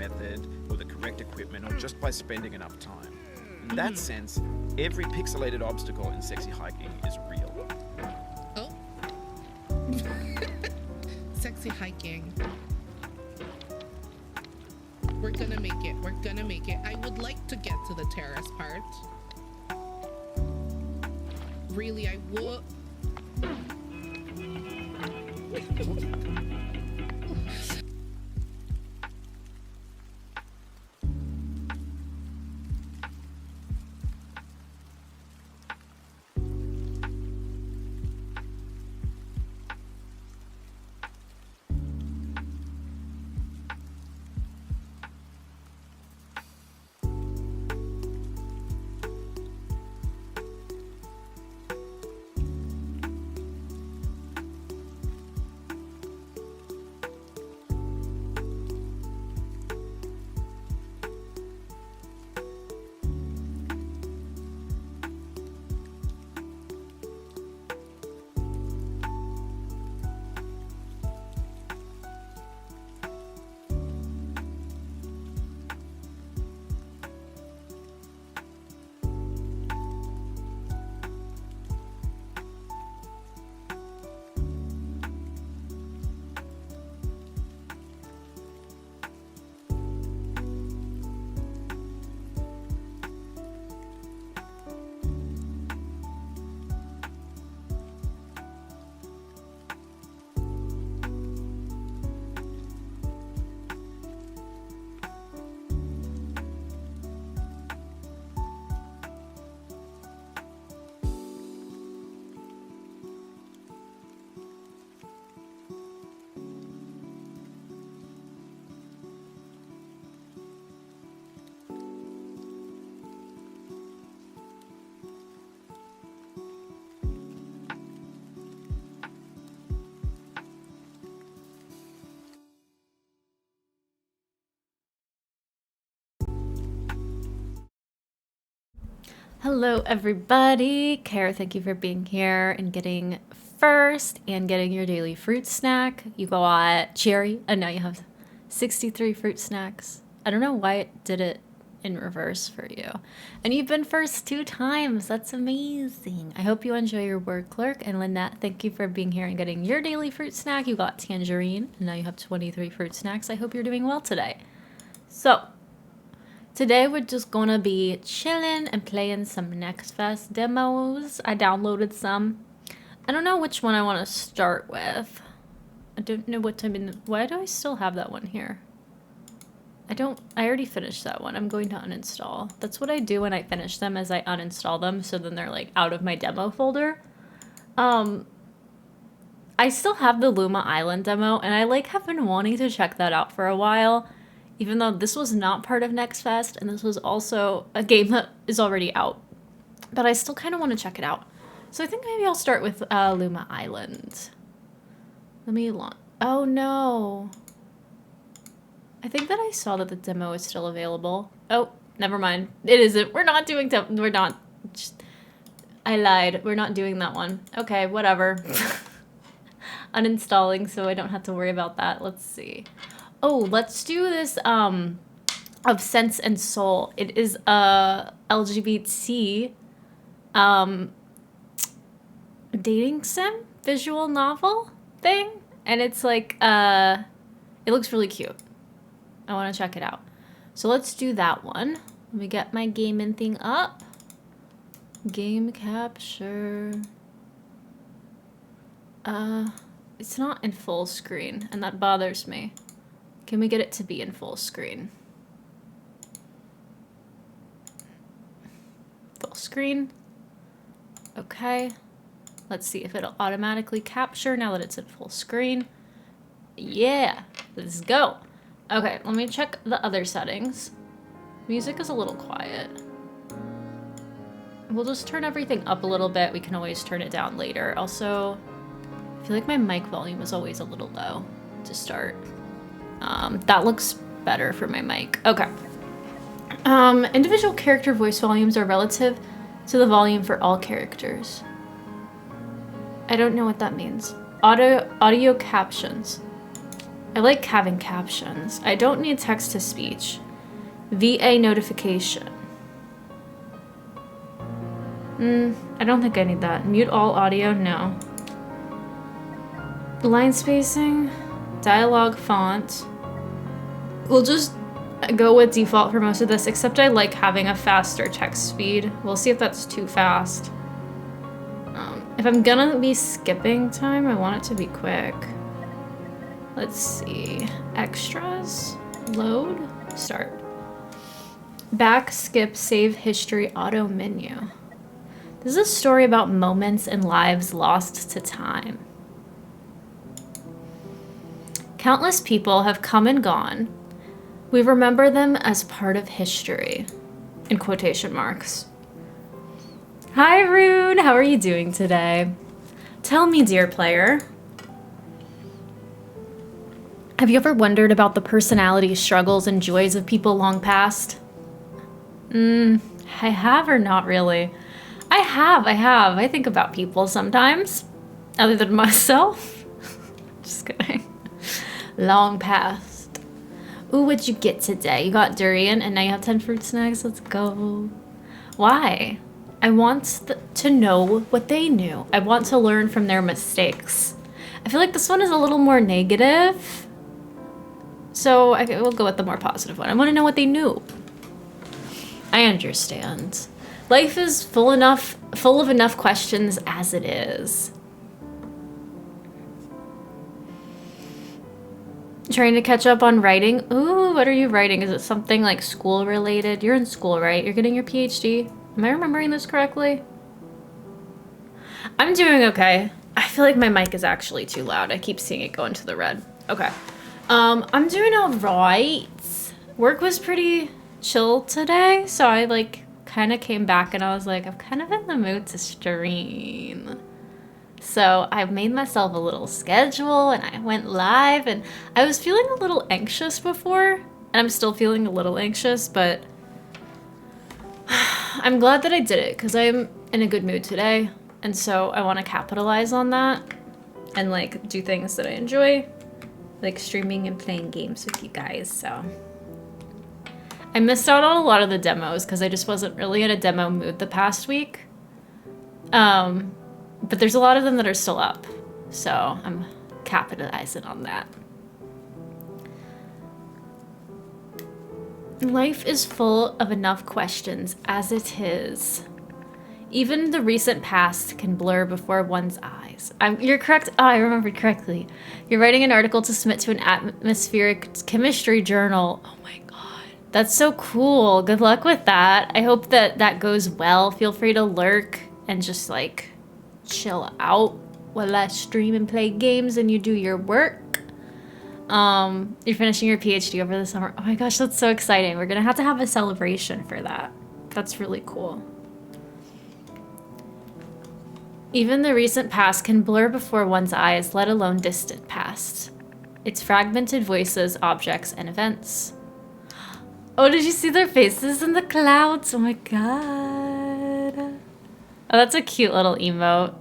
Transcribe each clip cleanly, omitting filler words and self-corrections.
method or the correct equipment or just by spending enough time. In that sense, every pixelated obstacle in sexy hiking is real. Oh. Sexy hiking. We're gonna make it. We're gonna make it. I would like to get to the terrace part. Really, I would. Hello everybody, Kara, thank you for being here and getting first and getting your daily fruit snack. You got cherry, and now you have 63 fruit snacks. I don't know why it did it in reverse for you. And you've been first 2 times, that's amazing. I hope you enjoy your word clerk, and Lynette, thank you for being here and getting your daily fruit snack. You got tangerine, and now you have 23 fruit snacks. I hope you're doing well today. So, today we're just gonna be chilling and playing some Next Fest demos. I downloaded some. I don't know which one I want to start with. I don't know what time why do I still have that one here? I already finished that one. I'm going to uninstall. That's what I do when I finish them, is I uninstall them, so then they're like out of my demo folder. I still have the Luma Island demo, and I have been wanting to check that out for a while. Even though this was not part of Next Fest, and this was also a game that is already out. But I still kind of want to check it out. So I think maybe I'll start with Luma Island. Let me launch. Oh no. I think that I saw that the demo is still available. Oh, never mind. It isn't. We're not doing I lied. We're not doing that one. Okay, whatever. Uninstalling, so I don't have to worry about that. Let's see. Oh, let's do this of Sense and Soul. It is a LGBT dating sim visual novel thing, and it's it looks really cute. I want to check it out. So let's do that one. Let me get my gaming thing up. Game capture. It's not in full screen, and that bothers me. Can we get it to be in full screen? Full screen. Okay. Let's see if it'll automatically capture now that it's in full screen. Yeah, let's go. Okay, let me check the other settings. Music is a little quiet. We'll just turn everything up a little bit. We can always turn it down later. Also, I feel like my mic volume is always a little low to start. That looks better for my mic. Okay. Individual character voice volumes are relative to the volume for all characters. I don't know what that means. Audio captions. I like having captions. I don't need text to speech. VA notification. I don't think I need that. Mute all audio, no. Line spacing, dialogue font. We'll just go with default for most of this, except I like having a faster text speed. We'll see if that's too fast. If I'm gonna be skipping time, I want it to be quick. Let's see. Extras, load, start. Back, skip, save, history, auto menu. This is a story about moments and lives lost to time. Countless people have come and gone. We remember them as part of history. In quotation marks. Hi, Rune. How are you doing today? Tell me, dear player. Have you ever wondered about the personality struggles and joys of people long past? I have or not really? I have. I think about people sometimes. Other than myself. Just kidding. Long past. Ooh, what'd you get today? You got durian and now you have 10 fruit snacks. Let's go. Why? I want to know what they knew. I want to learn from their mistakes. I feel like this one is a little more negative. So we'll go with the more positive one. I want to know what they knew. I understand. Life is full of enough questions as it is. Trying to catch up on writing. Ooh, what are you writing? Is it something like school related? You're in school, right? You're getting your PhD. Am I remembering this correctly? I'm doing okay. I feel like my mic is actually too loud. I keep seeing it go into the red. Okay. I'm doing all right. Work was pretty chill today, so I like kind of came back and I was like, I'm kind of in the mood to stream. So I made myself a little schedule and I went live, and I was feeling a little anxious before, and I'm still feeling a little anxious, but I'm glad that I did it because I'm in a good mood today. And so I want to capitalize on that and like do things that I enjoy, like streaming and playing games with you guys. So I missed out on a lot of the demos because I just wasn't really in a demo mood the past week. But there's a lot of them that are still up. So I'm capitalizing on that. Life is full of enough questions as it is. Even the recent past can blur before one's eyes. You're correct. Oh, I remembered correctly. You're writing an article to submit to an atmospheric chemistry journal. Oh my god. That's so cool. Good luck with that. I hope that that goes well. Feel free to lurk and just like chill out while I stream and play games and you do your work. You're finishing your PhD over the summer. Oh my gosh, that's so exciting. We're gonna have to have a celebration for that. That's really cool. Even the recent past can blur before one's eyes, let alone distant past. It's fragmented voices, objects, and events. Oh, did you see their faces in the clouds? Oh my god. Oh, that's a cute little emote.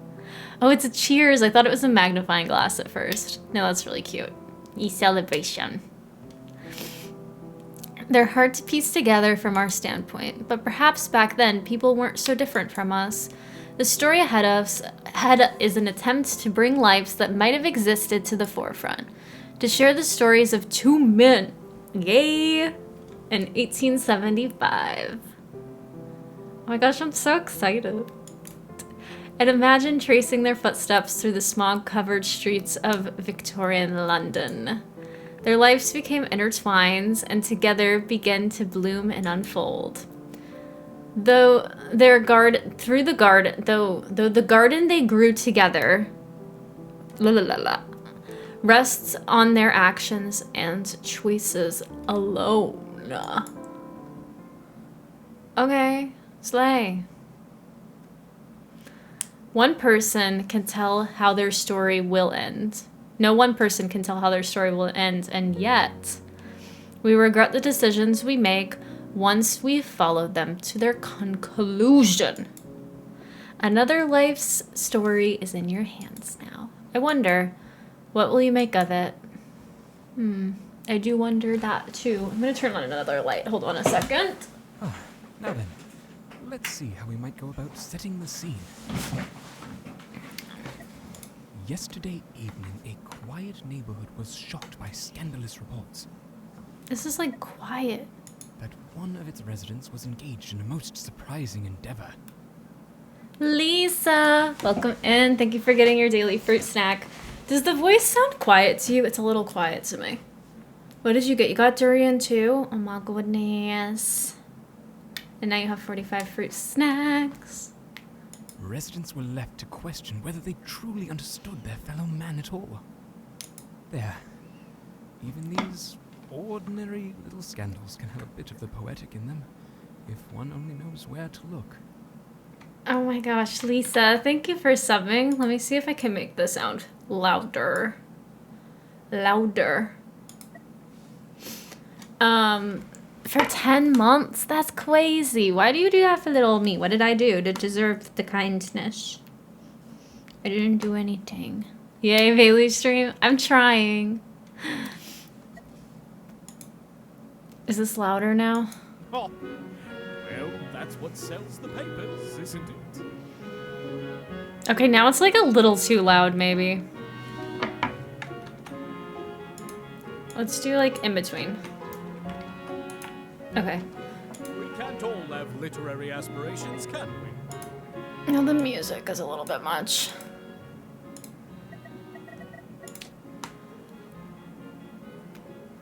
Oh, it's a cheers. I thought it was a magnifying glass at first. No, that's really cute. E-celebration. They're hard to piece together from our standpoint, but perhaps back then people weren't so different from us. The story ahead is an attempt to bring lives that might have existed to the forefront, to share the stories of two men, yay, in 1875. Oh my gosh, I'm so excited. And imagine tracing their footsteps through the smog-covered streets of Victorian London. Their lives became intertwined and together began to bloom and unfold. Though the garden they grew together, rests on their actions and choices alone. Okay, slay. One person can tell how their story will end. No one person can tell how their story will end, and yet we regret the decisions we make once we've followed them to their conclusion. Another life's story is in your hands now. I wonder, what will you make of it? I do wonder that too. I'm gonna turn on another light. Hold on a second. Ah, now then, let's see how we might go about setting the scene. Yesterday evening, a quiet neighborhood was shocked by scandalous reports This is like quiet. that one of its residents was engaged in a most surprising endeavor. Lisa, welcome in. Thank you for getting your daily fruit snack. Does the voice sound quiet to you? It's a little quiet to me. What did you get? You got durian too? Oh my goodness. And now you have 45 fruit snacks. Residents were left to question whether they truly understood their fellow man at all. There. Even these ordinary little scandals can have a bit of the poetic in them, if one only knows where to look. Oh my gosh, Lisa, thank you for subbing. Let me see if I can make the sound louder. Louder. For 10 months? That's crazy. Why do you do that for little me? What did I do to deserve the kindness? I didn't do anything. Yay, Bailey stream. I'm trying. Is this louder now? Oh, well, that's what sells the papers, isn't it? Okay, now it's like a little too loud, maybe. Let's do like in between. Okay. We can't all have literary aspirations, can we? Now the music is a little bit much.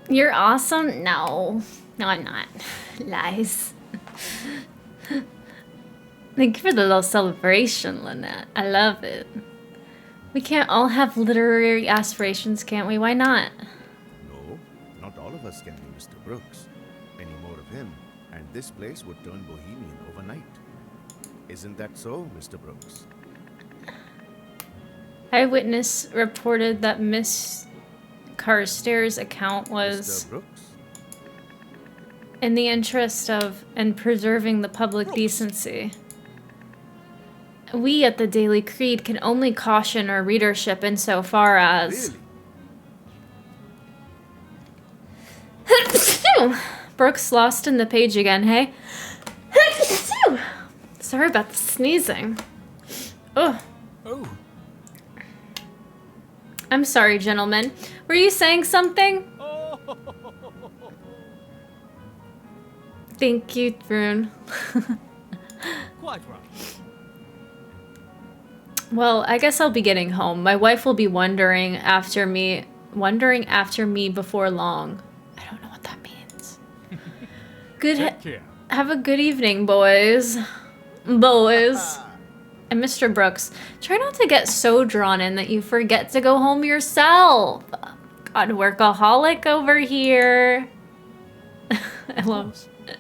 You're awesome? No. No, I'm not. Lies. Thank you for the little celebration, Lynette. I love it. We can't all have literary aspirations, can't we? Why not? No, not all of us can be Mr. Brooks. Many more of him, and this place would turn bohemian overnight. Isn't that so, Mr. Brooks? Eyewitness reported that Miss Carstairs' account was Mr. Brooks? in the interest of and preserving the public decency. We at the Daily Creed can only caution our readership insofar as... Really? Brooks lost in the page again, hey? Sorry about the sneezing. Oh, Oh, I'm sorry, gentlemen. Were you saying something? Oh, Thank you, Thrune. quite right. Well, I guess I'll be getting home. My wife will be wondering after me before long. I don't know what that means. Take care. Have a good evening, boys. Boys. And Mr. Brooks, try not to get so drawn in that you forget to go home yourself. God, workaholic over here. I love it.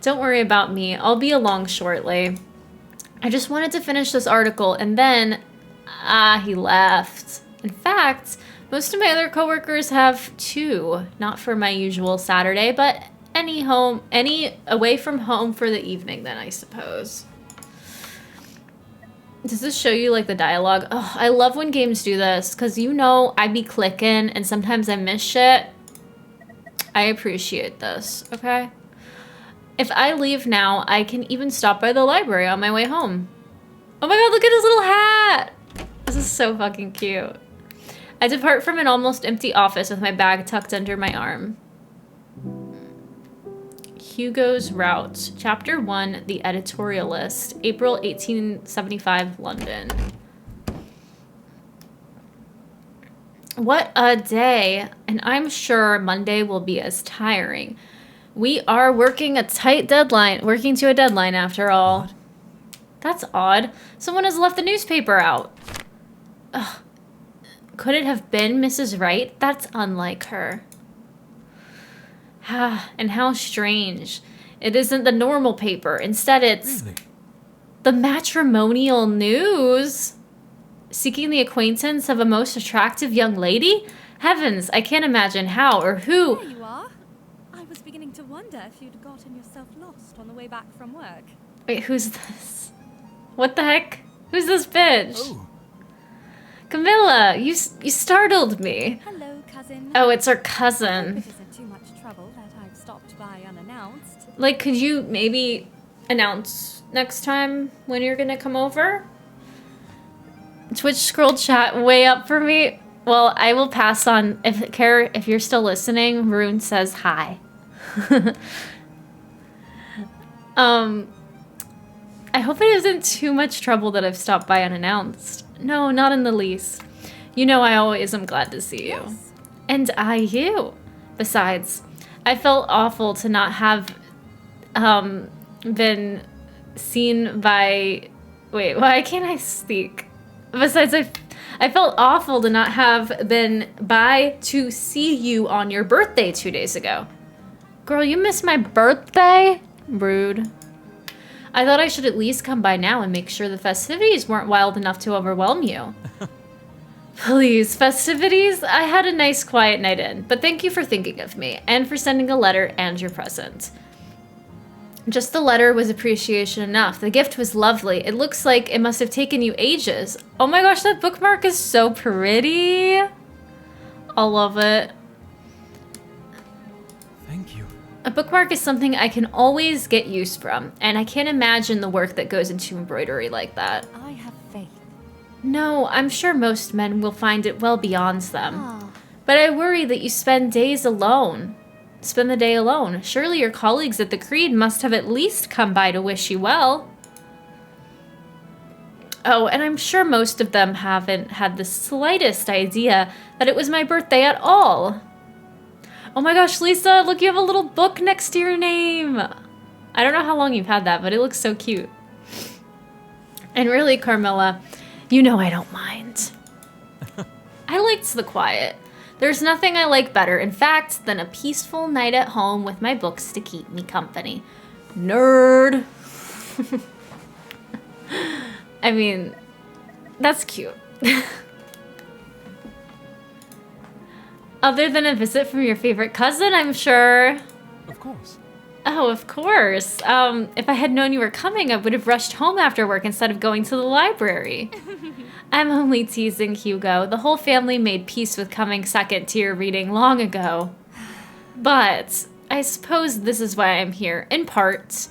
Don't worry about me. I'll be along shortly. I just wanted to finish this article and then... he left. In fact, most of my other coworkers have too. Not for my usual Saturday, but any away from home for the evening then, I suppose. Does this show you like the dialogue? Oh, I love when games do this because you know I be clicking and sometimes I miss shit. I appreciate this, okay? If I leave now, I can even stop by the library on my way home. Oh my god, look at his little hat! This is so fucking cute. I depart from an almost empty office with my bag tucked under my arm. Hugo's Route. Chapter 1, The Editorialist. April 1875, London. What a day. And I'm sure Monday will be as tiring. We are working to a deadline after all. what? That's odd. Someone has left the newspaper out. Ugh. Could it have been Mrs. Wright? That's unlike her. And how strange. It isn't the normal paper. Instead, it's Really? the matrimonial news. Seeking the acquaintance of a most attractive young lady? Heavens, I can't imagine how or who. There you are. I was beginning to wonder if you'd gotten yourself lost on the way back from work. Wait, who's this? What the heck? Who's this bitch? Oh, Camilla, you startled me. Hello, cousin. Oh, it's our I hope cousin. it isn't too much trouble that I've stopped by unannounced. Like, could you maybe announce next time when you're gonna come over? Twitch scroll chat way up for me. Well, I will pass on. If you're still listening, Rune says hi. I hope it isn't too much trouble that I've stopped by unannounced. No, not in the least. You know I always am glad to see you. Yes. And I you. Besides, I felt awful to not have been seen by... Wait, why can't I speak? Besides, I felt awful to not have been by to see you on your birthday 2 days ago. Girl, you missed my birthday? Rude. I thought I should at least come by now and make sure the festivities weren't wild enough to overwhelm you. Please, festivities? I had a nice quiet night in, but thank you for thinking of me and for sending a letter and your present. Just the letter was appreciation enough. The gift was lovely. It looks like it must have taken you ages. Oh my gosh, that bookmark is so pretty. I love it. Thank you. A bookmark is something I can always get use from, and I can't imagine the work that goes into embroidery like that. I have faith. No, I'm sure most men will find it well beyond them. Ah, But I worry that you spend the day alone. Surely your colleagues at the Creed must have at least come by to wish you well. Oh, and I'm sure most of them haven't had the slightest idea that it was my birthday at all. Oh my gosh, Lisa, look, you have a little book next to your name. I don't know how long you've had that, but it looks so cute. And really, Carmilla, you know I don't mind. I liked the quiet. There's nothing I like better, in fact, than a peaceful night at home with my books to keep me company. Nerd. I mean, that's cute. Other than a visit from your favorite cousin, I'm sure. Of course. Oh, of course. If I had known you were coming, I would have rushed home after work instead of going to the library. I'm only teasing, Hugo. The whole family made peace with coming second to your reading long ago. But I suppose this is why I'm here, in part.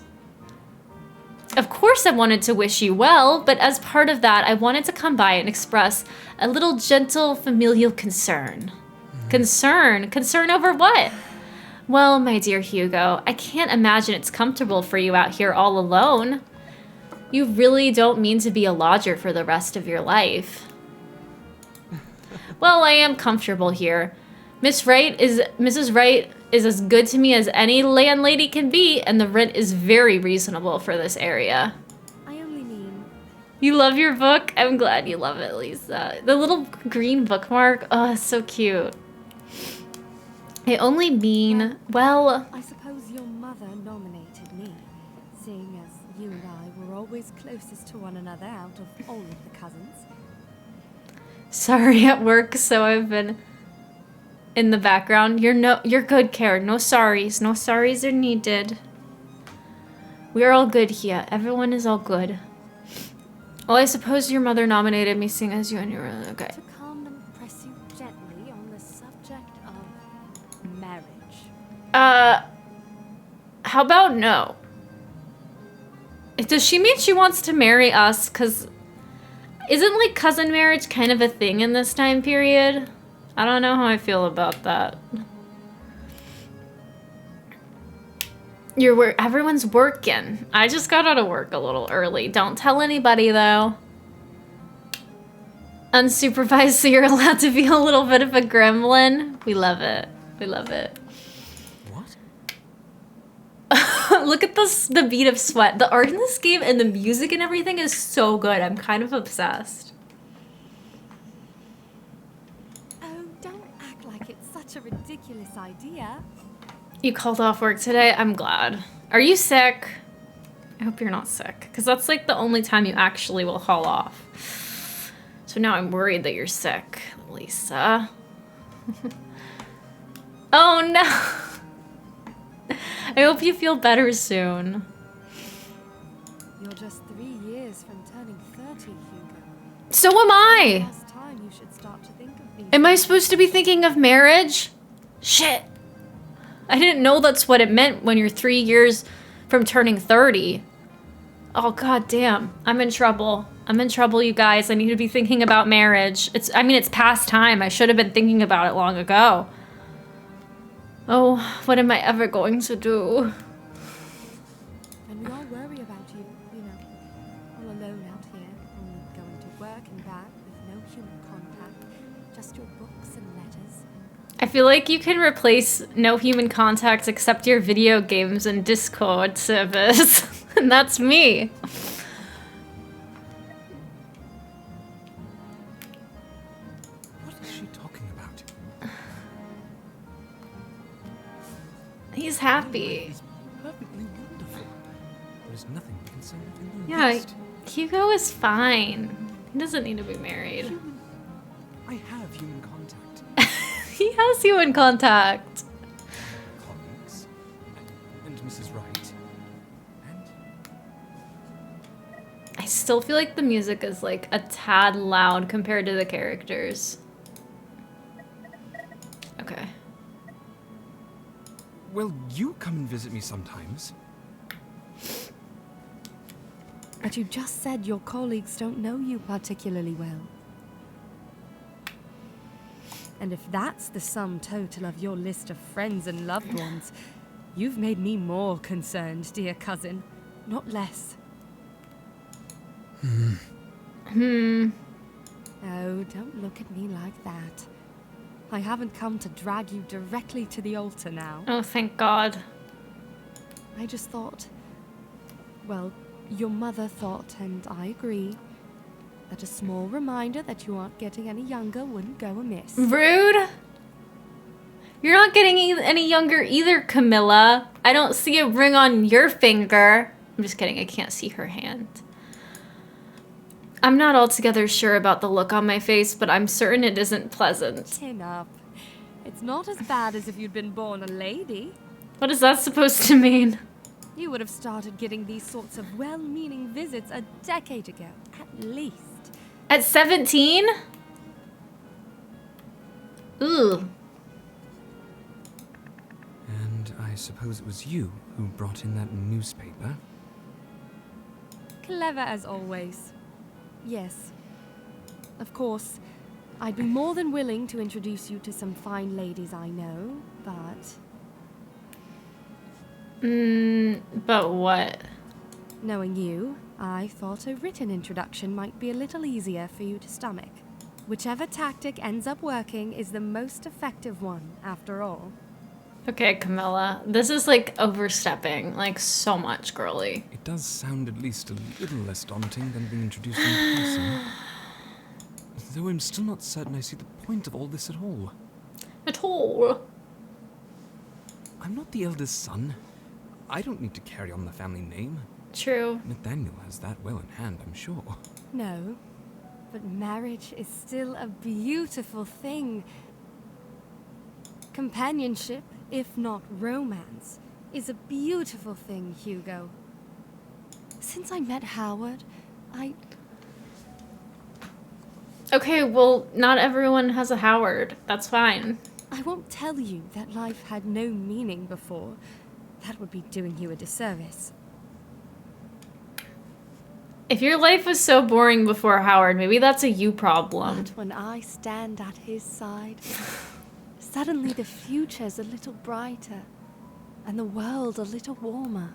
Of course I wanted to wish you well, but as part of that, I wanted to come by and express a little gentle familial concern. Concern? Concern over what? Well, my dear Hugo, I can't imagine it's comfortable for you out here all alone. You really don't mean to be a lodger for the rest of your life. Well, I am comfortable here. Mrs. Wright is as good to me as any landlady can be, and the rent is very reasonable for this area. I only mean... You love your book? I'm glad you love it, Lisa. The little green bookmark, oh, it's so cute. I only mean, well... I suppose your mother nominated me, seeing as you and I were always closest to one another out of all of the cousins. Sorry at work, so I've been in the background. You're good, Karen. No sorries. No sorries are needed. We're all good here. Everyone is all good. Well, I suppose your mother nominated me seeing as you and your... Okay. To come and press you gently on the subject of marriage. How about no? Does she mean she wants to marry us? Because isn't, like, cousin marriage kind of a thing in this time period? I don't know how I feel about that. Everyone's working. I just got out of work a little early. Don't tell anybody, though. Unsupervised, so you're allowed to be a little bit of a gremlin. We love it. We love it. What? Look at the bead of sweat. The art in this game and the music and everything is so good. I'm kind of obsessed. Oh, don't act like it's such a ridiculous idea. You called off work today? I'm glad. Are you sick? I hope you're not sick, because that's like the only time you actually will call off. So now I'm worried that you're sick, Lisa. Oh no! I hope you feel better soon. You're just 3 years from turning 30, Hugo. So am I. Last time you should start to think of these. Am I supposed to be thinking of marriage? Shit. I didn't know that's what it meant when you're 3 years from turning 30. Oh, god damn. I'm in trouble. I'm in trouble, you guys. I need to be thinking about marriage. It's past time. I should have been thinking about it long ago. Oh, what am I ever going to do? And we all worry about you, you know. All alone out here, only going to work and back with no human contact. Just your books and letters. I feel like you can replace no human contact except your video games and Discord service. And that's me. What is she talking about? He's happy. It's perfectly wonderful. There is nothing we can say in the Yeah, least. Hugo is fine. He doesn't need to be married. I have human contact. He has human contact. Colleagues. And Mrs. Wright. And I still feel like the music is like a tad loud compared to the characters. Okay. well, you come and visit me sometimes. But you just said your colleagues don't know you particularly well. And if that's the sum total of your list of friends and loved ones, you've made me more concerned, dear cousin, not less. Oh, don't look at me like that. I haven't come to drag you directly to the altar now. Oh, thank God. I just thought, well, your mother thought, and I agree, that a small reminder that you aren't getting any younger wouldn't go amiss. Rude. You're not getting any younger either, Camilla. I don't see a ring on your finger. I'm just kidding. I can't see her hand. I'm not altogether sure about the look on my face, but I'm certain it isn't pleasant. Chin up. It's not as bad as if you'd been born a lady. What is that supposed to mean? You would have started getting these sorts of well-meaning visits a decade ago, at least. At 17? Ooh. And I suppose it was you who brought in that newspaper? Clever as always. Yes. Of course, I'd be more than willing to introduce you to some fine ladies I know, but... But what? knowing you, I thought a written introduction might be a little easier for you to stomach. Whichever tactic ends up working is the most effective one, after all. Okay, Camilla. This is like overstepping, like so much, girly. It does sound at least a little less daunting than being introduced in person. Though I'm still not certain I see the point of all this at all. At all. I'm not the eldest son. I don't need to carry on the family name. True. Nathaniel has that well in hand, I'm sure. No, but marriage is still a beautiful thing. Companionship, if not romance, is a beautiful thing, Hugo. Since I met Howard, Okay, well, not everyone has a Howard. That's fine. I won't tell you that life had no meaning before. That would be doing you a disservice. If your life was so boring before Howard, maybe that's a you problem. But when I stand at his side, suddenly the future's a little brighter, and the world a little warmer.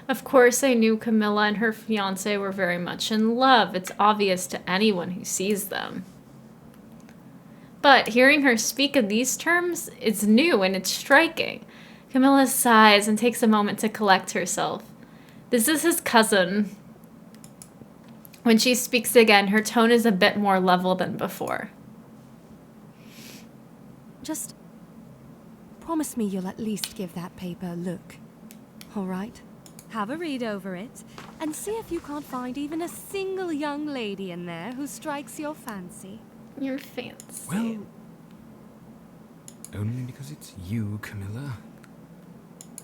Of course, I knew Camilla and her fiancé were very much in love. It's obvious to anyone who sees them. But hearing her speak in these terms is new and it's striking. Camilla sighs and takes a moment to collect herself. This is his cousin. When she speaks again, her tone is a bit more level than before. Just promise me you'll at least give that paper a look. All right? Have a read over it, and see if you can't find even a single young lady in there who strikes your fancy. Your fancy. Well, only because it's you, Camilla.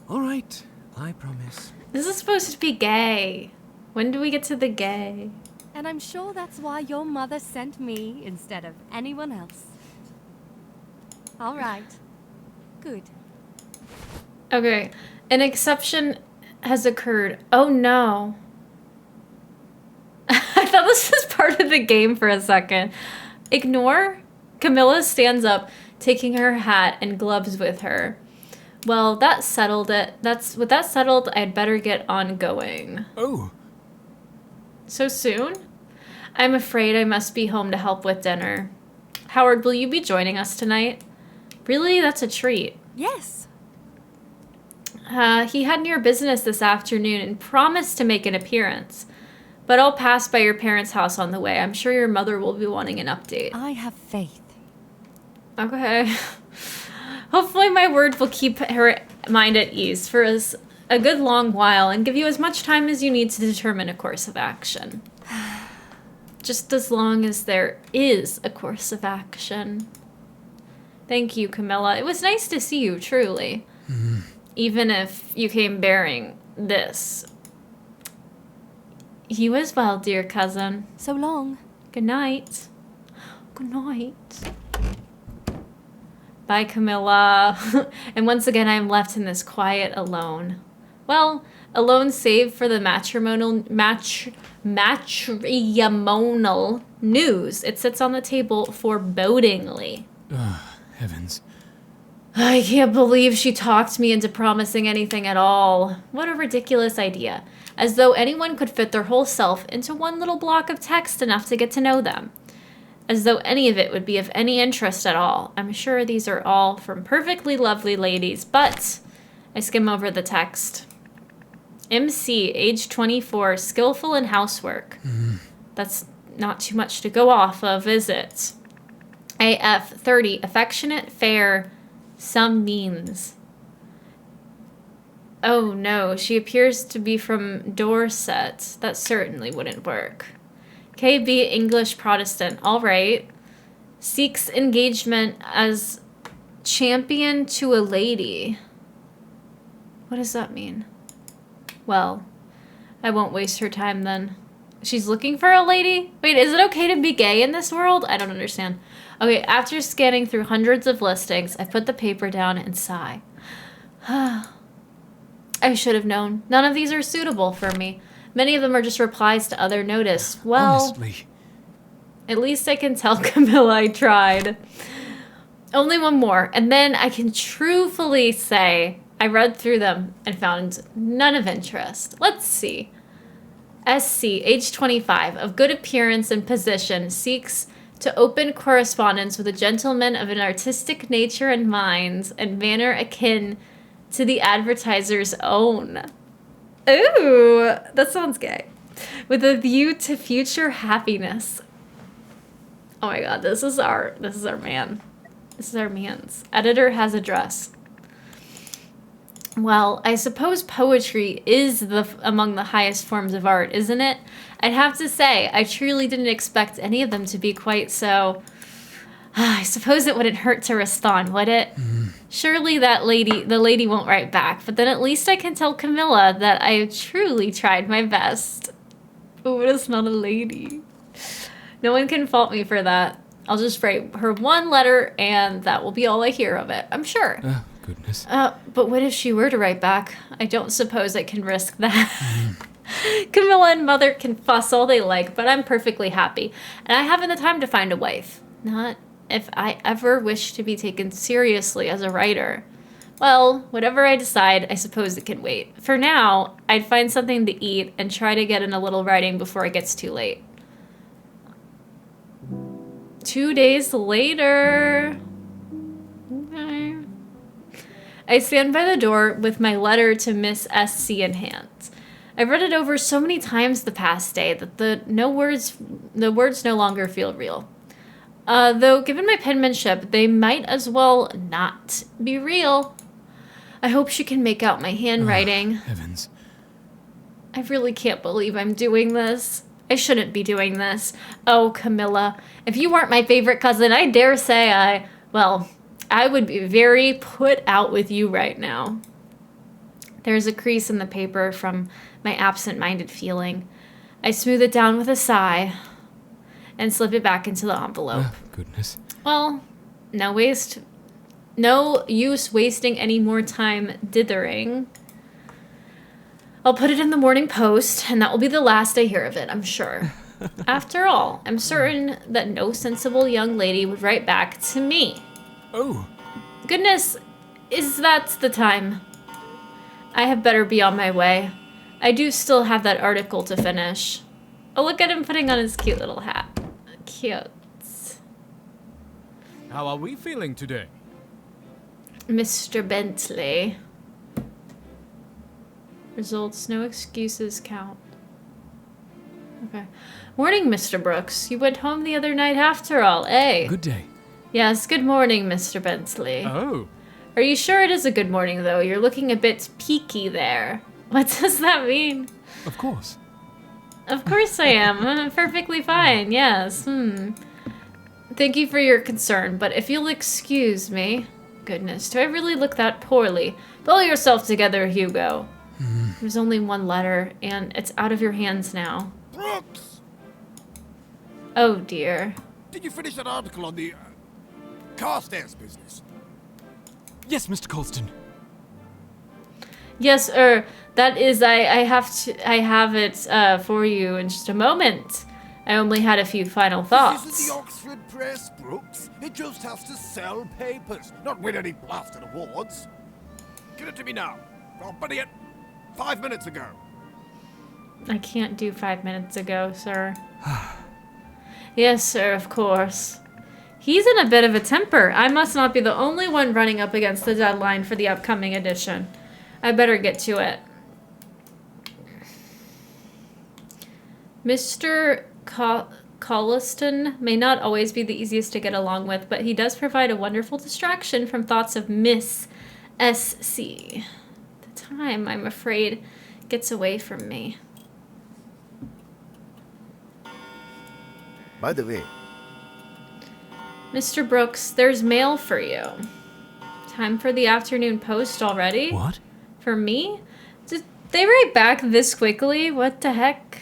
All right, I promise. This is supposed to be gay. When do we get to the gay? And I'm sure that's why your mother sent me instead of anyone else. All right. Good. Okay. An exception has occurred. Oh no. I thought this was part of the game for a second. Ignore? Camilla stands up, taking her hat and gloves with her. Well, that settled it. With that settled, I'd better get on going. Oh, So soon? I'm afraid I must be home to help with dinner. Howard, will you be joining us tonight? Really? That's a treat. Yes. He had near business this afternoon and promised to make an appearance. But I'll pass by your parents' house on the way. I'm sure your mother will be wanting an update. I have faith. Okay. Hopefully my words will keep her mind at ease for a good long while and give you as much time as you need to determine a course of action. Just as long as there is a course of action. Thank you, Camilla. It was nice to see you, truly. Even if you came bearing this. You as well, dear cousin. So long. Good night. Good night. Bye, Camilla. And once again, I am left in this quiet alone. Well, alone save for the matrimonial news. It sits on the table forebodingly. heavens. I can't believe she talked me into promising anything at all. What a ridiculous idea. As though anyone could fit their whole self into one little block of text enough to get to know them. As though any of it would be of any interest at all. I'm sure these are all from perfectly lovely ladies, but I skim over the text. MC, age 24, skillful in housework. That's not too much to go off of, is it? AF, 30, affectionate, fair, some means. Oh no, she appears to be from Dorset. That certainly wouldn't work. KB, English Protestant. All right. Seeks engagement as champion to a lady. What does that mean? Well, I won't waste her time then. She's looking for a lady? Wait, is it okay to be gay in this world? I don't understand. Okay, after scanning through hundreds of listings, I put the paper down and sigh. I should have known. None of these are suitable for me. Many of them are just replies to other notice. Well, Honestly. at least I can tell Camilla I tried. Only one more, and then I can truthfully say I read through them and found none of interest. Let's see. SC, age 25, of good appearance and position, seeks to open correspondence with a gentleman of an artistic nature and minds and manner akin to the advertiser's own. Ooh, that sounds gay. With a view to future happiness. Oh my god, this is our man. This is our man's. Editor has address. Well, I suppose poetry is among the highest forms of art, isn't it? I'd have to say, I truly didn't expect any of them to be quite so... I suppose it wouldn't hurt to respond, would it? Surely the lady won't write back, but then at least I can tell Camilla that I truly tried my best. Oh, it is not a lady. No one can fault me for that. I'll just write her one letter and that will be all I hear of it, I'm sure. Oh, goodness. But what if she were to write back? I don't suppose I can risk that. Camilla and Mother can fuss all they like, but I'm perfectly happy. And I haven't the time to find a wife. Not if I ever wish to be taken seriously as a writer. Well, whatever I decide, I suppose it can wait. For now, I'd find something to eat and try to get in a little writing before it gets too late. 2 days later... Okay. I stand by the door with my letter to Miss S.C. in hand. I've read it over so many times the past day that the words no longer feel real. Though, given my penmanship, they might as well not be real. I hope she can make out my handwriting. Heavens. I really can't believe I'm doing this. I shouldn't be doing this. Oh, Camilla, if you weren't my favorite cousin, I dare say I would be very put out with you right now. There's a crease in the paper from my absent-minded feeling. I smooth it down with a sigh and slip it back into the envelope. Goodness. Well, no use wasting any more time dithering. I'll put it in the Morning Post, and that will be the last I hear of it, I'm sure. After all, I'm certain that no sensible young lady would write back to me. Oh, Goodness, that's the time. I had better be on my way. I do still have that article to finish. Oh, look at him putting on his cute little hat. Cute. How are we feeling today? Mr. Bentley. Results, no excuses count. Okay. Morning, Mr. Brooks. You went home the other night after all, eh? good day. Yes, good morning, Mr. Bentley. Oh, Are you sure it is a good morning, though? You're looking a bit peaky there. What does that mean? Of course. Of course I am. I'm perfectly fine, yes. Thank you for your concern, but if you'll excuse me... Goodness, do I really look that poorly? Pull yourself together, Hugo. There's only one letter, and it's out of your hands now. Brooks! Oh, dear. Did you finish that article on the Carstairs business? Yes, Mr. Colston. Yes, that is, I have it for you in just a moment. I only had a few final This thoughts. isn't the Oxford Press, Brooks. It just has to sell papers, not win any blasted awards. Give it to me now. I'll buddy it 5 minutes ago. I can't do 5 minutes ago, sir. Yes, sir, of course. He's in a bit of a temper. I must not be the only one running up against the deadline for the upcoming edition. I better get to it. Mr. Colliston may not always be the easiest to get along with, but he does provide a wonderful distraction from thoughts of Miss S.C. The time, I'm afraid, gets away from me. By the way, Mr. Brooks, there's mail for you. Time for the afternoon post already? What? For me? Did they write back this quickly? What the heck?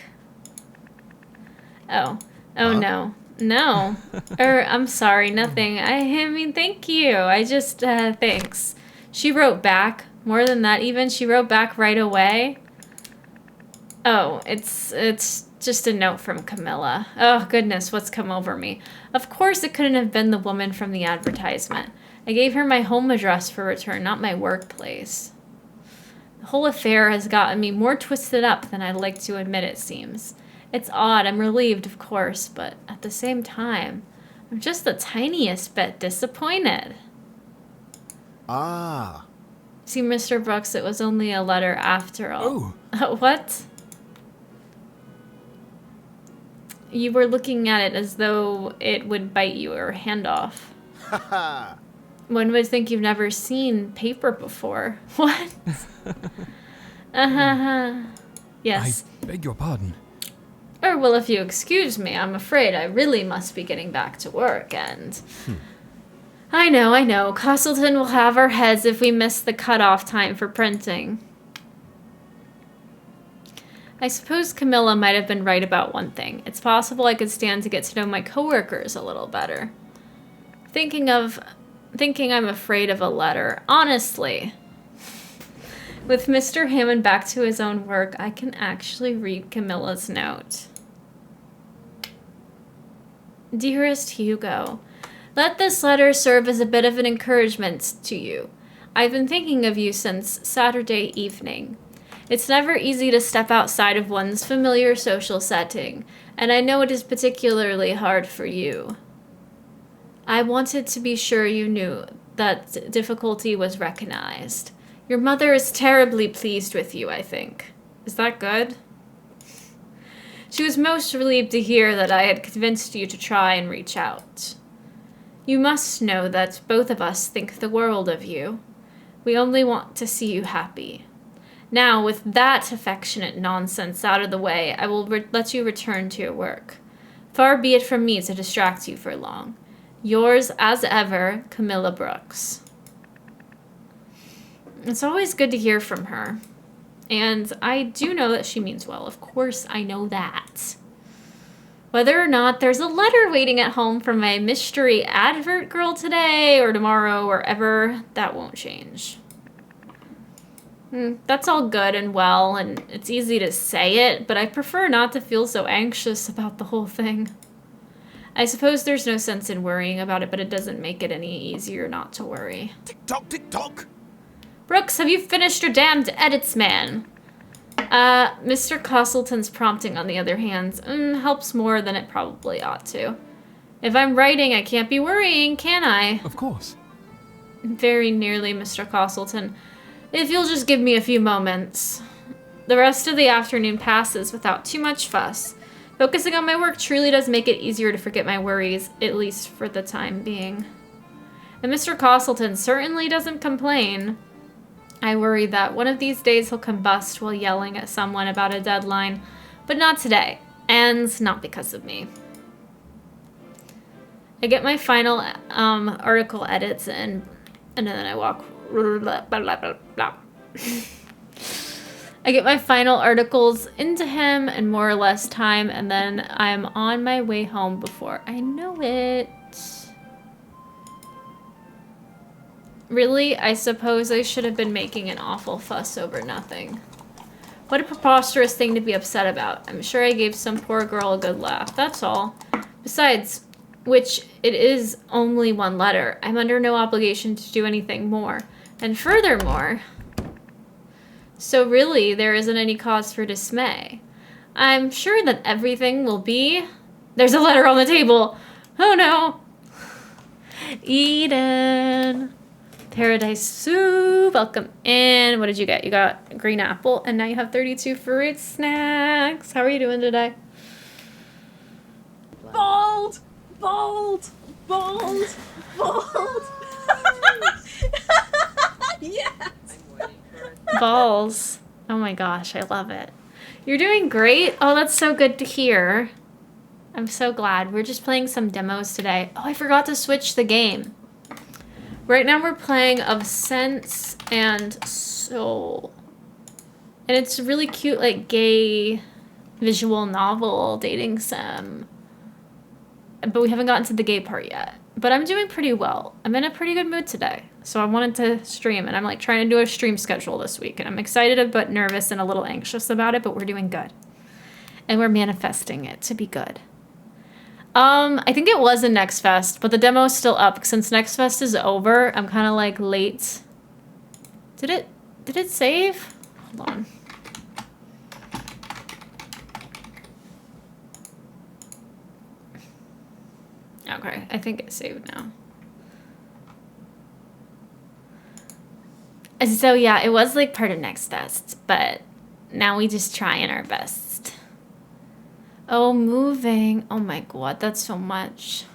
Oh. Oh, Huh? no. No. I'm sorry, nothing. I mean, thank you. I just, thanks. She wrote back. More than that, even. She wrote back right away. Oh, it's just a note from Camilla. Oh, goodness, what's come over me? Of course it couldn't have been the woman from the advertisement. I gave her my home address for return, not my workplace. The whole affair has gotten me more twisted up than I'd like to admit, it seems. It's odd, I'm relieved, of course, but at the same time, I'm just the tiniest bit disappointed. ah, See, Mr. Brooks, it was only a letter after all. Oh. What? You were looking at it as though it would bite you or hand off. haha. One would think you've never seen paper before. What? Yes. I beg your pardon. Or, well, if you excuse me, I'm afraid I really must be getting back to work, and... I know. Castleton will have our heads if we miss the cutoff time for printing. I suppose Camilla might have been right about one thing. It's possible I could stand to get to know my coworkers a little better. Thinking I'm afraid of a letter. Honestly. With Mr. Hammond back to his own work, I can actually read Camilla's note. Dearest Hugo, let this letter serve as a bit of an encouragement to you. I've been thinking of you since Saturday evening. It's never easy to step outside of one's familiar social setting, and I know it is particularly hard for you. I wanted to be sure you knew that difficulty was recognized. Your mother is terribly pleased with you, I think. Is that good? She was most relieved to hear that I had convinced you to try and reach out. You must know that both of us think the world of you. We only want to see you happy. Now, with that affectionate nonsense out of the way, I will let you return to your work. Far be it from me to distract you for long. Yours, as ever, Camilla Brooks. It's always good to hear from her. And I do know that she means well. Of course, I know that. Whether or not there's a letter waiting at home from my mystery advert girl today or tomorrow or ever, that won't change. That's all good and well, and it's easy to say it, but I prefer not to feel so anxious about the whole thing. I suppose there's no sense in worrying about it, but it doesn't make it any easier not to worry. Tick-tock, tick-tock. Brooks, have you finished your damned edits, man? Mr. Castleton's prompting, on the other hand, helps more than it probably ought to. If I'm writing, I can't be worrying, can I? Of course. Very nearly, Mr. Castleton. If you'll just give me a few moments. The rest of the afternoon passes without too much fuss. Focusing on my work truly does make it easier to forget my worries, at least for the time being. And Mr. Castleton certainly doesn't complain. I worry that one of these days he'll combust while yelling at someone about a deadline, but not today, and not because of me. I get my final article edits in, and then I walk. I get my final articles into him in more or less time, and then I'm on my way home before I know it. Really, I suppose I should have been making an awful fuss over nothing. What a preposterous thing to be upset about. I'm sure I gave some poor girl a good laugh, that's all. Besides which, it is only one letter. I'm under no obligation to do anything more. And furthermore, so really, there isn't any cause for dismay. I'm sure that everything will be... There's a letter on the table! Oh no! Eden! Paradise Soup, welcome in. What did you get? You got a green apple, and now you have 32 fruit snacks. How are you doing today? Bold! Bold! Bold! Bold! Yes! Balls. Oh my gosh, I love it. You're doing great. Oh, that's so good to hear. I'm so glad. We're just playing some demos today. Oh, I forgot to switch the game. Right now we're playing Of Sense and Soul. And it's really cute, like, gay visual novel dating sim. But we haven't gotten to the gay part yet. But I'm doing pretty well. I'm in a pretty good mood today. So I wanted to stream, and I'm like trying to do a stream schedule this week. And I'm excited but nervous and a little anxious about it, but we're doing good. And we're manifesting it to be good. I think it was in Next Fest, but the demo's still up. Since Next Fest is over, I'm kind of like late. Did it save? Hold on. Okay, I think it's saved now. So yeah, it was like part of Next Fest, but now we just trying our best. Oh, moving. Oh my god, that's so much.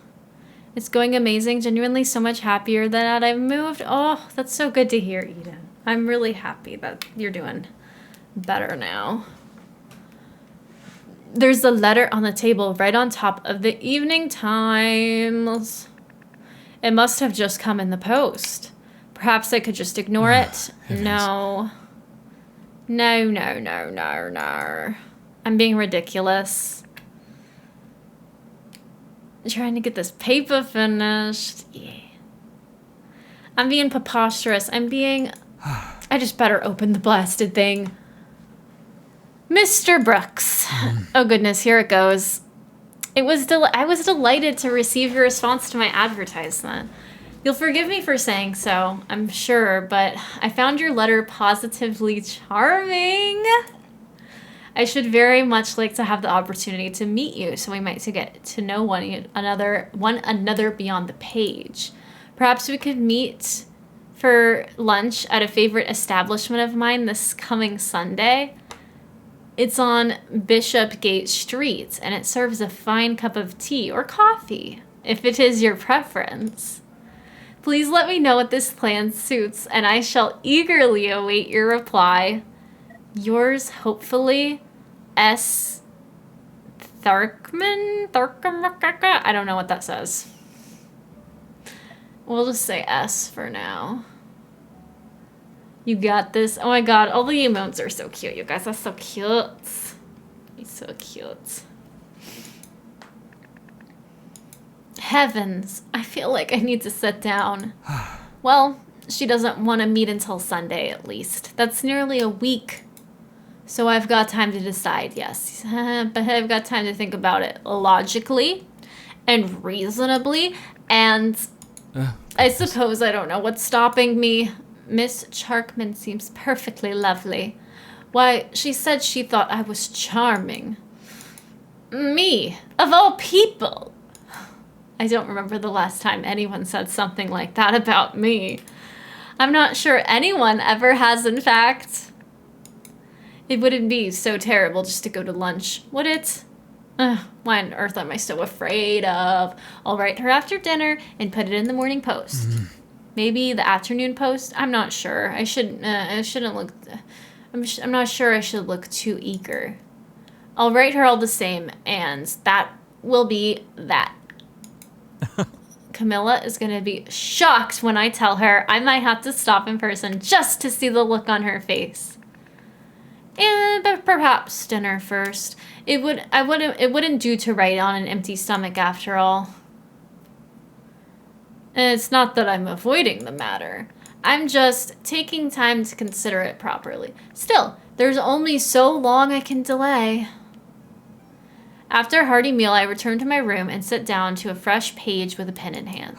It's going amazing. Genuinely so much happier that I've moved. Oh, that's so good to hear, Eden. I'm really happy that you're doing better now. There's a letter on the table right on top of the Evening Times. It must have just come in the post. Perhaps I could just ignore it. No. No, no, no, no, no. I'm being ridiculous. I'm trying to get this paper finished. Yeah. I'm being preposterous. I'm being... I just better open the blasted thing. Mr. Brooks. Oh goodness, here it goes. I was delighted to receive your response to my advertisement. You'll forgive me for saying so, I'm sure, but I found your letter positively charming. I should very much like to have the opportunity to meet you, so we might get to know one another beyond the page. Perhaps we could meet for lunch at a favorite establishment of mine this coming Sunday. It's on Bishopgate Street, and it serves a fine cup of tea or coffee, if it is your preference. Please let me know what this plan suits, and I shall eagerly await your reply. Yours, hopefully, S. Tharkman? I don't know what that says. We'll just say S for now. You got this. Oh my god, all the emotes are so cute. You guys are so cute. You're so cute. Heavens, I feel like I need to sit down. Well, she doesn't want to meet until Sunday at least. That's nearly a week. So I've got time to decide, yes. But I've got time to think about it logically and reasonably. And I suppose I don't know what's stopping me. Miss Charkman seems perfectly lovely. Why, she said she thought I was charming. Me, of all people. I don't remember the last time anyone said something like that about me. I'm not sure anyone ever has, in fact. It wouldn't be so terrible just to go to lunch, would it? Why on earth am I so afraid of? I'll write her after dinner and put it in the morning post. Maybe the afternoon post? I'm not sure. I shouldn't look... I'm not sure I should look too eager. I'll write her all the same, and that will be that. Camilla is going to be shocked when I tell her. I might have to stop in person just to see the look on her face. But perhaps dinner first. It wouldn't do to write on an empty stomach after all. And it's not that I'm avoiding the matter. I'm just taking time to consider it properly. Still, there's only so long I can delay. After a hearty meal, I return to my room and sit down to a fresh page with a pen in hand.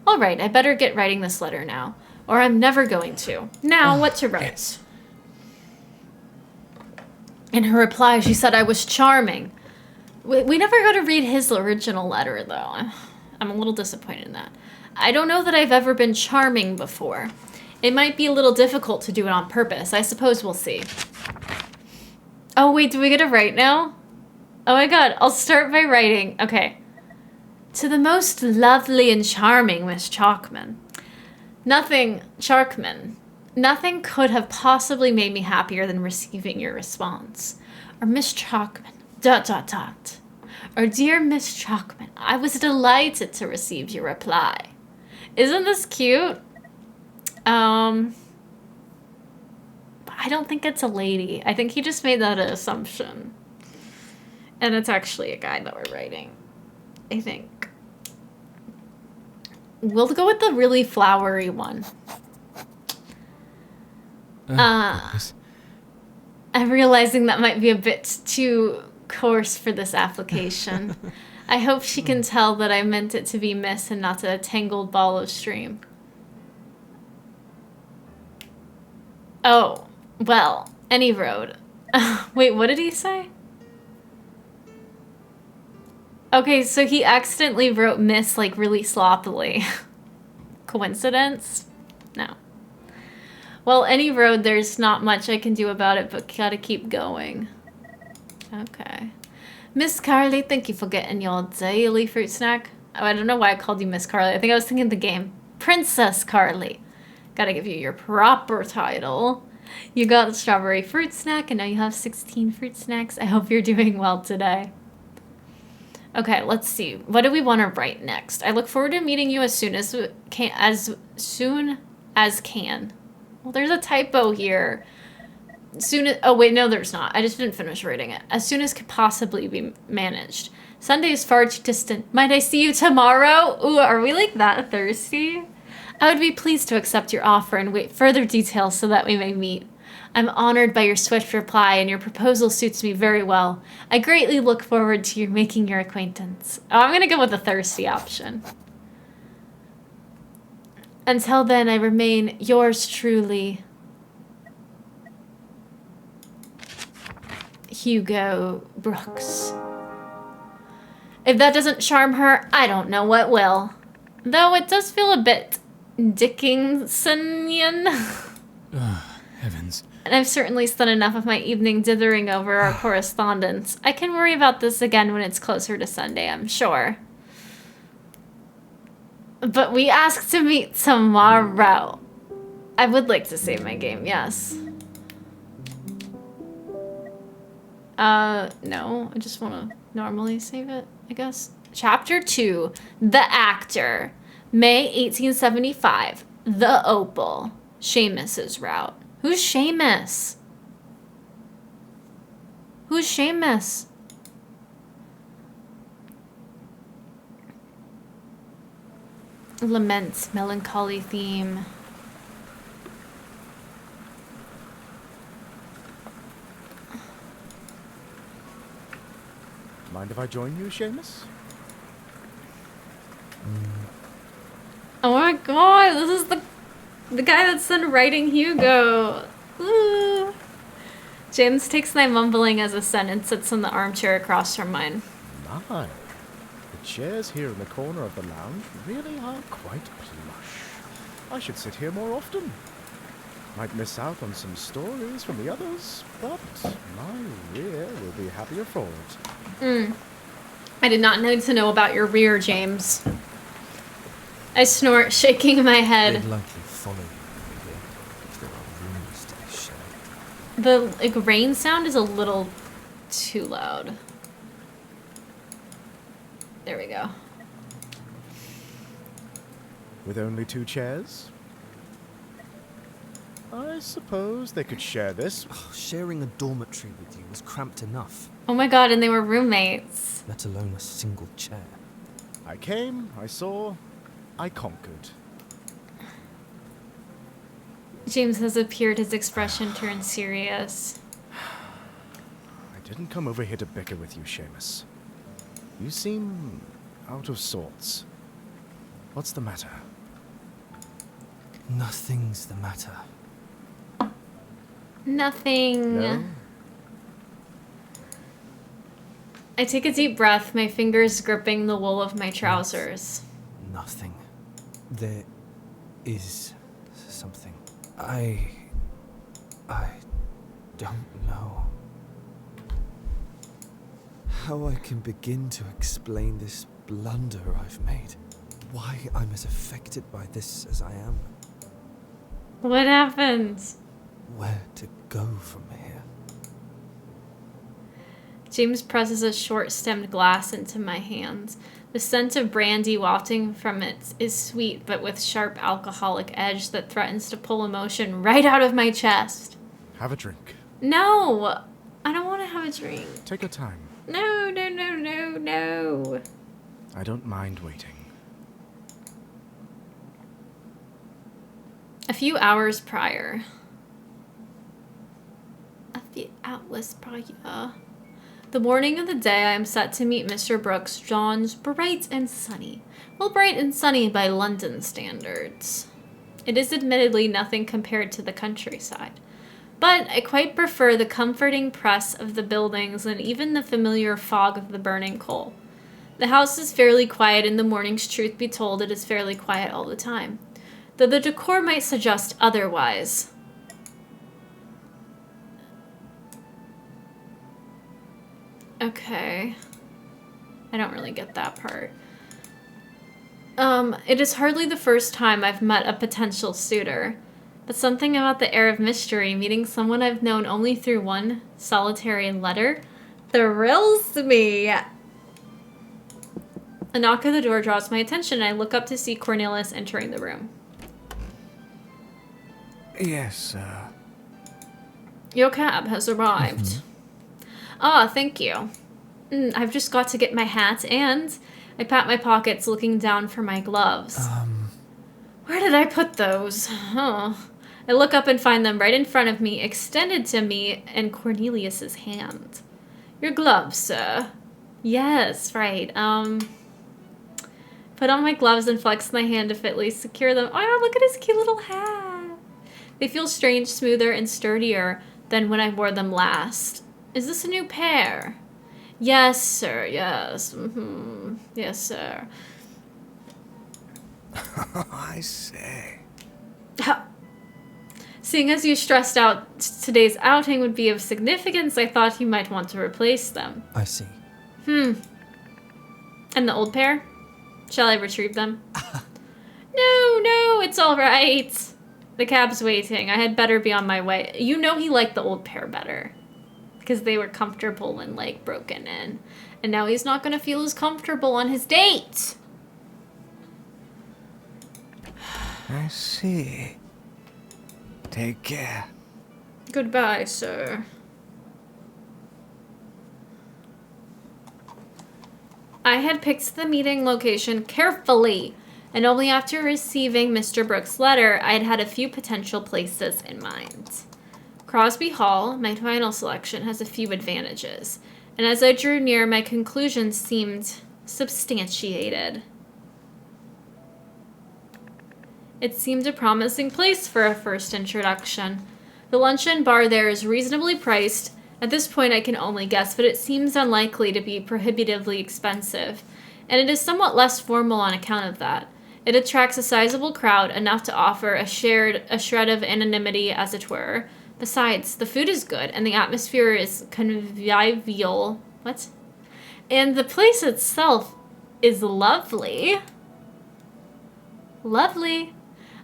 All right, I better get writing this letter now, or I'm never going to. Now, what to write? Yes. In her reply, she said I was charming. We never got to read his original letter, though. I'm a little disappointed in that. I don't know that I've ever been charming before. It might be a little difficult to do it on purpose. I suppose we'll see. Oh, wait, do we get to write now? Oh my god, I'll start by writing. Okay. To the most lovely and charming Miss Charkman. Nothing could have possibly made me happier than receiving your response. Or Miss Charkman, ... Or dear Miss Charkman, I was delighted to receive your reply. Isn't this cute? I don't think it's a lady. I think he just made that an assumption. And it's actually a guy that we're writing, I think. We'll go with the really flowery one. I'm realizing that might be a bit too coarse for this application. I hope she can tell that I meant it to be Miss and not a tangled ball of stream. Oh, well, any road. Wait, what did he say? Okay, so he accidentally wrote Miss like really sloppily. Coincidence? No. Well, any road, there's not much I can do about it, but gotta keep going. Okay. Miss Carly, thank you for getting your daily fruit snack. Oh, I don't know why I called you Miss Carly. I think I was thinking the game. Princess Carly. Gotta give you your proper title. You got the strawberry fruit snack, and now you have 16 fruit snacks. I hope you're doing well today. Okay, let's see. What do we want to write next? I look forward to meeting you as soon as can. Well, there's a typo here. Oh wait, no, there's not. I just didn't finish writing it. As soon as could possibly be managed. Sunday is far too distant. Might I see you tomorrow? Ooh, are we like that thirsty? I would be pleased to accept your offer and wait further details so that we may meet. I'm honored by your swift reply, and your proposal suits me very well. I greatly look forward to making your acquaintance. Oh, I'm gonna go with the thirsty option. Until then, I remain yours truly, Hugo Brooks. If that doesn't charm her, I don't know what will. Though it does feel a bit Dickinsonian. Heavens. And I've certainly spent enough of my evening dithering over our correspondence. I can worry about this again when it's closer to Sunday, I'm sure. But we ask to meet tomorrow. I would like to save my game, yes. No, I just want to normally save it, I guess. Chapter 2, The Actor. May 1875. The Opal. Seamus's route. Who's Seamus? Who's Seamus? Laments, melancholy theme. Mind if I join you, Seamus? Oh my god, this is the guy that's been writing Hugo. Ooh. James takes my mumbling as a sen and sits in the armchair across from mine. My. The chairs here in the corner of the lounge really are quite plush. I should sit here more often. Might miss out on some stories from the others, but my rear will be happier for it. I did not need to know about your rear, James. I snort, shaking my head. They'd likely follow you here if there are rumors to be shared. The rain sound is a little too loud. There we go. With only 2 chairs? I suppose they could share this. Oh, sharing a dormitory with you was cramped enough, Oh my god, and they were roommates. let alone a single chair. I came, I saw, I conquered. James has appeared, his expression turned serious. I didn't come over here to bicker with you, Seamus. You seem out of sorts. What's the matter? Nothing's the matter. Nothing. No? I take a deep breath, my fingers gripping the wool of my trousers. Nothing. There is something. I don't know how I can begin to explain this blunder I've made. Why I'm as affected by this as I am. What happened? Where to go from here. James presses a short-stemmed glass into my hands. The scent of brandy wafting from it is sweet, but with sharp alcoholic edge that threatens to pull emotion right out of my chest. Have a drink. No! I don't want to have a drink. Take your time. No, no, no, no, no. I don't mind waiting. A few hours prior. The morning of the day I am set to meet Mr. Brooks dawns bright and sunny. Well, bright and sunny by London standards. It is admittedly nothing compared to the countryside. But I quite prefer the comforting press of the buildings and even the familiar fog of the burning coal. The house is fairly quiet in the mornings, truth be told, it is fairly quiet all the time. Though the decor might suggest otherwise. Okay. I don't really get that part. It is hardly the first time I've met a potential suitor. But something about the air of mystery, meeting someone I've known only through one solitary letter, thrills me. A knock at the door draws my attention, and I look up to see Cornelius entering the room. Yes, Your cab has arrived. Ah, thank you. I've just got to get my hat, and I pat my pockets, looking down for my gloves. Where did I put those? Oh. I look up and find them right in front of me, extended to me in Cornelius's hand. Your gloves, sir. Yes, right. Put on my gloves and flex my hand to fitly secure them. Oh, look at his cute little hat. They feel strange, smoother, and sturdier than when I wore them last. Is this a new pair? Yes, sir, yes. Yes, sir. I say. Seeing as you stressed out today's outing would be of significance, I thought you might want to replace them. I see. And the old pair? Shall I retrieve them? No, it's all right. The cab's waiting. I had better be on my way. You know he liked the old pair better. Because they were comfortable and, like, broken in. And now he's not going to feel as comfortable on his date. I see. Take care. Goodbye, sir. I had picked the meeting location carefully, and only after receiving Mr. Brooks' letter, I had had a few potential places in mind. Crosby Hall, my final selection, has a few advantages, and as I drew near, my conclusions seemed substantiated. It seemed a promising place for a first introduction. The luncheon bar there is reasonably priced. At this point I can only guess, but it seems unlikely to be prohibitively expensive, and it is somewhat less formal on account of that. It attracts a sizable crowd, enough to offer a shred of anonymity, as it were. Besides, the food is good, and the atmosphere is convivial. What? And the place itself is lovely. Lovely.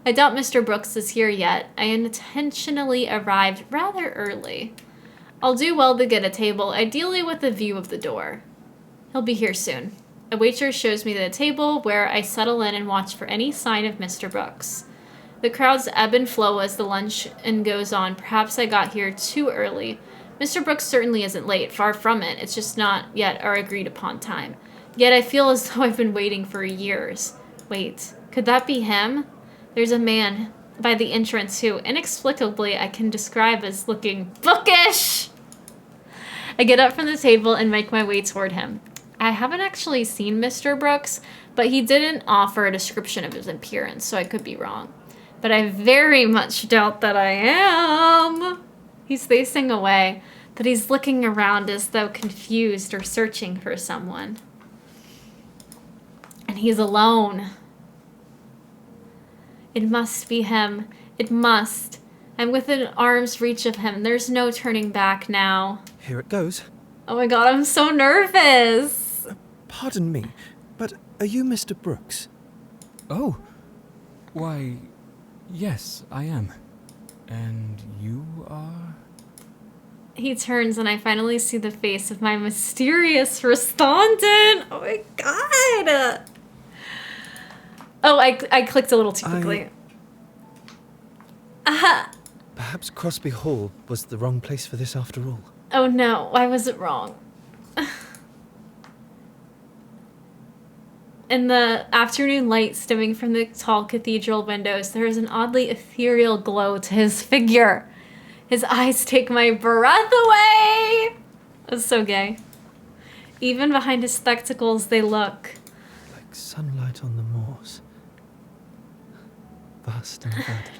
I doubt Mr. Brooks is here yet. I intentionally arrived rather early. I'll do well to get a table, ideally with a view of the door. He'll be here soon. A waitress shows me the table, where I settle in and watch for any sign of Mr. Brooks. The crowds ebb and flow as the luncheon goes on. Perhaps I got here too early. Mr. Brooks certainly isn't late, far from it. It's just not yet our agreed upon time. Yet I feel as though I've been waiting for years. Wait, could that be him? There's a man by the entrance who, inexplicably, I can describe as looking bookish! I get up from the table and make my way toward him. I haven't actually seen Mr. Brooks, but he didn't offer a description of his appearance, so I could be wrong. But I very much doubt that I am. He's facing away, but he's looking around as though confused or searching for someone. And he's alone. It must be him. It must. I'm within arm's reach of him. There's no turning back now. Here it goes. Oh my god, I'm so nervous. Pardon me, but are you Mr. Brooks? Oh. Why, yes, I am. And you are? He turns and I finally see the face of my mysterious respondent. Oh my god. Oh, I clicked a little too quickly. Perhaps Crosby Hall was the wrong place for this after all. Oh no, why was it wrong? In the afternoon light stemming from the tall cathedral windows, there is an oddly ethereal glow to his figure. His eyes take my breath away! That's so gay. Even behind his spectacles, they look like sunlight on the moors. Vast and verdant.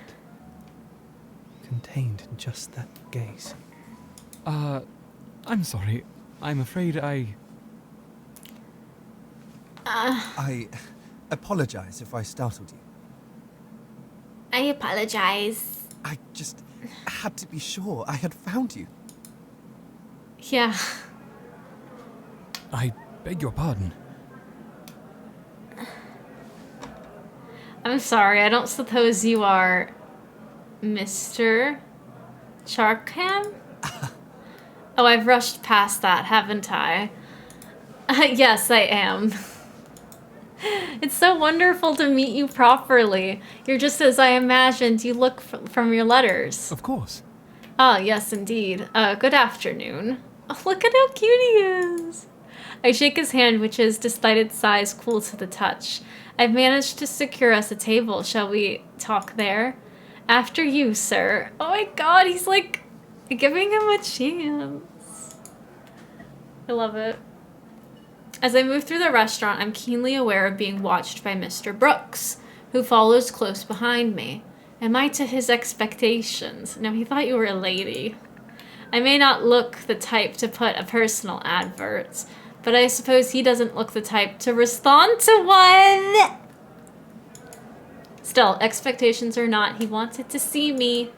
Contained in just that gaze. I'm sorry. I'm afraid I apologize if I startled you. I apologize. I just had to be sure I had found you. Yeah. I beg your pardon. I'm sorry, I don't suppose you are Mr. Charkham? Oh, I've rushed past that, haven't I? Yes, I am. It's so wonderful to meet you properly. You're just as I imagined you look from your letters. Of course. Ah, yes, indeed. Good afternoon. Oh, look at how cute he is. I shake his hand, which is, despite its size, cool to the touch. I've managed to secure us a table. Shall we talk there? After you, sir. Oh my god, he's like giving him a chance. I love it. As I move through the restaurant, I'm keenly aware of being watched by Mr. Brooks, who follows close behind me. Am I to his expectations? No, he thought you were a lady. I may not look the type to put a personal advert, but I suppose he doesn't look the type to respond to one. Still, expectations or not, he wanted to see me.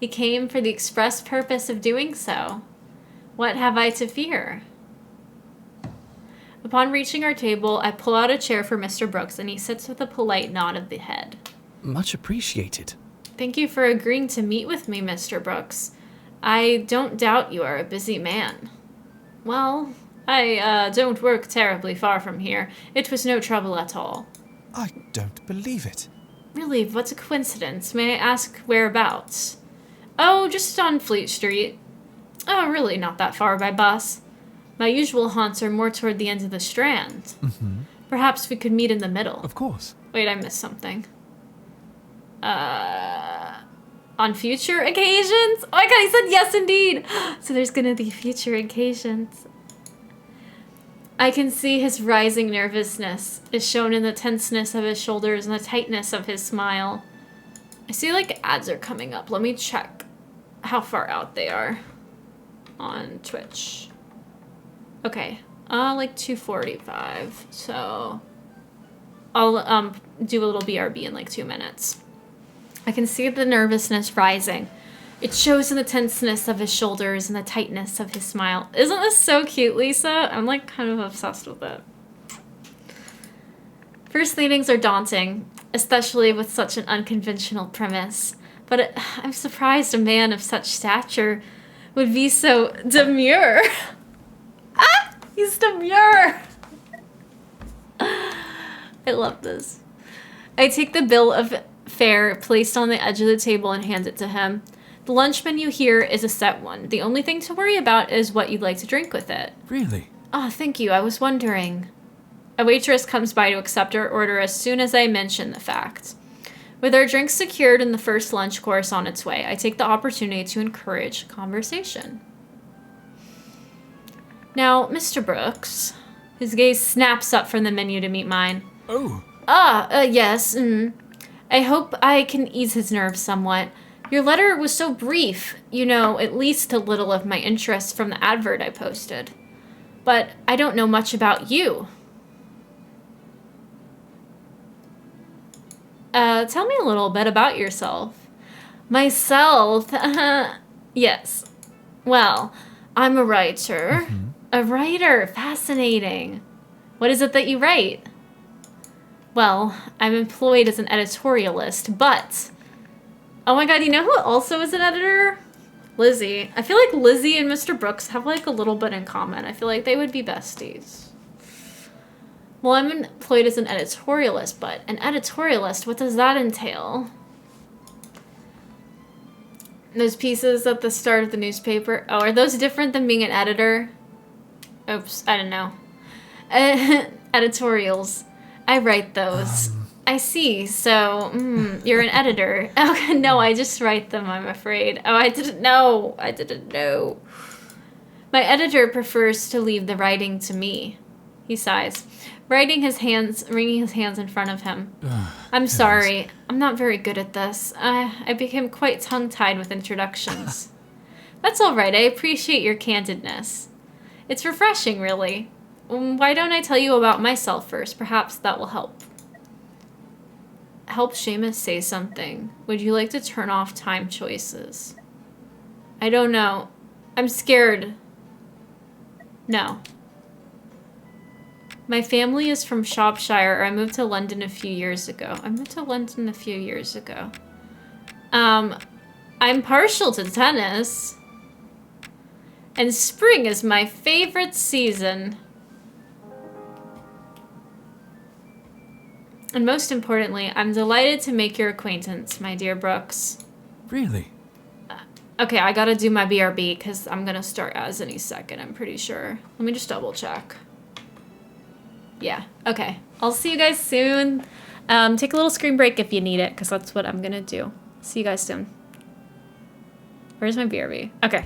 He came for the express purpose of doing so. What have I to fear? Upon reaching our table, I pull out a chair for Mr. Brooks, and he sits with a polite nod of the head. Much appreciated. Thank you for agreeing to meet with me, Mr. Brooks. I don't doubt you are a busy man. Well, I don't work terribly far from here. It was no trouble at all. I don't believe it. Really, what a coincidence. May I ask whereabouts? Oh, just on Fleet Street. Oh, really not that far by bus. My usual haunts are more toward the end of the Strand. Mm-hmm. Perhaps we could meet in the middle. Of course. Wait, I missed something. On future occasions? Oh my god, he said yes indeed! So there's gonna be future occasions. I can see his rising nervousness is shown in the tenseness of his shoulders and the tightness of his smile. I see like ads are coming up. Let me check how far out they are on Twitch. Okay, like 2:45. So I'll do a little BRB in like 2 minutes. I can see the nervousness rising. It shows in the tenseness of his shoulders and the tightness of his smile. Isn't this so cute, Lisa? I'm like kind of obsessed with it. First meetings are daunting, especially with such an unconventional premise. But I'm surprised a man of such stature would be so demure. Ah! He's demure! I love this. I take the bill of fare placed on the edge of the table and hand it to him. The lunch menu here is a set one. The only thing to worry about is what you'd like to drink with it. Really? Oh, thank you. I was wondering. A waitress comes by to accept our order as soon as I mention the fact. With our drinks secured and the first lunch course on its way, I take the opportunity to encourage conversation. Now, Mr. Brooks. His gaze snaps up from the menu to meet mine. Oh. Yes. I hope I can ease his nerves somewhat. Your letter was so brief, you know, at least a little of my interest from the advert I posted. But I don't know much about you. Tell me a little bit about yourself. Myself? Yes. Well, I'm a writer. Mm-hmm. A writer. Fascinating. What is it that you write? Well, I'm employed as an editorialist, but... Oh my god, you know who also is an editor? Lizzie. I feel like Lizzie and Mr. Brooks have like a little bit in common. I feel like they would be besties. Well, I'm employed as an editorialist, but an editorialist, what does that entail? Those pieces at the start of the newspaper. Oh, are those different than being an editor? Oops, I don't know. Editorials. I write those. I see. So, you're an editor. Oh, no, I just write them, I'm afraid. Oh, I didn't know. My editor prefers to leave the writing to me. He sighs, wringing his hands in front of him. I'm sorry. I'm not very good at this. I became quite tongue-tied with introductions. That's all right. I appreciate your candidness. It's refreshing, really. Why don't I tell you about myself first? Perhaps that will help. Help Seamus say something. Would you like to turn off time choices? I don't know. I'm scared. No. My family is from Shropshire. I moved to London a few years ago. I'm partial to tennis. And spring is my favorite season. And most importantly, I'm delighted to make your acquaintance, my dear Brooks. Really? Okay, I gotta do my BRB because I'm gonna start as any second, I'm pretty sure. Let me just double check. Yeah, okay. I'll see you guys soon. Take a little screen break if you need it because that's what I'm gonna do. See you guys soon. Where's my BRB? Okay.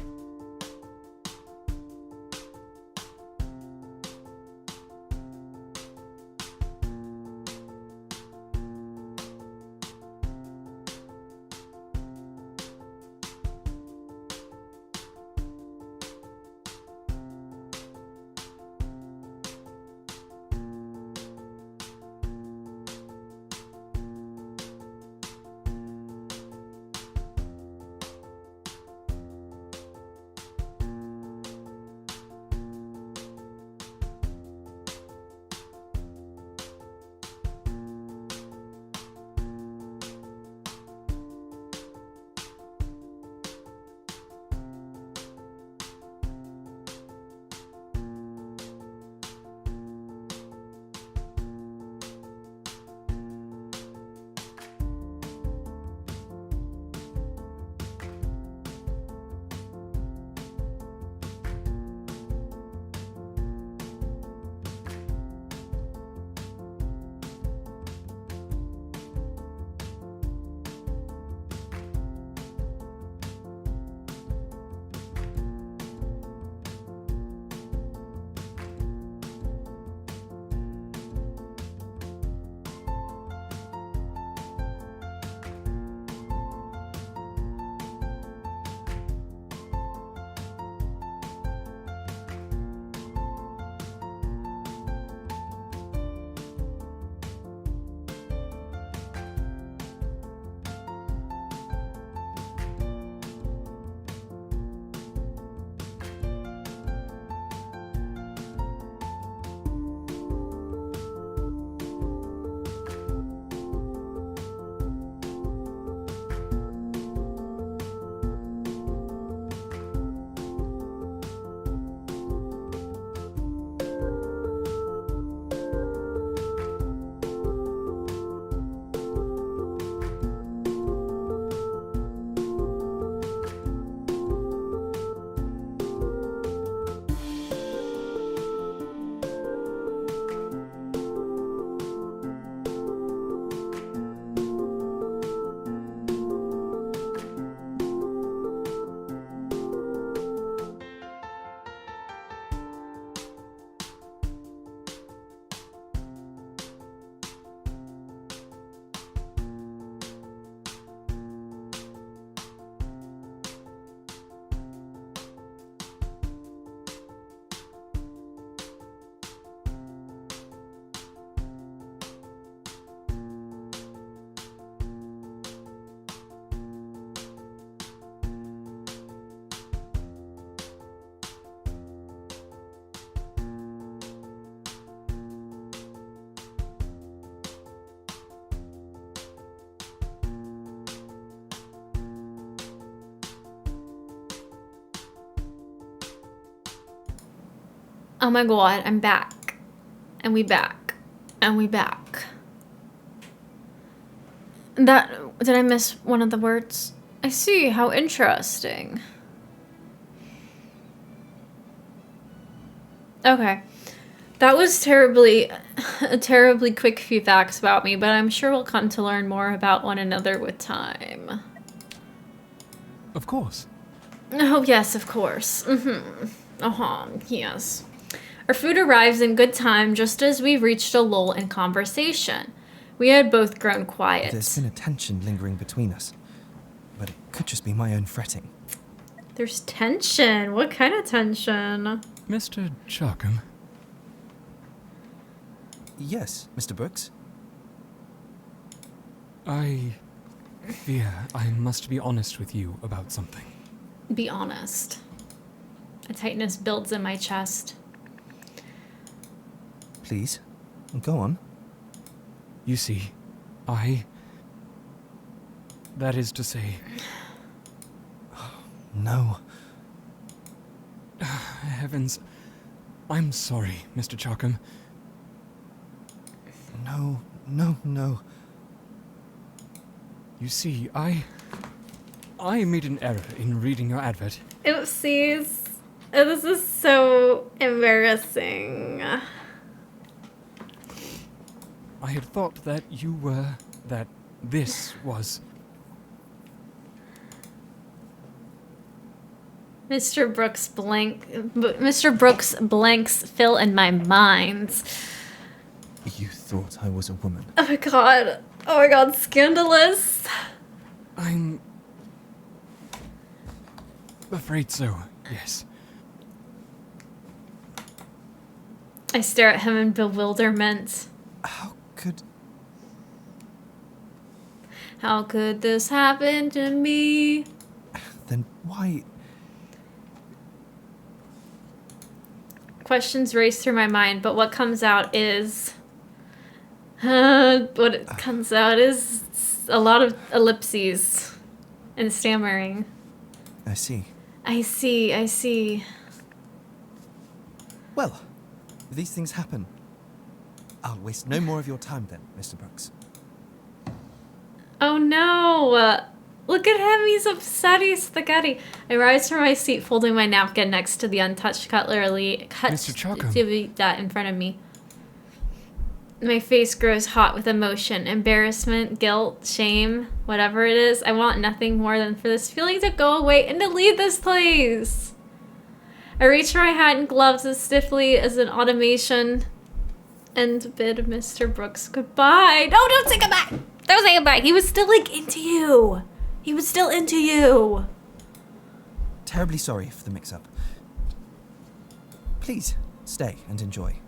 Oh my god, I'm back. And we back. And we back. Did I miss one of the words? I see, how interesting. Okay. That was a terribly quick few facts about me, but I'm sure we'll come to learn more about one another with time. Of course. Oh, yes, of course. Yes. Our food arrives in good time just as we reached a lull in conversation. We had both grown quiet. There's been a tension lingering between us, but it could just be my own fretting. There's tension? What kind of tension? Mr. CHUKM. Yes, Mr. Brooks? I fear I must be honest with you about something. Be honest. A tightness builds in my chest. Please, go on. You see, that is to say... No. Heavens. I'm sorry, Mr. CHUKM. No. You see, I made an error in reading your advert. Oopsies. This is so embarrassing. I had thought that this was... Mr. Brooks blanks fill in my mind. You thought I was a woman. Oh my god, scandalous. I'm afraid so, yes. I stare at him in bewilderment. How could this happen to me? Then why... Questions race through my mind, but what comes out is... a lot of ellipses and stammering. I see. I see. Well, these things happen. I'll waste no more of your time then, Mr. Brooks. Oh no! Look at him, he's upset, he's spaghetti. I rise from my seat, folding my napkin next to the untouched cutlery Mr. CHUKM. that in front of me. My face grows hot with emotion, embarrassment, guilt, shame, whatever it is. I want nothing more than for this feeling to go away and to leave this place. I reach for my hat and gloves as stiffly as an automation and bid Mr. Brooks goodbye. No, don't say goodbye! Don't say goodbye. He was still, like, into you. He was still into you. Terribly sorry for the mix-up. Please, stay and enjoy.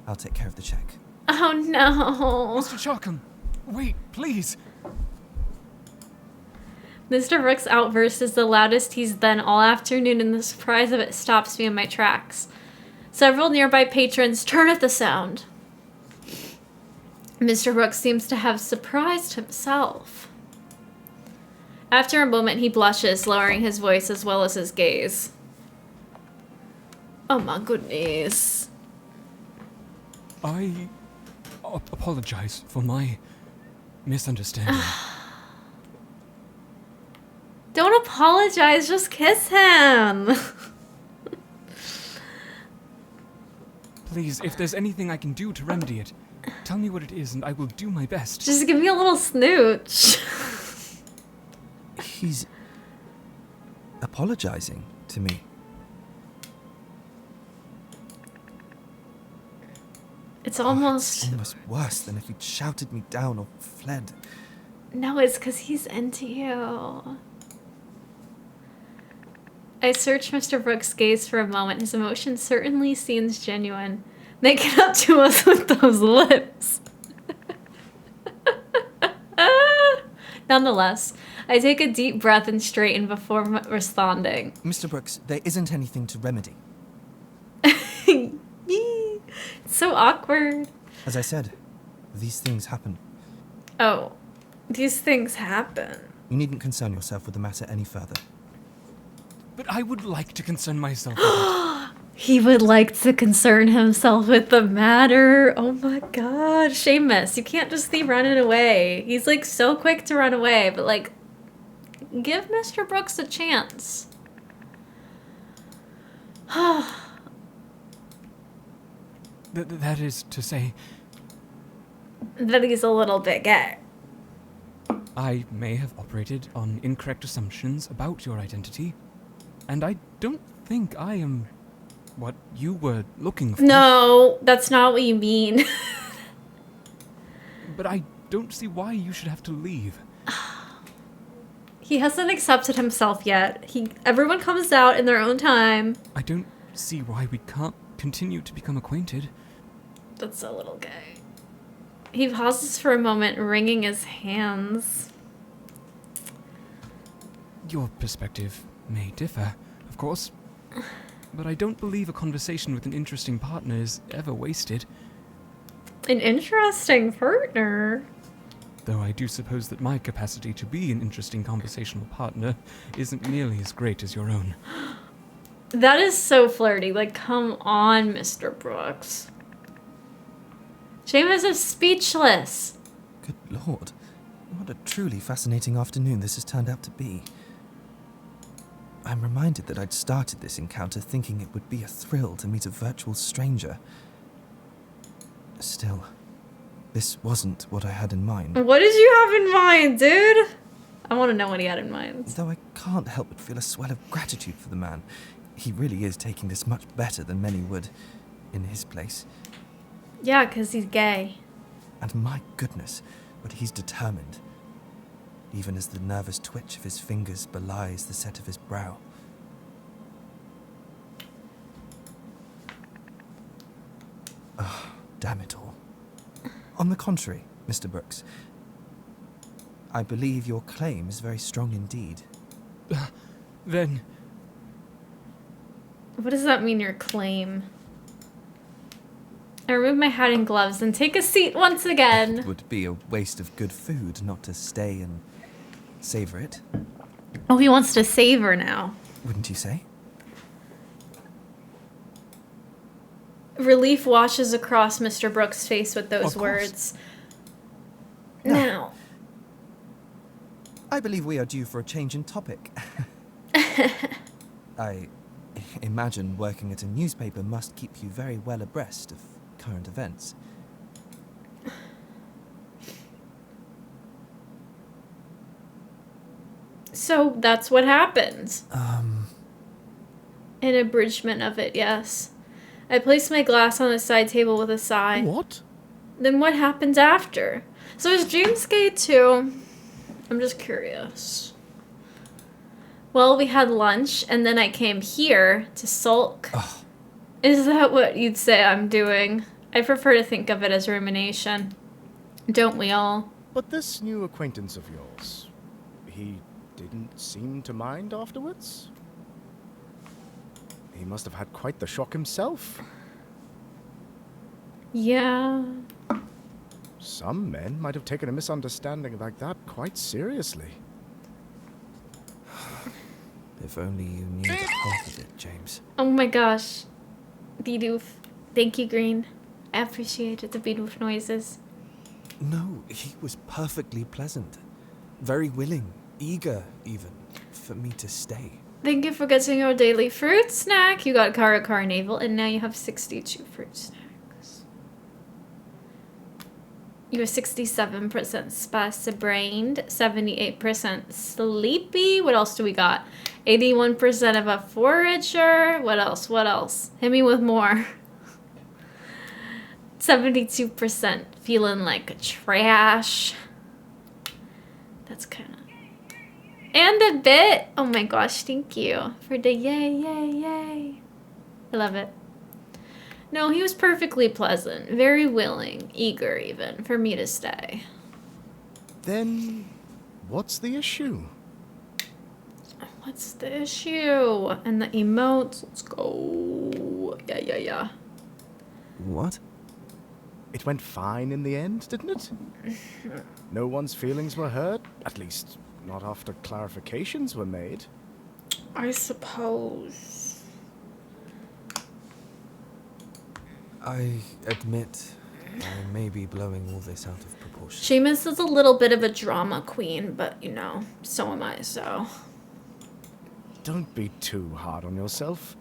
I'll take care of the check. Oh, no. Mr. CHUKM, wait, please. Mr. Brooks' outburst is the loudest he's been all afternoon, and the surprise of it stops me in my tracks. Several nearby patrons turn at the sound. Mr. Brooks seems to have surprised himself. After a moment, he blushes, lowering his voice as well as his gaze. Oh my goodness. I apologize for my misunderstanding. Don't apologize, just kiss him. Please, if there's anything I can do to remedy it, tell me what it is and I will do my best. Just give me a little snooch. He's apologizing to me. It's almost worse than if he'd shouted me down or fled. No, it's because he's into you. I search Mr. Brooks' gaze for a moment. His emotion certainly seems genuine. Make it up to us with those lips. Nonetheless, I take a deep breath and straighten before responding. Mr. Brooks, there isn't anything to remedy. It's so awkward. As I said, these things happen. Oh, these things happen. You needn't concern yourself with the matter any further. But I would like to concern myself with it. He would like to concern himself with the matter. Oh my god. Seamus, you can't just be running away. He's like so quick to run away, but like, give Mr. Brooks a chance. That is to say, That he's a little bit gay. I may have operated on incorrect assumptions about your identity, and I don't think I am what you were looking for. No, that's not what you mean. But I don't see why you should have to leave. He hasn't accepted himself yet. Everyone comes out in their own time. I don't see why we can't continue to become acquainted. That's a little gay. He pauses for a moment, wringing his hands. Your perspective may differ, of course, but I don't believe a conversation with an interesting partner is ever wasted. An interesting partner? Though I do suppose that my capacity to be an interesting conversational partner isn't nearly as great as your own. That is so flirty. Like, come on, Mr. Brooks. Seamus is speechless. Good lord. What a truly fascinating afternoon this has turned out to be. I'm reminded that I'd started this encounter thinking it would be a thrill to meet a virtual stranger. Still, this wasn't what I had in mind. What did you have in mind, dude? I want to know what he had in mind. Though I can't help but feel a swell of gratitude for the man. He really is taking this much better than many would in his place. Yeah, because he's gay. And my goodness, but he's determined. Even as the nervous twitch of his fingers belies the set of his brow. Oh, damn it all. On the contrary, Mr. Brooks, I believe your claim is very strong indeed. Then... What does that mean, your claim? I remove my hat and gloves and take a seat once again. It would be a waste of good food not to stay and savor it. Oh, he wants to savor now. Wouldn't you say? Relief washes across Mr. Brooks' face with those words. Now. I believe we are due for a change in topic. I imagine working at a newspaper must keep you very well abreast of current events. So that's what happens. An abridgment of it, yes. I place my glass on the side table with a sigh. What? Then what happens after? So is James gay too? I'm just curious. Well, we had lunch, and then I came here to sulk. Oh. Is that what you'd say I'm doing? I prefer to think of it as rumination. Don't we all? But this new acquaintance of yours, he didn't seem to mind afterwards? He must have had quite the shock himself. Yeah. Some men might have taken a misunderstanding like that quite seriously. If only you knew the half of it, James. Oh my gosh. Bidoof. Thank you, Green. I appreciated the Bidoof noises. No, he was perfectly pleasant. Very willing, eager even, for me to stay. Thank you for getting your daily fruit snack. You got Cara Carnaval, and now you have 62 fruit snacks. You're 67% spassi-brained, 78% sleepy. What else do we got? 81% of a forager. What else? What else? Hit me with more. 72% feeling like trash. That's kind of... And a bit. Oh my gosh, thank you for the yay, yay, yay. I love it. No, he was perfectly pleasant, very willing, eager even, for me to stay. Then, what's the issue? What's the issue? And the emotes. Let's go. Yeah. What? It went fine in the end, didn't it? No one's feelings were hurt, at least not after clarifications were made. I suppose. I admit I may be blowing all this out of proportion. Seamus is a little bit of a drama queen, but, you know, so am I, so. Don't be too hard on yourself.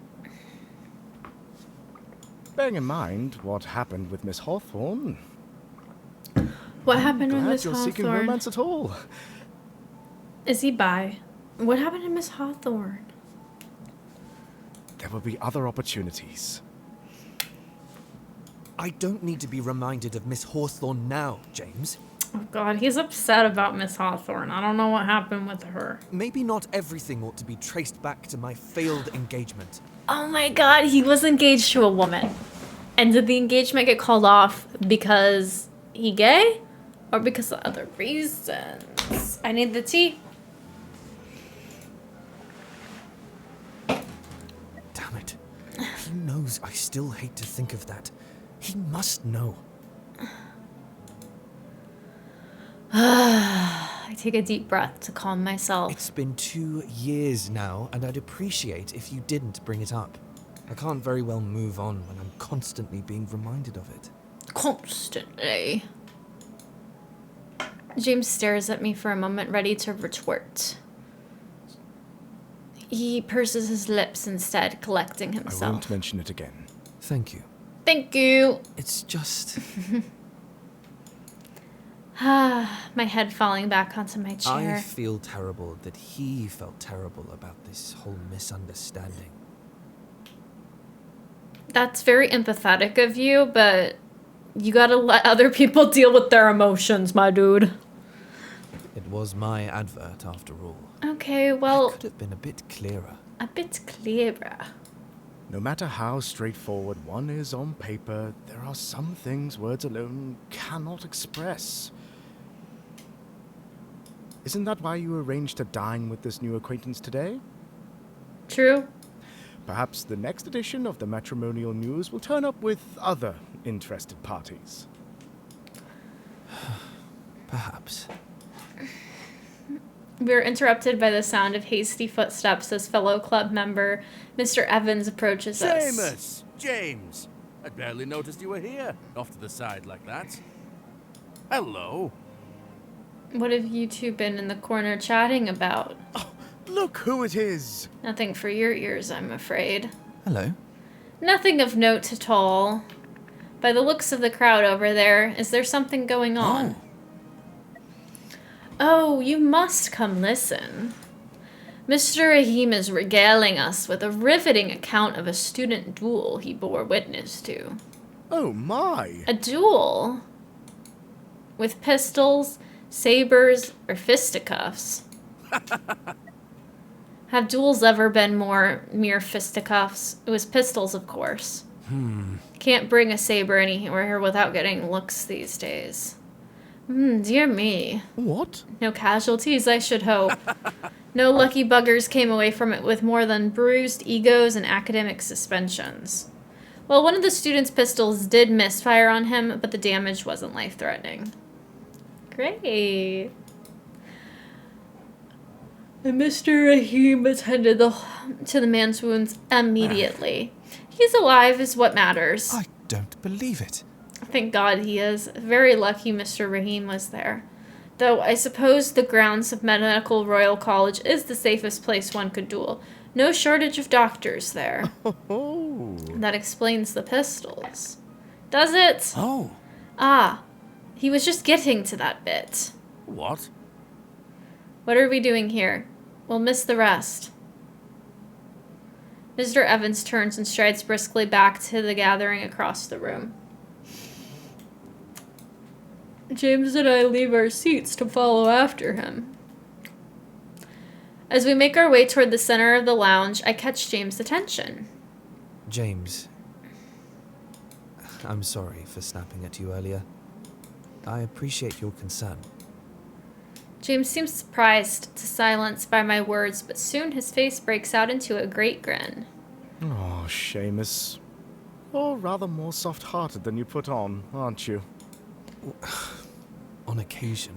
Bearing in mind what happened with Miss Hawthorne. What happened with Glad Miss you're seeking Hawthorne? romance at all. Is he bi? What happened to Miss Hawthorne? There will be other opportunities. I don't need to be reminded of Miss Hawthorne now, James. Oh god, he's upset about Miss Hawthorne. I don't know what happened with her. Maybe not everything ought to be traced back to my failed engagement. Oh my god, he was engaged to a woman. And did the engagement get called off because he gay? Or because of other reasons? I need the tea. Damn it. He knows I still hate to think of that. He must know. I take a deep breath to calm myself. It's been 2 years now, and I'd appreciate if you didn't bring it up. I can't very well move on when I'm constantly being reminded of it. Constantly. James stares at me for a moment, ready to retort. He purses his lips instead, collecting I himself. won't mention it again. Thank you. Thank you. It's just... My head falling back onto my chair. I feel terrible that he felt terrible about this whole misunderstanding. That's very empathetic of you, but you gotta let other people deal with their emotions, my dude. It was my advert, after all. Okay, well, I could have been a bit clearer. a bit clearer. No matter how straightforward one is on paper, there are some things words alone cannot express. Isn't that why you arranged to dine with this new acquaintance today? True. Perhaps the next edition of the Matrimonial News will turn up with other interested parties. Perhaps. We are interrupted by the sound of hasty footsteps as fellow club member Mr. Evans approaches us. Seamus! James! I barely noticed you were here, off to the side like that. Hello. What have you two been in the corner chatting about? Oh, look who it is! Nothing for your ears, I'm afraid. Hello. Nothing of note at all. By the looks of the crowd over there, is there something going on? Oh, you must come listen. Mr. Rahim is regaling us with a riveting account of a student duel he bore witness to. Oh my! A duel? With pistols, sabers, or fisticuffs? Have duels ever been more mere fisticuffs? It was pistols, of course. Can't bring a saber anywhere without getting looks these days. Dear me. What? No casualties, I should hope. No lucky buggers came away from it with more than bruised egos and academic suspensions. Well, one of the students' pistols did misfire on him, but the damage wasn't life-threatening. Great. And Mr. Rahim attended to the man's wounds immediately. He's alive is what matters. I don't believe it. Thank God he is. Very lucky Mr. Rahim was there. Though I suppose the grounds of Medical Royal College is the safest place one could duel. No shortage of doctors there. Oh. That explains the pistols. Does it? Oh. Ah, he was just getting to that bit. What? What are we doing here? We'll miss the rest. Mr. Evans turns and strides briskly back to the gathering across the room. James and I leave our seats to follow after him. As we make our way toward the center of the lounge, I catch James' attention. James. I'm sorry for snapping at you earlier. I appreciate your concern. James seems surprised to silence by my words, but soon his face breaks out into a great grin. Oh, Seamus. You're rather more soft-hearted than you put on, aren't you? On occasion.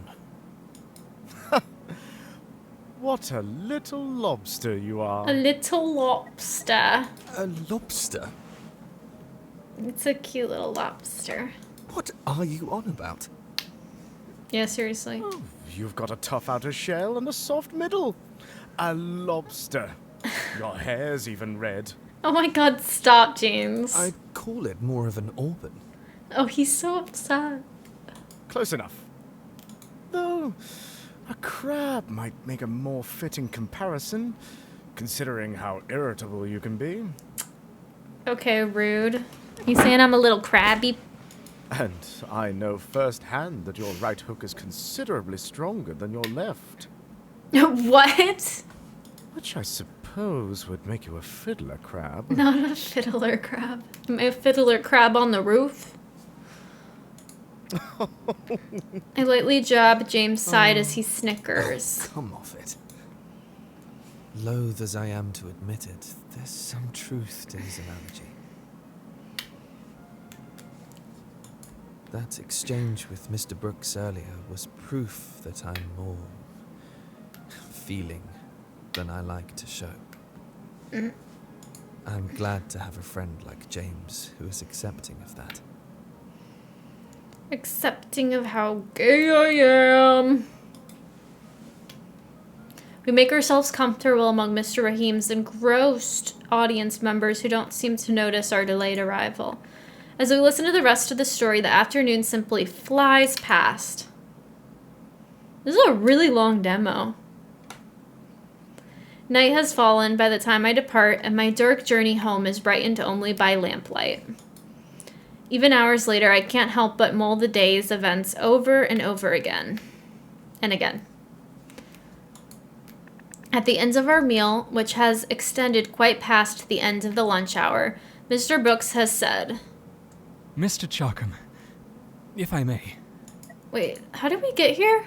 What a little lobster you are. A little lobster. A lobster? It's a cute little lobster. What are you on about? Yeah, seriously. Oh, you've got a tough outer shell and a soft middle. A lobster. Your hair's even red. Oh my god, stop, James. I'd call it more of an orphan. Oh, he's so upset. Close enough. Though, a crab might make a more fitting comparison, considering how irritable you can be. Okay, rude. You saying I'm a little crabby? And I know firsthand that your right hook is considerably stronger than your left. What? Which I suppose would make you a fiddler crab. Not a fiddler crab. Am I a fiddler crab on the roof? I lightly jab James' side as he snickers. Come off it. Loath as I am to admit it, there's some truth to his analogy. That exchange with Mr. Brooks earlier was proof that I'm more feeling than I like to show. I'm glad to have a friend like James who is accepting of that. Accepting of how gay I am. We make ourselves comfortable among Mr. Rahim's engrossed audience members who don't seem to notice our delayed arrival. As we listen to the rest of the story, the afternoon simply flies past. This is a really long demo. Night has fallen by the time I depart, and my dark journey home is brightened only by lamplight. Even hours later, I can't help but mull the day's events over and over again. And again. At the end of our meal, which has extended quite past the end of the lunch hour, Mr. Brooks has said... Mr. Charkham, if I may. Wait, how did we get here?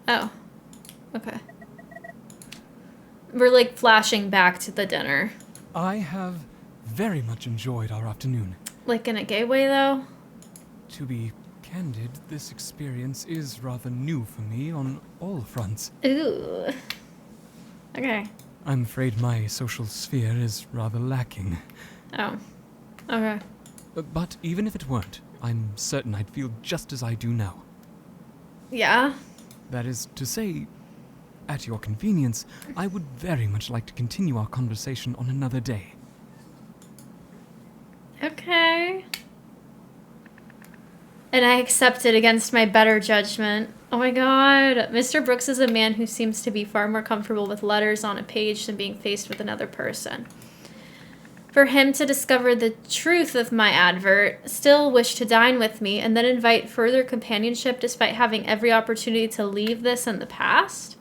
Oh, okay. We're like flashing back to the dinner. I have very much enjoyed our afternoon. Like in a gay way, though? To be candid, this experience is rather new for me on all fronts. Ooh. Okay. I'm afraid my social sphere is rather lacking. Oh. Okay. But even if it weren't, I'm certain I'd feel just as I do now. Yeah? That is to say, at your convenience, I would very much like to continue our conversation on another day. Okay. And I accept it against my better judgment. Oh my god. Mr. Brooks is a man who seems to be far more comfortable with letters on a page than being faced with another person. For him to discover the truth of my advert, still wish to dine with me, and then invite further companionship despite having every opportunity to leave this in the past?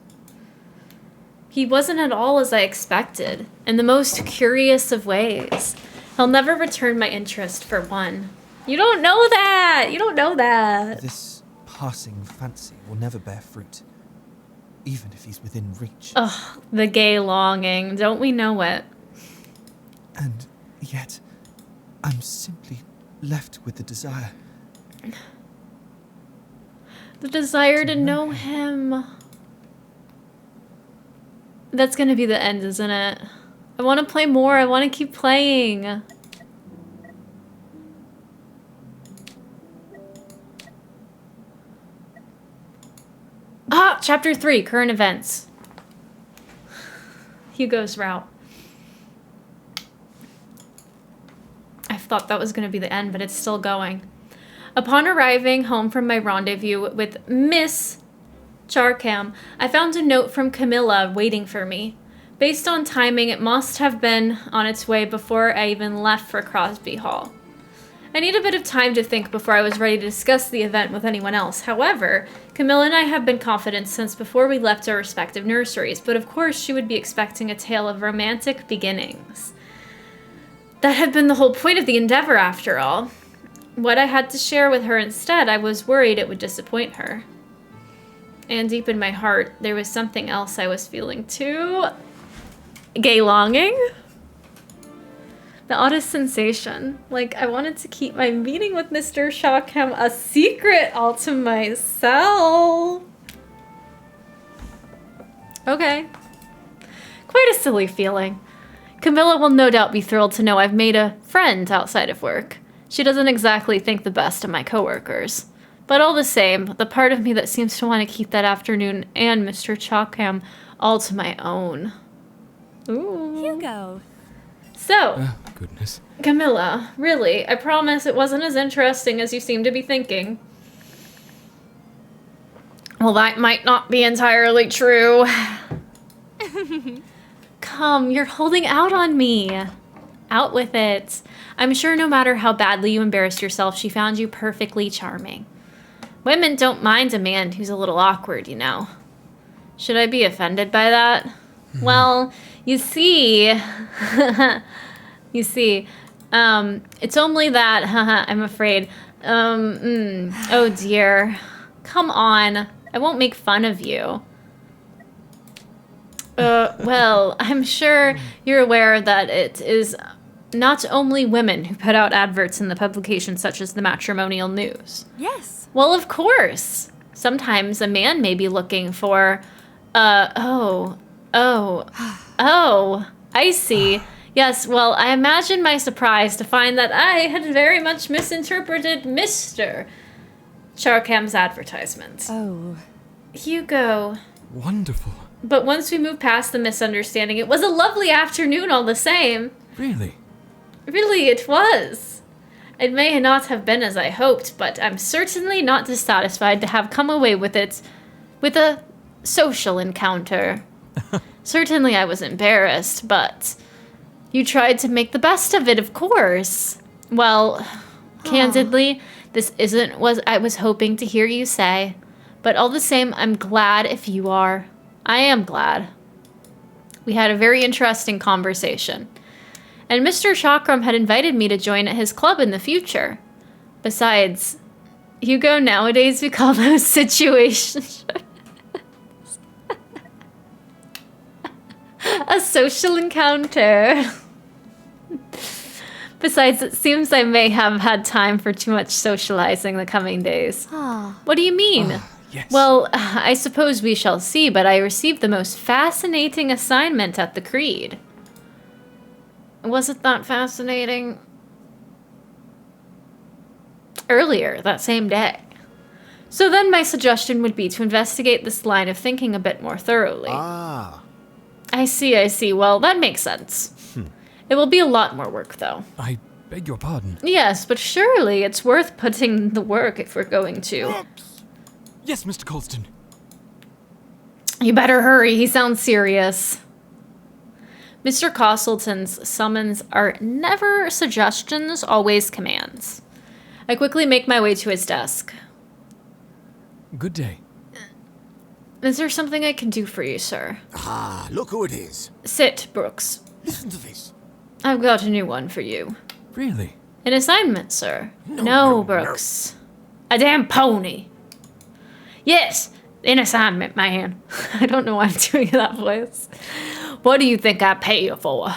He wasn't at all as I expected, in the most curious of ways. He'll never return my interest, for one. You don't know that! You don't know that! This passing fancy will never bear fruit, even if he's within reach. Ugh, the gay longing. Don't we know it? And yet, I'm simply left with the desire. The desire to know him. That's gonna be the end, isn't it? I want to play more. I want to keep playing. Ah, chapter 3, current events. Hugo's route. I thought that was going to be the end, but it's still going. Upon arriving home from my rendezvous with Miss Charkham, I found a note from Camilla waiting for me. Based on timing, it must have been on its way before I even left for Crosby Hall. I need a bit of time to think before I was ready to discuss the event with anyone else. However, Camilla and I have been confident since before we left our respective nurseries, but of course she would be expecting a tale of romantic beginnings. That had been the whole point of the endeavor, after all. What I had to share with her instead, I was worried it would disappoint her. And deep in my heart, there was something else I was feeling too. Gay longing? The oddest sensation. Like, I wanted to keep my meeting with Mr. Charkham a secret all to myself. Okay. Quite a silly feeling. Camilla will no doubt be thrilled to know I've made a friend outside of work. She doesn't exactly think the best of my coworkers. But all the same, the part of me that seems to want to keep that afternoon and Mr. Chalkham all to my own. Ooh. Hugo. So, Goodness. Camilla, really, I promise it wasn't as interesting as you seem to be thinking. Well, that might not be entirely true. Come, you're holding out on me. Out with it. I'm sure no matter how badly you embarrassed yourself, she found you perfectly charming. Women don't mind a man who's a little awkward, you know. Should I be offended by that? Well, you see... it's only that, I'm afraid. Oh dear. Come on. I won't make fun of you. Well, I'm sure you're aware that it is not only women who put out adverts in the publications such as the Matrimonial News. Yes. Well, of course. Sometimes a man may be looking for, I see. Yes, well, I imagine my surprise to find that I had very much misinterpreted Mr. Charkham's advertisements. Oh. Hugo. Wonderful. But once we moved past the misunderstanding, it was a lovely afternoon all the same. Really? Really, it was. It may not have been as I hoped, but I'm certainly not dissatisfied to have come away with it with a social encounter. Certainly I was embarrassed, but you tried to make the best of it, of course. Well, candidly, this isn't what I was hoping to hear you say. But all the same, I'm glad if you are. I am glad. We had a very interesting conversation. And Mr. Chakram had invited me to join at his club in the future. Besides, Hugo, nowadays we call those situations a social encounter. Besides, it seems I may have had time for too much socializing the coming days. What do you mean? Yes. Well, I suppose we shall see, but I received the most fascinating assignment at the Creed. Was it that fascinating? Earlier, that same day. So then my suggestion would be to investigate this line of thinking a bit more thoroughly. Ah. I see. Well, that makes sense. It will be a lot more work, though. I beg your pardon. Yes, but surely it's worth putting the work if we're going to. Yes, Mr. Colston. You better hurry, he sounds serious. Mr. Castleton's summons are never suggestions, always commands. I quickly make my way to his desk. Good day. Is there something I can do for you, sir? Ah, look who it is. Sit, Brooks. Listen to this. I've got a new one for you. Really? An assignment, sir. No, Brooks. A damn pony. Yes, an assignment, man. I don't know why I'm doing that voice. What do you think I pay you for?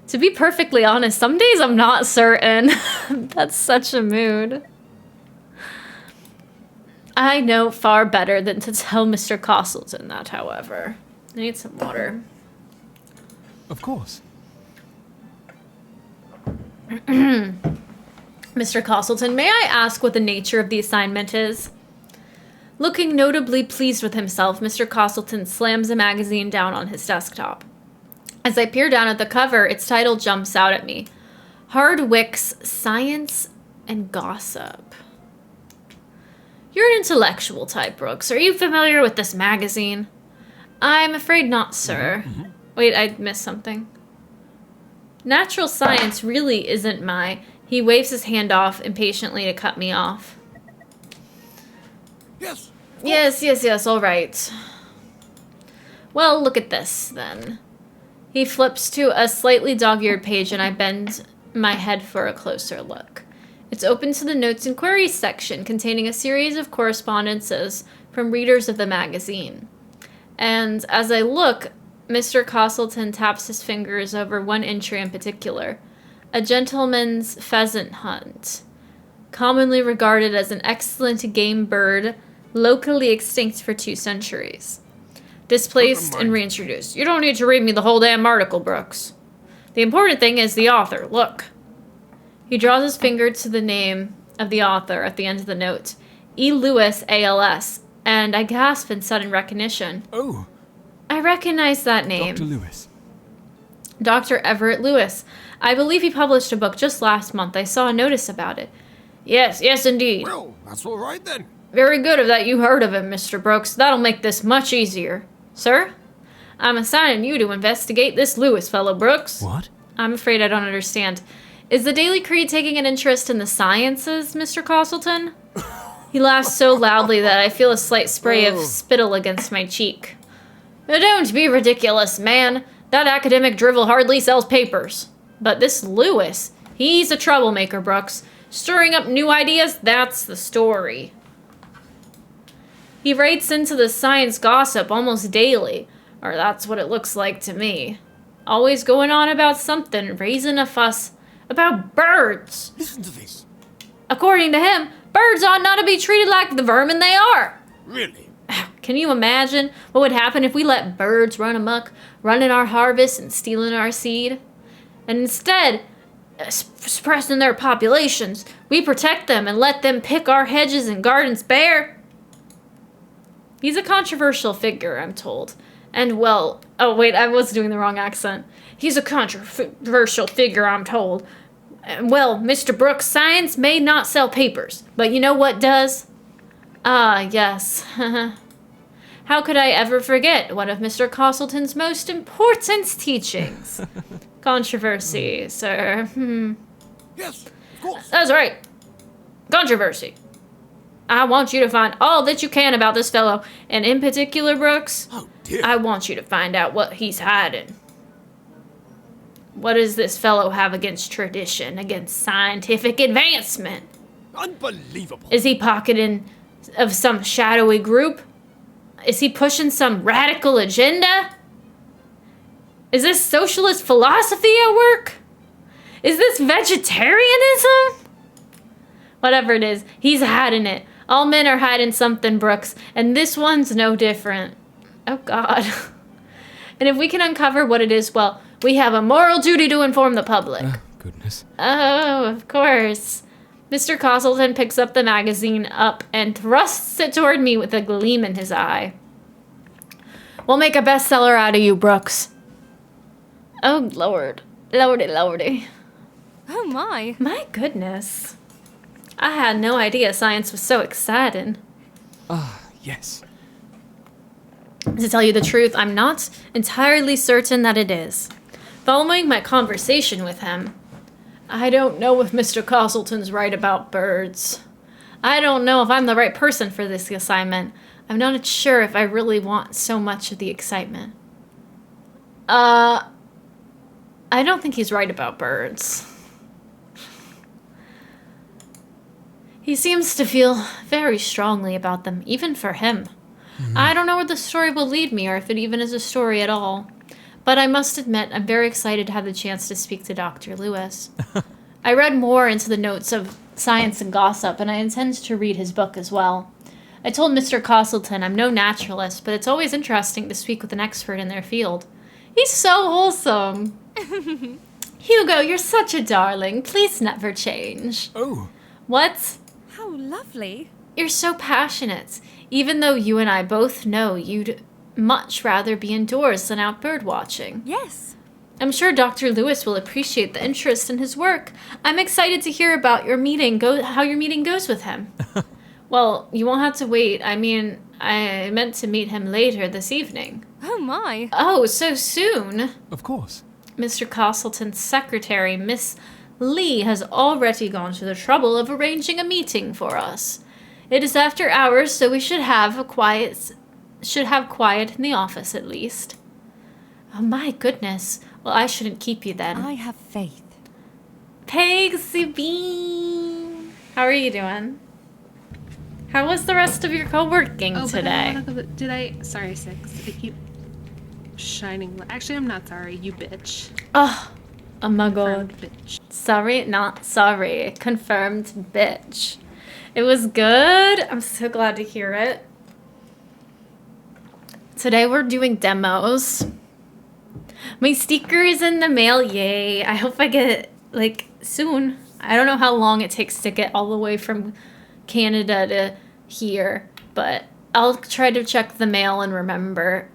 To be perfectly honest, some days I'm not certain. That's such a mood. I know far better than to tell Mr. Castleton that, however. I need some water. Of course. Mr. Castleton, may I ask what the nature of the assignment is? Looking notably pleased with himself, Mr. Castleton slams a magazine down on his desktop. As I peer down at the cover, its title jumps out at me. Hardwick's Science and Gossip. You're an intellectual type, Brooks. Are you familiar with this magazine? I'm afraid not, sir. Wait, I missed something. Natural science really isn't my... He waves his hand off impatiently to cut me off. Yes. Yes, all right. Well, look at this, then. He flips to a slightly dog-eared page, and I bend my head for a closer look. It's open to the Notes and Queries section, containing a series of correspondences from readers of the magazine. And as I look, Mr. Castleton taps his fingers over one entry in particular. A gentleman's pheasant hunt. Commonly regarded as an excellent game bird, locally extinct for 2 centuries. Displaced and reintroduced. You don't need to read me the whole damn article, Brooks. The important thing is the author. Look. He draws his finger to the name of the author at the end of the note. E. Lewis, ALS. And I gasp in sudden recognition. Oh. I recognize that name. Dr. Lewis. Dr. Everett Lewis. I believe he published a book just last month. I saw a notice about it. Yes, indeed. Well, that's all right then. Very good of that you heard of him, Mr. Brooks. That'll make this much easier. Sir? I'm assigning you to investigate this Lewis fellow, Brooks. What? I'm afraid I don't understand. Is the Daily Creed taking an interest in the sciences, Mr. Castleton? He laughs so loudly that I feel a slight spray of spittle against my cheek. Don't be ridiculous, man. That academic drivel hardly sells papers. But this Lewis, he's a troublemaker, Brooks. Stirring up new ideas, that's the story. He writes into the science gossip almost daily, or that's what it looks like to me. Always going on about something, raising a fuss about birds. Listen to this. According to him, birds ought not to be treated like the vermin they are. Really? Can you imagine what would happen if we let birds run amok, running our harvest and stealing our seed? And instead, suppressing their populations, we protect them and let them pick our hedges and gardens bare. He's a controversial figure, I'm told. And well, oh wait, I was doing the wrong accent. He's a controversial figure, I'm told. And well, Mr. Brooks, science may not sell papers, but you know what does? Ah, yes. How could I ever forget one of Mr. Castleton's most important teachings? Controversy, sir. Yes, of course. That's right. Controversy. I want you to find all that you can about this fellow, and in particular, Brooks, Oh, dear. I want you to find out what he's hiding. What does this fellow have against tradition, against scientific advancement? Unbelievable. Is he pocketing of some shadowy group? Is he pushing some radical agenda? Is this socialist philosophy at work? Is this vegetarianism? Whatever it is, he's hiding it. All men are hiding something, Brooks, and this one's no different. Oh, God. And if we can uncover what it is, well, we have a moral duty to inform the public. Goodness. Oh, of course. Mr. Castleton picks up the magazine up and thrusts it toward me with a gleam in his eye. We'll make a bestseller out of you, Brooks. Oh, Lord. Lordy, lordy. Oh, my. My goodness. I had no idea science was so exciting. Yes. To tell you the truth, I'm not entirely certain that it is. Following my conversation with him, I don't know if Mr. Castleton's right about birds. I don't know if I'm the right person for this assignment. I'm not sure if I really want so much of the excitement. I don't think he's right about birds. He seems to feel very strongly about them, even for him. I don't know where the story will lead me, or if it even is a story at all. But I must admit, I'm very excited to have the chance to speak to Dr. Lewis. I read more into the notes of Science and Gossip, and I intend to read his book as well. I told Mr. Castleton I'm no naturalist, but it's always interesting to speak with an expert in their field. He's so wholesome. Hugo, you're such a darling. Please never change. Oh. What? How lovely. You're so passionate, even though you and I both know you'd much rather be indoors than out bird watching. Yes. I'm sure Dr. Lewis will appreciate the interest in his work. I'm excited to hear about your meeting, how your meeting goes with him. Well, you won't have to wait. I mean, I meant to meet him later this evening. Oh, my. Oh, so soon? Of course. Mr. Castleton's secretary, Miss Lee, has already gone to the trouble of arranging a meeting for us. It is after hours, so we should have quiet in the office at least. Oh my goodness. Well, I shouldn't keep you then. I have faith. Pixie Bean! How are you doing? How was the rest of your co-working today? Did I? Sorry, Six. I keep shining. Actually, I'm not sorry. You bitch. Oh my god. Confirmed bitch. Sorry, not sorry. Confirmed bitch. It was good. I'm so glad to hear it. Today we're doing demos. My sticker is in the mail, yay. I hope I get it, like, soon. I don't know how long it takes to get all the way from Canada to here, but I'll try to check the mail and remember.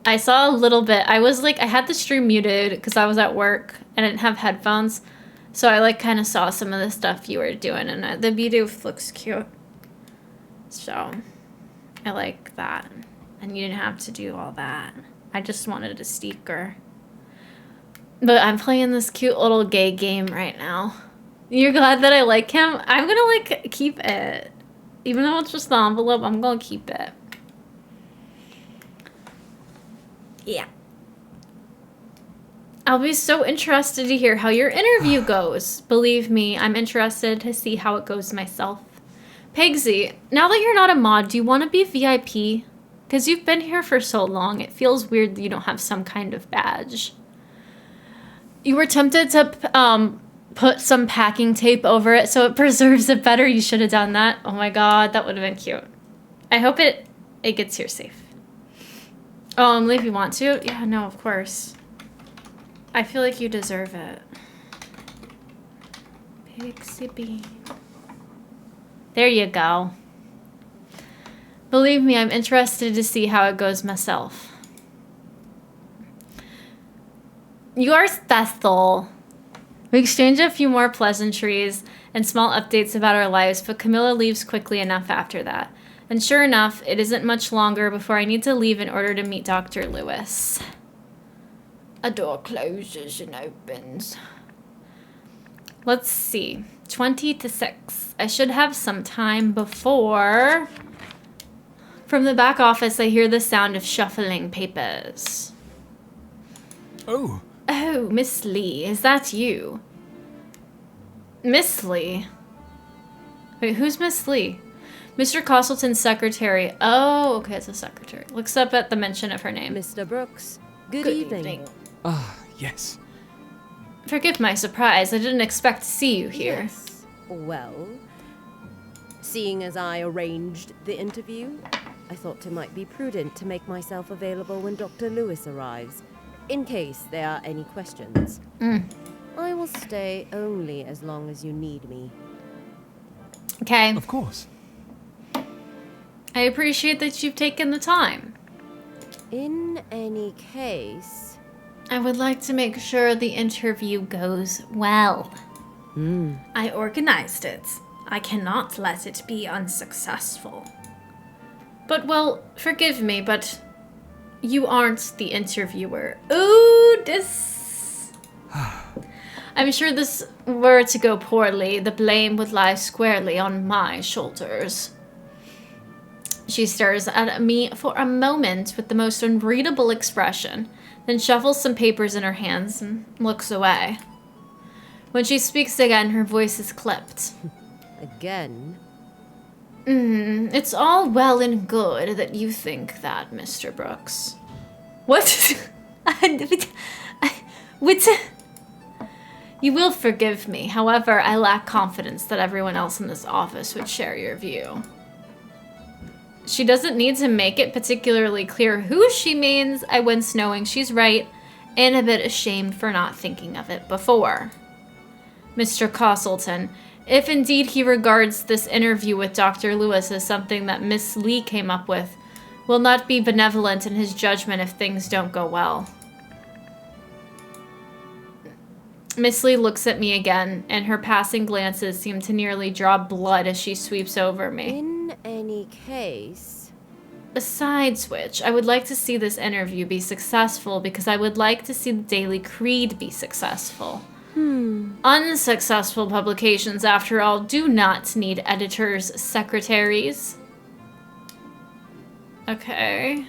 I saw a little bit. I had the stream muted because I was at work and I didn't have headphones. So I, like, kind of saw some of the stuff you were doing, and the video looks cute. So I like that. And you didn't have to do all that. I just wanted a sticker. But I'm playing this cute little gay game right now. You're glad that I like him? I'm gonna, like, keep it. Even though it's just the envelope, I'm gonna keep it. Yeah. I'll be so interested to hear how your interview goes. Believe me, I'm interested to see how it goes myself. Pegsy, now that you're not a mod, do you want to be VIP? Because you've been here for so long, it feels weird that you don't have some kind of badge. You were tempted to put some packing tape over it so it preserves it better. You should have done that. Oh my god, that would have been cute. I hope it gets here safe. Oh, Emily, if you want to. Yeah, no, of course. I feel like you deserve it. Pixie Bean. There you go. Believe me, I'm interested to see how it goes myself. You are special. We exchange a few more pleasantries and small updates about our lives, but Camilla leaves quickly enough after that. And sure enough, it isn't much longer before I need to leave in order to meet Dr. Lewis. A door closes and opens. Let's see. 20 to 6. I should have some time before... From the back office, I hear the sound of shuffling papers. Oh. Oh, Miss Lee, is that you? Miss Lee? Wait, who's Miss Lee? Mr. Castleton's secretary. Oh, okay, it's a secretary. Looks up at the mention of her name. Mr. Brooks, good evening. Ah, yes. Forgive my surprise. I didn't expect to see you here. Yes. Well, seeing as I arranged the interview, I thought it might be prudent to make myself available when Dr. Lewis arrives, in case there are any questions. I will stay only as long as you need me. Okay. Of course. I appreciate that you've taken the time. In any case... I would like to make sure the interview goes well. I organized it. I cannot let it be unsuccessful. But, well, forgive me, but you aren't the interviewer. Ooh, this... I'm sure this were to go poorly, the blame would lie squarely on my shoulders. She stares at me for a moment with the most unreadable expression, then shuffles some papers in her hands and looks away. When she speaks again, her voice is clipped. Again? It's all well and good that you think that, Mr. Brooks. What? What? You will forgive me. However, I lack confidence that everyone else in this office would share your view. She doesn't need to make it particularly clear who she means. I wince knowing she's right, and a bit ashamed for not thinking of it before. Mr. Castleton, if indeed he regards this interview with Dr. Lewis as something that Miss Lee came up with, will not be benevolent in his judgment if things don't go well. Miss Lee looks at me again, and her passing glances seem to nearly draw blood as she sweeps over me. In any case... Besides which, I would like to see this interview be successful because I would like to see the Daily Creed be successful. Unsuccessful publications, after all, do not need editors' secretaries. Okay.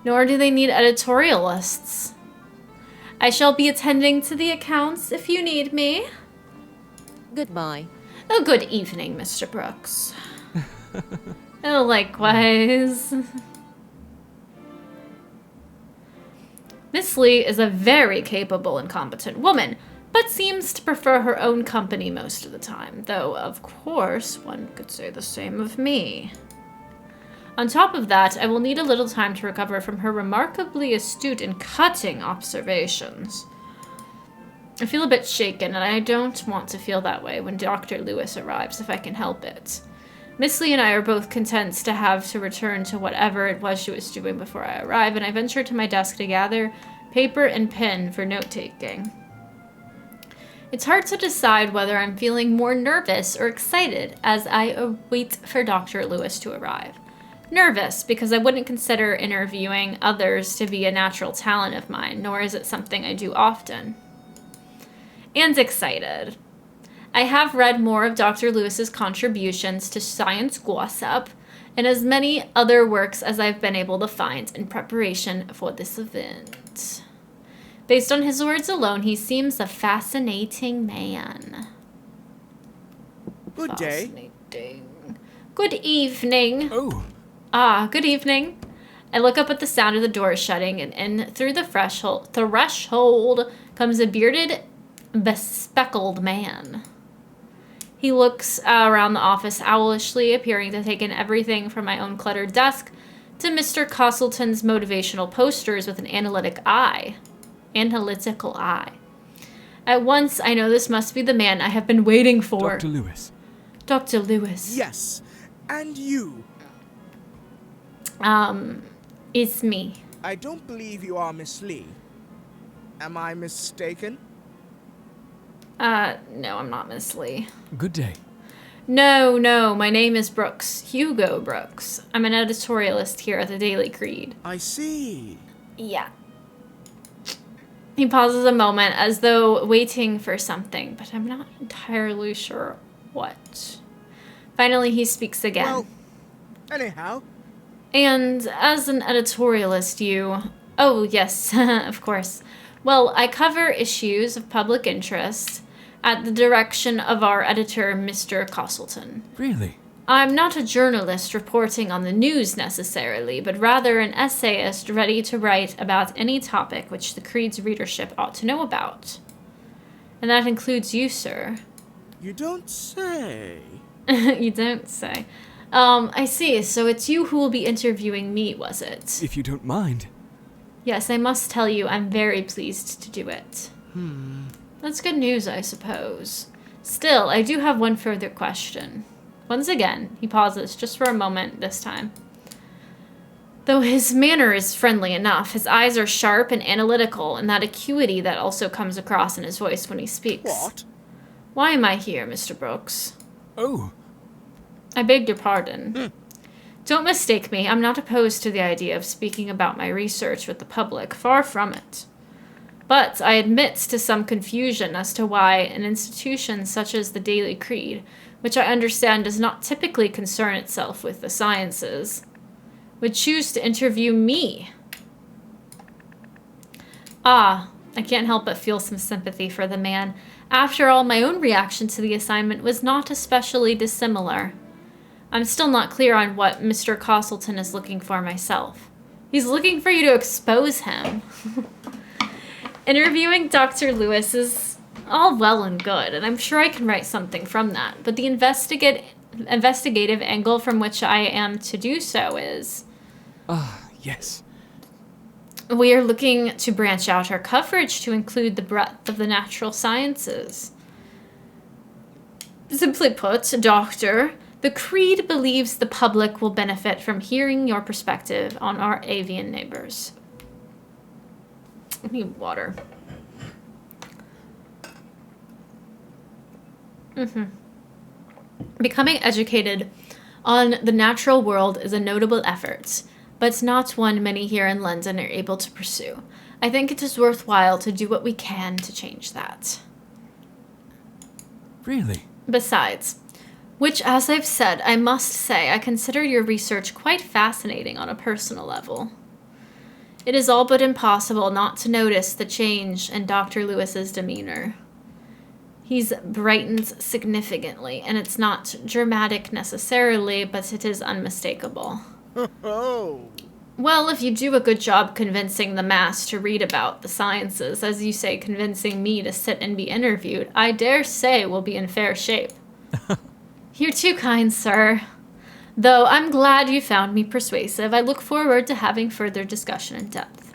Nor do they need editorialists. I shall be attending to the accounts if you need me. Goodbye. Oh, good evening, Mr. Brooks. Oh, likewise. Miss Lee is a very capable and competent woman, but seems to prefer her own company most of the time, though, of course, one could say the same of me. On top of that, I will need a little time to recover from her remarkably astute and cutting observations. I feel a bit shaken, and I don't want to feel that way when Dr. Lewis arrives, if I can help it. Miss Lee and I are both content to have to return to whatever it was she was doing before I arrive, and I venture to my desk to gather paper and pen for note-taking. It's hard to decide whether I'm feeling more nervous or excited as I wait for Dr. Lewis to arrive. Nervous, because I wouldn't consider interviewing others to be a natural talent of mine, nor is it something I do often. And excited. I have read more of Dr. Lewis's contributions to science gossip and as many other works as I've been able to find in preparation for this event. Based on his words alone, he seems a fascinating man. Good day. Fascinating. Good evening. Oh. Good evening. I look up at the sound of the door shutting, and in through the threshold comes a bearded, bespectacled man. He looks around the office owlishly, appearing to take in everything from my own cluttered desk to Mr. Castleton's motivational posters with an analytical eye. At once, I know this must be the man I have been waiting for. Dr. Lewis. Dr. Lewis. Yes. And you? It's me. I don't believe you are Miss Lee. Am I mistaken? No, I'm not Miss Lee. Good day. No, my name is Brooks. Hugo Brooks. I'm an editorialist here at the Daily Creed. I see. Yeah. He pauses a moment as though waiting for something, but I'm not entirely sure what. Finally, he speaks again. Well, anyhow. And as an editorialist, Oh, yes, of course. Well, I cover issues of public interest at the direction of our editor, Mr. Castleton. Really? I'm not a journalist reporting on the news necessarily, but rather an essayist ready to write about any topic which the Creed's readership ought to know about. And that includes you, sir. You don't say. You don't say. I see. So it's you who will be interviewing me, was it? If you don't mind. Yes, I must tell you, I'm very pleased to do it. That's good news, I suppose. Still, I do have one further question. Once again, he pauses, just for a moment this time. Though his manner is friendly enough, his eyes are sharp and analytical, and that acuity that also comes across in his voice when he speaks. What? Why am I here, Mr. Brooks? Oh. I beg your pardon. Don't mistake me, I'm not opposed to the idea of speaking about my research with the public, far from it. But I admit to some confusion as to why an institution such as the Daily Creed, which I understand does not typically concern itself with the sciences, would choose to interview me. I can't help but feel some sympathy for the man. After all, my own reaction to the assignment was not especially dissimilar. I'm still not clear on what Mr. Castleton is looking for myself. He's looking for you to expose him. Interviewing Dr. Lewis is all well and good, and I'm sure I can write something from that, but the investigative angle from which I am to do so is... Yes. We are looking to branch out our coverage to include the breadth of the natural sciences. Simply put, Doctor, the Creed believes the public will benefit from hearing your perspective on our avian neighbors. I need water. Becoming educated on the natural world is a notable effort, but not one many here in London are able to pursue. I think it is worthwhile to do what we can to change that. Really? Besides, which, as I've said, I must say, I consider your research quite fascinating on a personal level. It is all but impossible not to notice the change in Dr. Lewis's demeanor. He's brightened significantly, and it's not dramatic necessarily, but it is unmistakable. Oh. Well, if you do a good job convincing the mass to read about the sciences, as you say, convincing me to sit and be interviewed, I dare say we'll be in fair shape. You're too kind, sir. Though I'm glad you found me persuasive, I look forward to having further discussion in depth.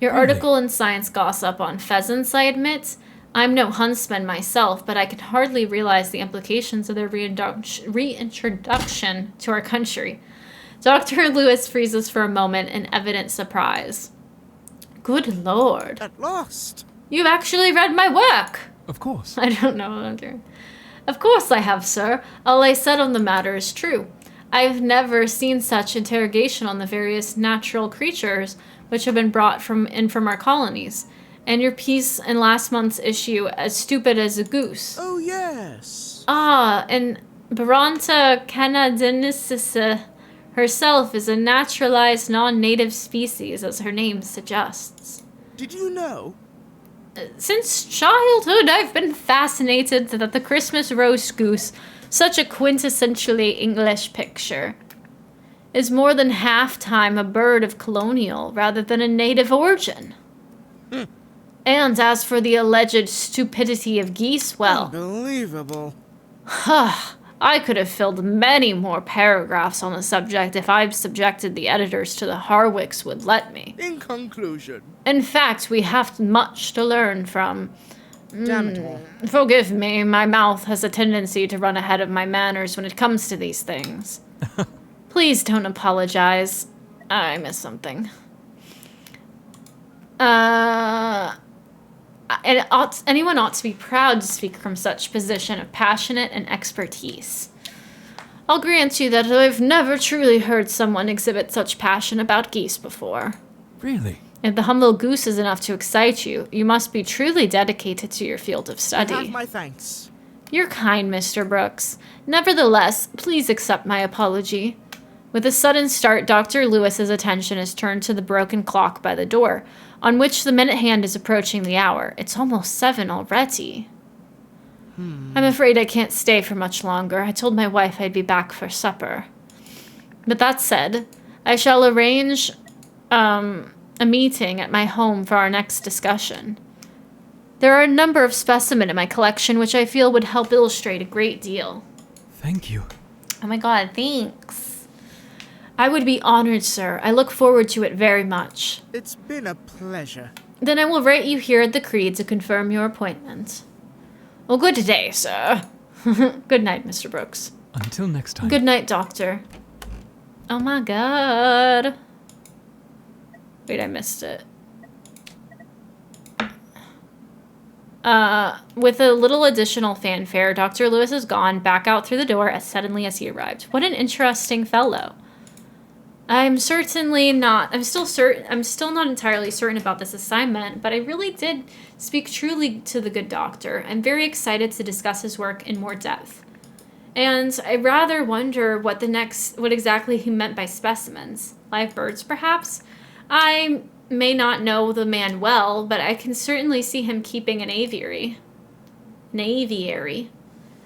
Your article in Science Gossip on pheasants, I admit. I'm no huntsman myself, but I can hardly realize the implications of their reintroduction to our country. Dr. Lewis freezes for a moment in evident surprise. Good lord. At last. You've actually read my work. Of course. I don't know what I'm doing. Of course I have, sir. All I said on the matter is true. I've never seen such interrogation on the various natural creatures which have been brought from our colonies. And your piece in last month's issue, as stupid as a goose. Oh, yes. Ah, and Baronta canadensis herself is a naturalized non-native species, as her name suggests. Did you know? Since childhood, I've been fascinated that the Christmas roast goose, such a quintessentially English picture, is more than half-time a bird of colonial rather than a native origin. And as for the alleged stupidity of geese, well... Unbelievable. I could have filled many more paragraphs on the subject if I'd subjected the editors to the Harwicks would let me. In conclusion... In fact, we have much to learn from... Damn it all. Forgive me, my mouth has a tendency to run ahead of my manners when it comes to these things. Please don't apologize. I missed something. Anyone ought to be proud to speak from such position of passionate and expertise. I'll grant you that I've never truly heard someone exhibit such passion about geese before. Really? If the humble goose is enough to excite you, you must be truly dedicated to your field of study. You have my thanks. You're kind, Mr. Brooks. Nevertheless, please accept my apology. With a sudden start, Dr. Lewis's attention is turned to the broken clock by the door, on which the minute hand is approaching the hour. It's almost 7 already. I'm afraid I can't stay for much longer. I told my wife I'd be back for supper. But that said, I shall arrange a meeting at my home for our next discussion. There are a number of specimens in my collection which I feel would help illustrate a great deal. Thank you. Oh my god, thanks. I would be honored, sir. I look forward to it very much. It's been a pleasure. Then I will write you here at the Creed to confirm your appointment. Well, good day, sir. Good night, Mr. Brooks. Until next time. Good night, Doctor. Oh my god. Wait, I missed it. With a little additional fanfare, Dr. Lewis is gone, back out through the door as suddenly as he arrived. What an interesting fellow. I'm still not entirely certain about this assignment, but I really did speak truly to the good doctor. I'm very excited to discuss his work in more depth. And I rather wonder what exactly he meant by specimens. Live birds, perhaps? I may not know the man well, but I can certainly see him keeping an aviary. An aviary.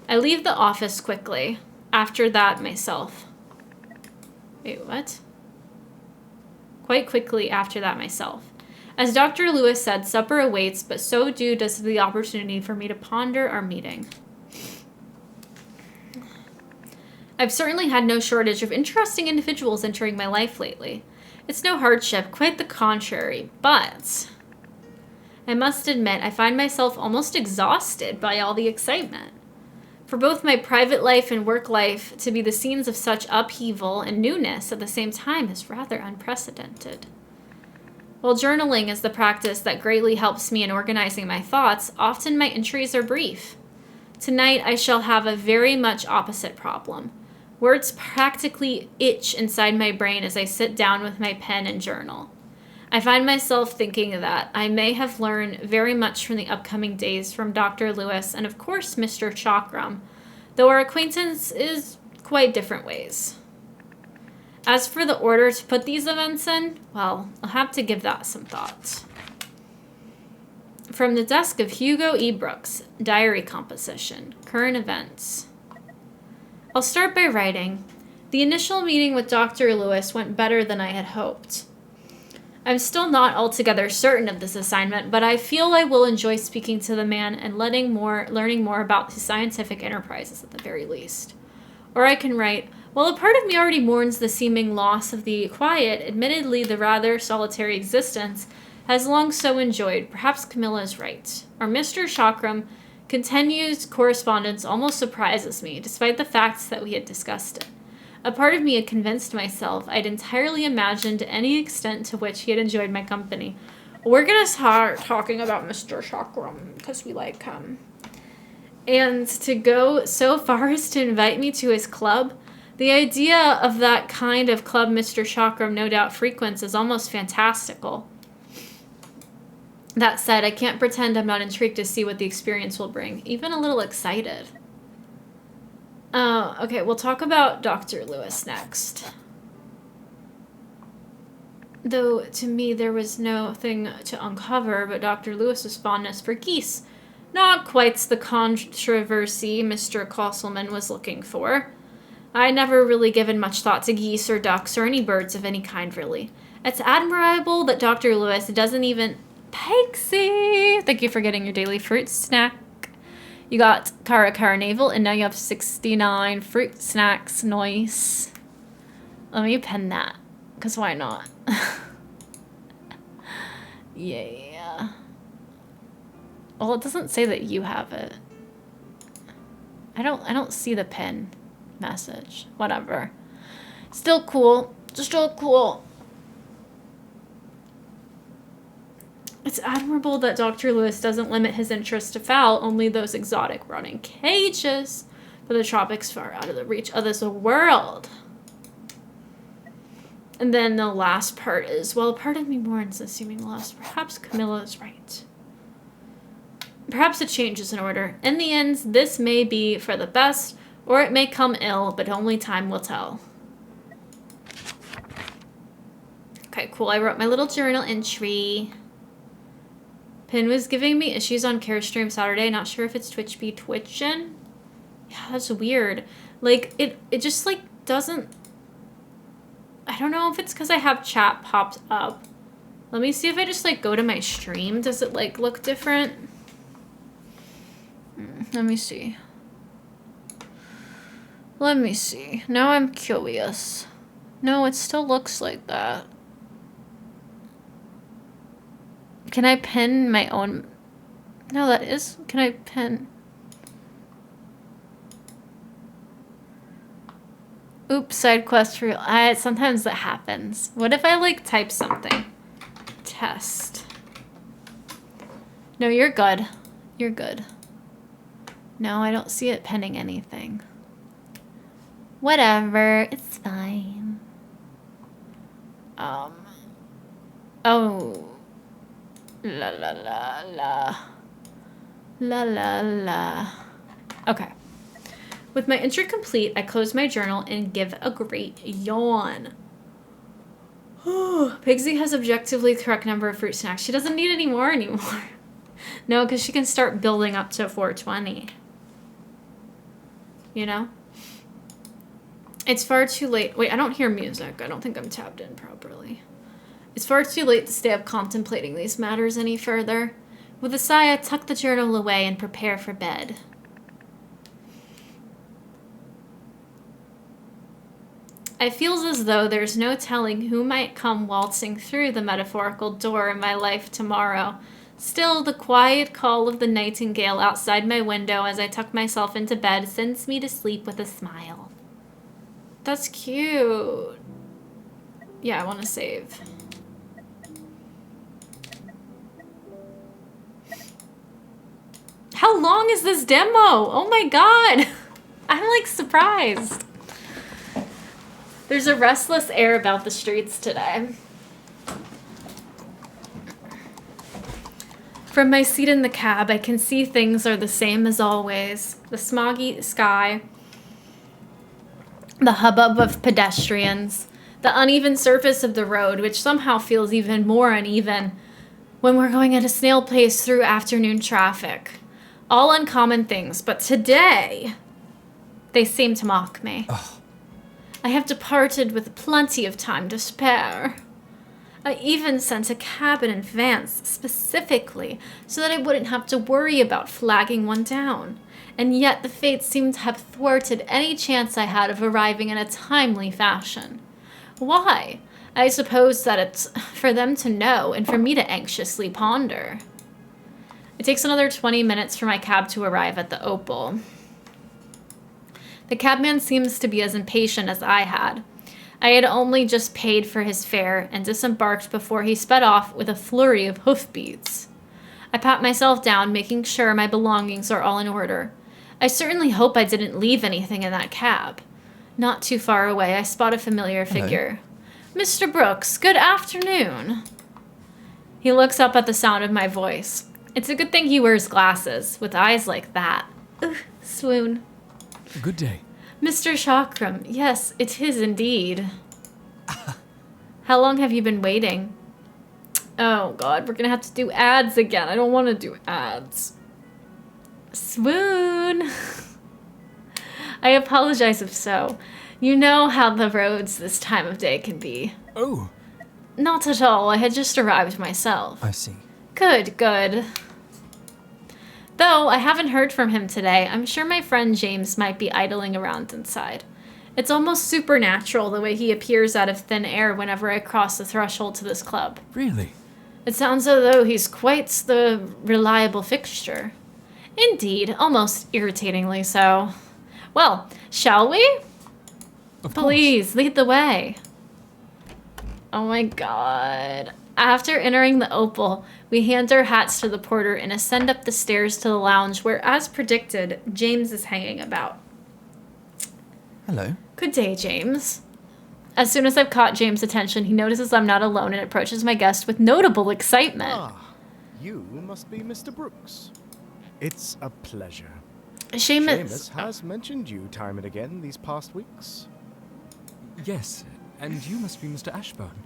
I leave the office quickly. After that, myself. Wait, what? Quite quickly after that, myself. As Dr. Lewis said, supper awaits, but so does the opportunity for me to ponder our meeting. I've certainly had no shortage of interesting individuals entering my life lately. It's no hardship, quite the contrary, but I must admit I find myself almost exhausted by all the excitement. For both my private life and work life to be the scenes of such upheaval and newness at the same time is rather unprecedented. While journaling is the practice that greatly helps me in organizing my thoughts, often my entries are brief. Tonight I shall have a very much opposite problem. Words practically itch inside my brain as I sit down with my pen and journal. I find myself thinking that I may have learned very much from the upcoming days from Dr. Lewis and of course Mr. Chakram, though our acquaintance is quite different ways. As for the order to put these events in, well, I'll have to give that some thought. From the desk of Hugo E. Brooks, Diary Composition, Current Events. I'll start by writing, the initial meeting with Dr. Lewis went better than I had hoped. I'm still not altogether certain of this assignment, but I feel I will enjoy speaking to the man and learning more about his scientific enterprises at the very least. Or I can write, While a part of me already mourns the seeming loss of the quiet, admittedly the rather solitary existence has long so enjoyed, perhaps Camilla is right. Our Mr. Chakram continues correspondence almost surprises me, despite the facts that we had discussed it. A part of me had convinced myself I'd entirely imagined any extent to which he had enjoyed my company. We're gonna start talking about Mr. Chakram, because we like him. And to go so far as to invite me to his club, the idea of that kind of club Mr. Chakram no doubt frequents is almost fantastical. That said, I can't pretend I'm not intrigued to see what the experience will bring, even a little excited. Okay, we'll talk about Dr. Lewis next. Though, to me, there was nothing to uncover but Dr. Lewis's fondness for geese. Not quite the controversy Mr. Castleman was looking for. I never really given much thought to geese or ducks or any birds of any kind, really. It's admirable that Dr. Lewis doesn't even... Pixie! Thank you for getting your daily fruit snack. You got Cara Navel, and now you have 69 fruit snacks. Nice. Let me pen that, because why not? Yeah. Well, it doesn't say that you have it. I don't see the pin message. Whatever. Still cool. Still cool. It's admirable that Dr. Lewis doesn't limit his interest to fowl, only those exotic running cages, but the tropics far out of the reach of this world. And then the last part is, well, part of me mourns the seeming loss. Perhaps Camilla is right. Perhaps it changes in order. In the end, this may be for the best, or it may come ill, but only time will tell. Okay, cool. I wrote my little journal entry. Pin was giving me issues on Carestream Saturday. Not sure if it's Twitch be twitching. Yeah, that's weird. Like, it just, like, doesn't... I don't know if it's because I have chat popped up. Let me see if I just, like, go to my stream. Does it, like, look different? Let me see. Let me see. Now I'm curious. No, it still looks like that. Can I pin my own? No, that is. Can I pin? Oops, side quest for sometimes that happens. What if I like type something? Test. No, you're good. You're good. No, I don't see it pinning anything. Whatever, it's fine. Oh. La la la la. La la la. Okay. With my entry complete, I close my journal and give a great yawn. Pixie has objectively correct number of fruit snacks. She doesn't need any more anymore. No, because she can start building up to 420. You know? It's far too late. Wait, I don't hear music. I don't think I'm tabbed in properly. It's far too late to stay up contemplating these matters any further. With a sigh, I tuck the journal away and prepare for bed. I feel as though there's no telling who might come waltzing through the metaphorical door in my life tomorrow. Still, the quiet call of the nightingale outside my window as I tuck myself into bed sends me to sleep with a smile. That's cute. Yeah, I want to save. How long is this demo? Oh my god. I'm like surprised. There's a restless air about the streets today. From my seat in the cab, I can see things are the same as always. The smoggy sky, the hubbub of pedestrians, the uneven surface of the road, which somehow feels even more uneven when we're going at a snail pace through afternoon traffic. All uncommon things, but today, they seem to mock me. Oh. I have departed with plenty of time to spare. I even sent a cab in advance, specifically, so that I wouldn't have to worry about flagging one down. and yet the fates seem to have thwarted any chance I had of arriving in a timely fashion. Why? I suppose that it's for them to know and for me to anxiously ponder. It takes another 20 minutes for my cab to arrive at the Opal. The cabman seems to be as impatient as I had. I had only just paid for his fare and disembarked before he sped off with a flurry of hoofbeats. I pat myself down, making sure my belongings are all in order. I certainly hope I didn't leave anything in that cab. Not too far away, I spot a familiar figure. Mr. Brooks, good afternoon. He looks up at the sound of my voice. It's a good thing he wears glasses, with eyes like that. Ugh, swoon. Good day. Mr. Chakram, yes, it is indeed. How long have you been waiting? Oh god, we're gonna have to do ads again. I don't want to do ads. Swoon. I apologize if so. You know how the roads this time of day can be. Oh. Not at all. I had just arrived myself. I see. Good, good. Though I haven't heard from him today, I'm sure my friend James might be idling around inside. It's almost supernatural the way he appears out of thin air whenever I cross the threshold to this club. Really? It sounds as though he's quite the reliable fixture. Indeed, almost irritatingly so. Well, shall we? Of Please, lead the way. Oh my god. After entering the Opal, we hand our hats to the porter and ascend up the stairs to the lounge where, as predicted, James is hanging about. Hello. Good day, James. As soon as I've caught James' attention, he notices I'm not alone and approaches my guest with notable excitement. Ah, you must be Mr. Brooks. It's a pleasure. Seamus has mentioned you time and again these past weeks. Yes, and you must be Mr. Ashburn.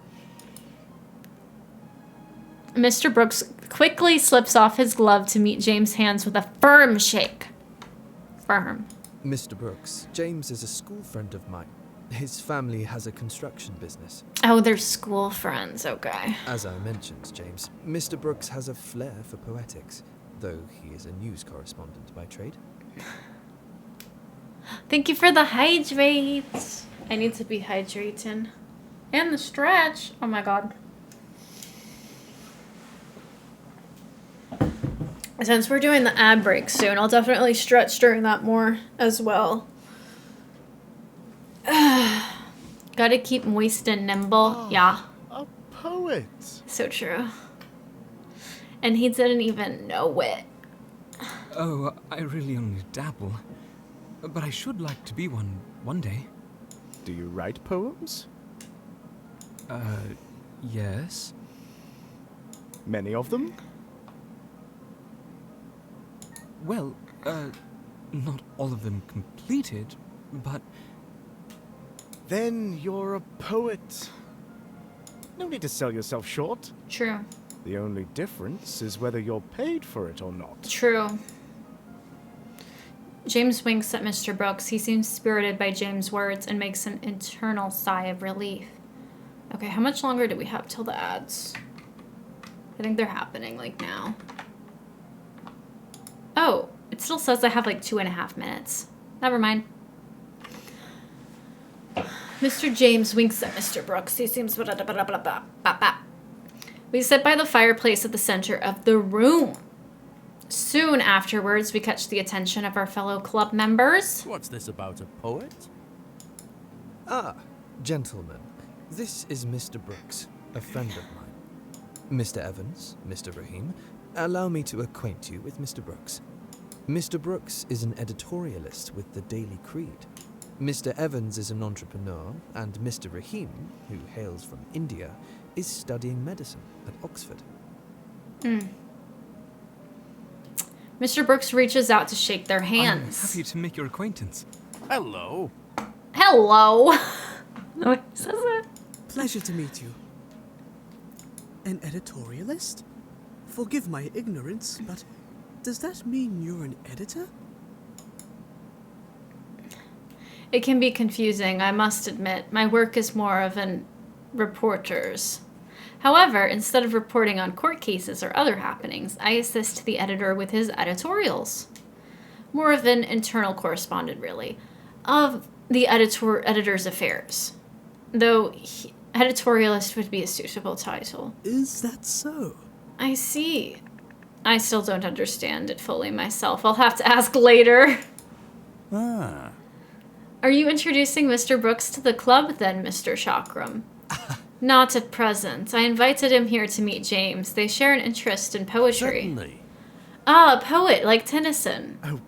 Mr. Brooks quickly slips off his glove to meet James' hands with a firm shake. Firm. Mr. Brooks, James is a school friend of mine. His family has a construction business. Oh, they're school friends, okay. As I mentioned, James, Mr. Brooks has a flair for poetics, though he is a news correspondent by trade. Thank you for the hydrate. I need to be hydrating. And the stretch. Oh my god. Since we're doing the ad break soon, I'll definitely stretch during that more as well. Gotta keep moist and nimble. Yeah. A poet. So true. And he didn't even know it. Oh, I really only dabble. But I should like to be one day. Do you write poems? Yes. Many of them? Well, not all of them completed, but... Then you're a poet. No need to sell yourself short. True. The only difference is whether you're paid for it or not. True. James winks at Mr. Brooks. He seems spirited by James' words and makes an internal sigh of relief. Okay, how much longer do we have till the ads? I think they're happening, like, now. Oh, it still says I have, like, 2.5 minutes. Never mind. Mr. James winks at Mr. Brooks. He seems... We sit by the fireplace at the center of the room. Soon afterwards, we catch the attention of our fellow club members. What's this about a poet? Ah, gentlemen, this is Mr. Brooks, a friend of mine. Mr. Evans, Mr. Rahim, allow me to acquaint you with Mr. Brooks. Mr. Brooks is an editorialist with the Daily Creed. Mr. Evans is an entrepreneur, and Mr. Rahim, who hails from India, is studying medicine at Oxford. Mr. Brooks reaches out to shake their hands. I'm happy to make your acquaintance. Hello. Hello. No, he says it. Pleasure to meet you. An editorialist? Forgive my ignorance, but does that mean you're an editor? It can be confusing, I must admit. My work is more of an reporter's. However, instead of reporting on court cases or other happenings, I assist the editor with his editorials. more of an internal correspondent, really, of the editor's affairs. Though editorialist would be a suitable title. Is that so? I see. I still don't understand it fully myself. I'll have to ask later. Ah. Are you introducing Mr. Brooks to the club then, Mr. Chakram? Not at present. I invited him here to meet James. They share an interest in poetry. Certainly. Ah, a poet like Tennyson. Oh,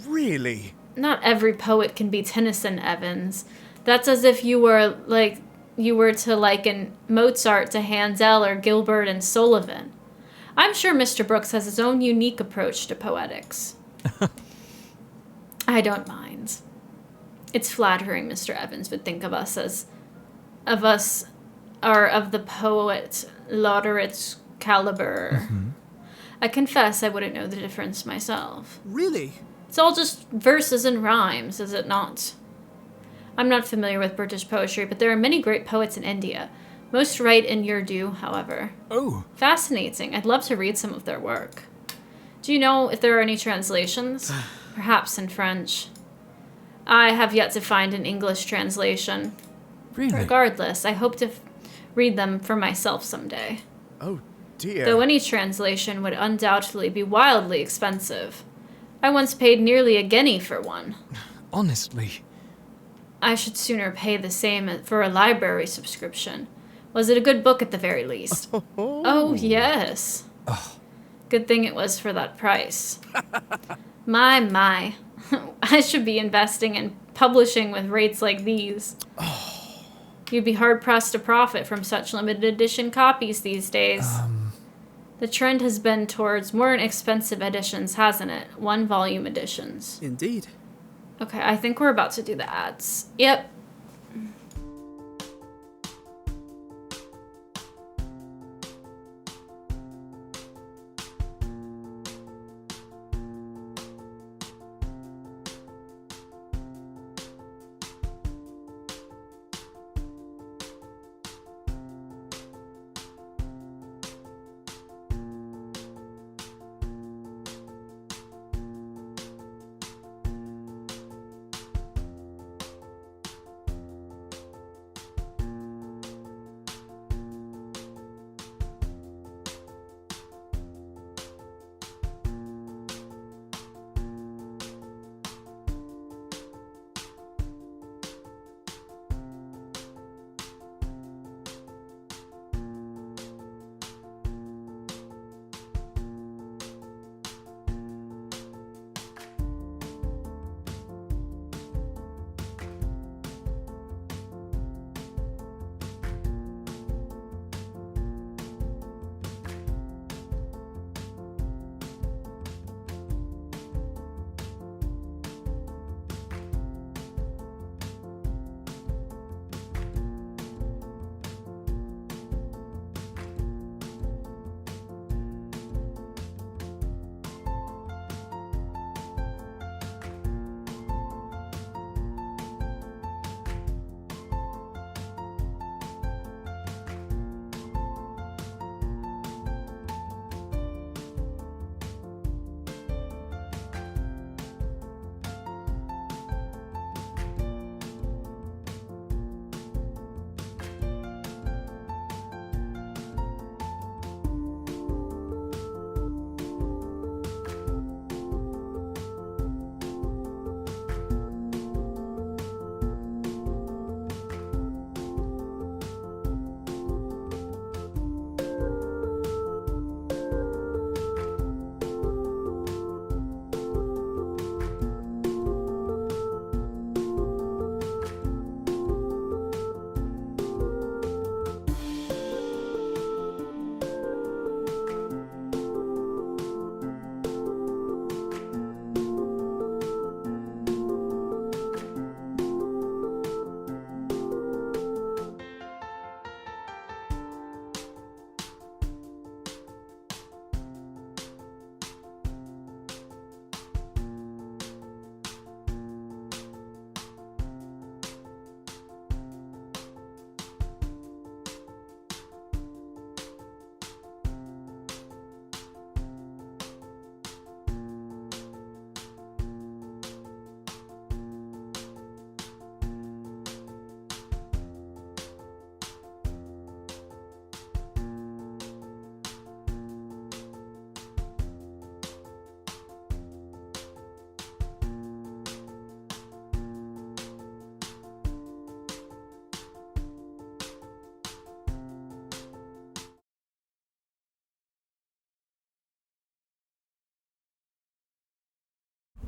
really? Not every poet can be Tennyson, Evans. That's as if you were to liken Mozart to Handel or Gilbert and Sullivan. I'm sure Mr. Brooks has his own unique approach to poetics. I don't mind. It's flattering Mr. Evans would think of us of the poet laureate's caliber. Mm-hmm. I confess I wouldn't know the difference myself. Really? It's all just verses and rhymes, is it not? I'm not familiar with British poetry, but there are many great poets in India. Most write in Urdu, however. Oh. Fascinating. I'd love to read some of their work. Do you know if there are any translations? Perhaps in French. I have yet to find an English translation. Really? Regardless, I hope to read them for myself someday. Oh, dear. Though any translation would undoubtedly be wildly expensive. I once paid nearly a guinea for one. Honestly. I should sooner pay the same for a library subscription. Was it a good book at the very least? Oh, yes. Oh. Good thing it was for that price. My. I should be investing in publishing with rates like these. You'd be hard-pressed to profit from such limited edition copies these days. The trend has been towards more expensive editions, hasn't it? One-volume editions. Indeed. Okay, I think we're about to do the ads. Yep.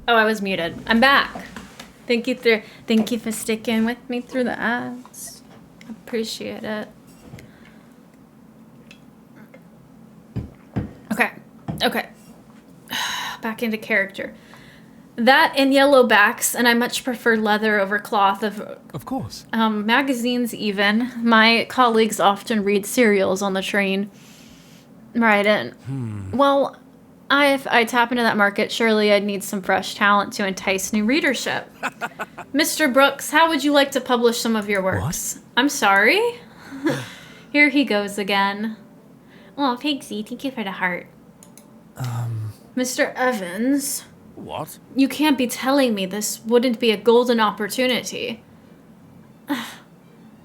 Oh, I was muted. I'm back. Thank you for sticking with me through the ads. Appreciate it. Okay. Back into character. That and yellow backs, and I much prefer leather over cloth Of course. magazines even. My colleagues often read serials on the train. Right in. Well, if I tap into that market, surely I'd need some fresh talent to entice new readership. Mr. Brooks, how would you like to publish some of your works? What? I'm sorry? Here he goes again. Oh, Pigsy, thank you for the heart. Mr. Evans. What? You can't be telling me this wouldn't be a golden opportunity.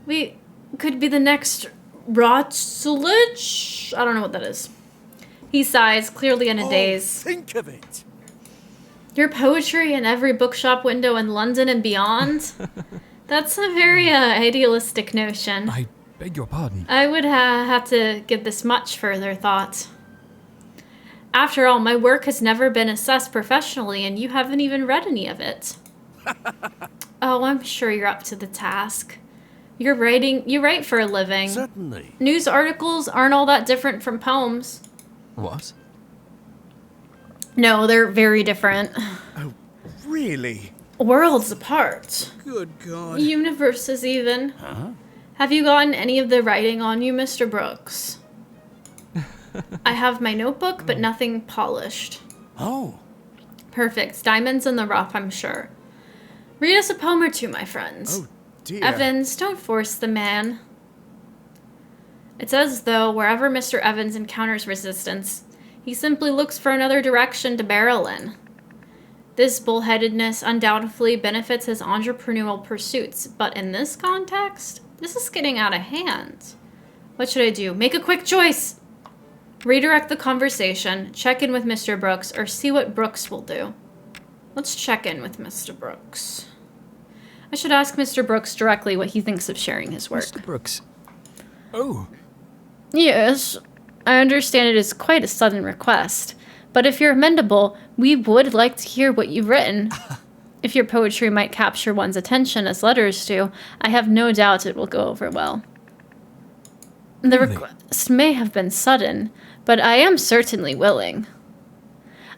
We could be the next Routledge? I don't know what that is. He sighs, clearly in a daze. Think of it. Your poetry in every bookshop window in London and beyond? That's a very idealistic notion. I beg your pardon. I would have to give this much further thought. After all, my work has never been assessed professionally, and you haven't even read any of it. Oh, I'm sure you're up to the task. You write for a living. Certainly. News articles aren't all that different from poems. What? No, they're very different. Oh, really? Worlds apart. Good God. Universes even. Huh? Have you gotten any of the writing on you, Mr. Brooks? I have my notebook, but nothing polished. Oh. Perfect. Diamonds in the rough, I'm sure. Read us a poem or two, my friends. Oh, dear. Evans, don't force the man. It's as though wherever Mr. Evans encounters resistance, he simply looks for another direction to barrel in. This bullheadedness undoubtedly benefits his entrepreneurial pursuits, but in this context, this is getting out of hand. What should I do? Make a quick choice! Redirect the conversation, check in with Mr. Brooks, or see what Brooks will do. Let's check in with Mr. Brooks. I should ask Mr. Brooks directly what he thinks of sharing his work. Mr. Brooks. Oh. Yes, I understand it is quite a sudden request, but if you're amendable, we would like to hear what you've written. If your poetry might capture one's attention as letters do, I have no doubt it will go over well. The request may have been sudden, but I am certainly willing.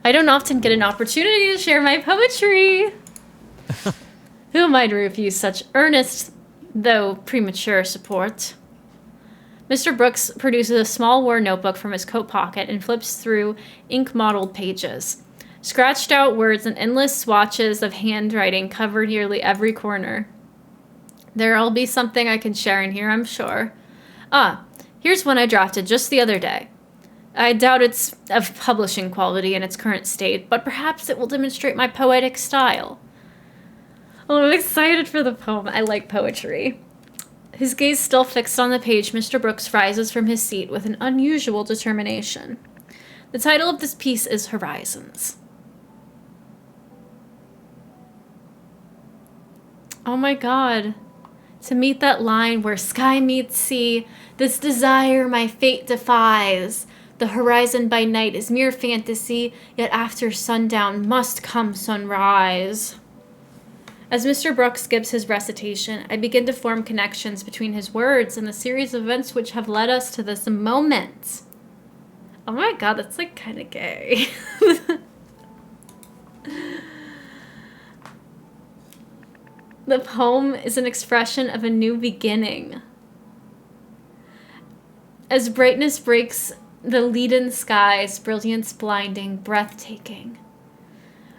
I don't often get an opportunity to share my poetry. Who am I to refuse such earnest, though premature, support? Mr. Brooks produces a small war notebook from his coat pocket and flips through ink-mottled pages. Scratched out words and endless swatches of handwriting cover nearly every corner. There'll be something I can share in here, I'm sure. Here's one I drafted just the other day. I doubt it's of publishing quality in its current state, but perhaps it will demonstrate my poetic style. Oh, I'm excited for the poem. I like poetry. His gaze still fixed on the page, Mr. Brooks rises from his seat with an unusual determination. The title of this piece is Horizons. Oh my god. To meet that line where sky meets sea, this desire my fate defies. The horizon by night is mere fantasy, yet after sundown must come sunrise. As Mr. Brooks gives his recitation, I begin to form connections between his words and the series of events which have led us to this moment. Oh my god, that's like kind of gay. The poem is an expression of a new beginning. As brightness breaks the leaden skies, brilliance blinding, breathtaking.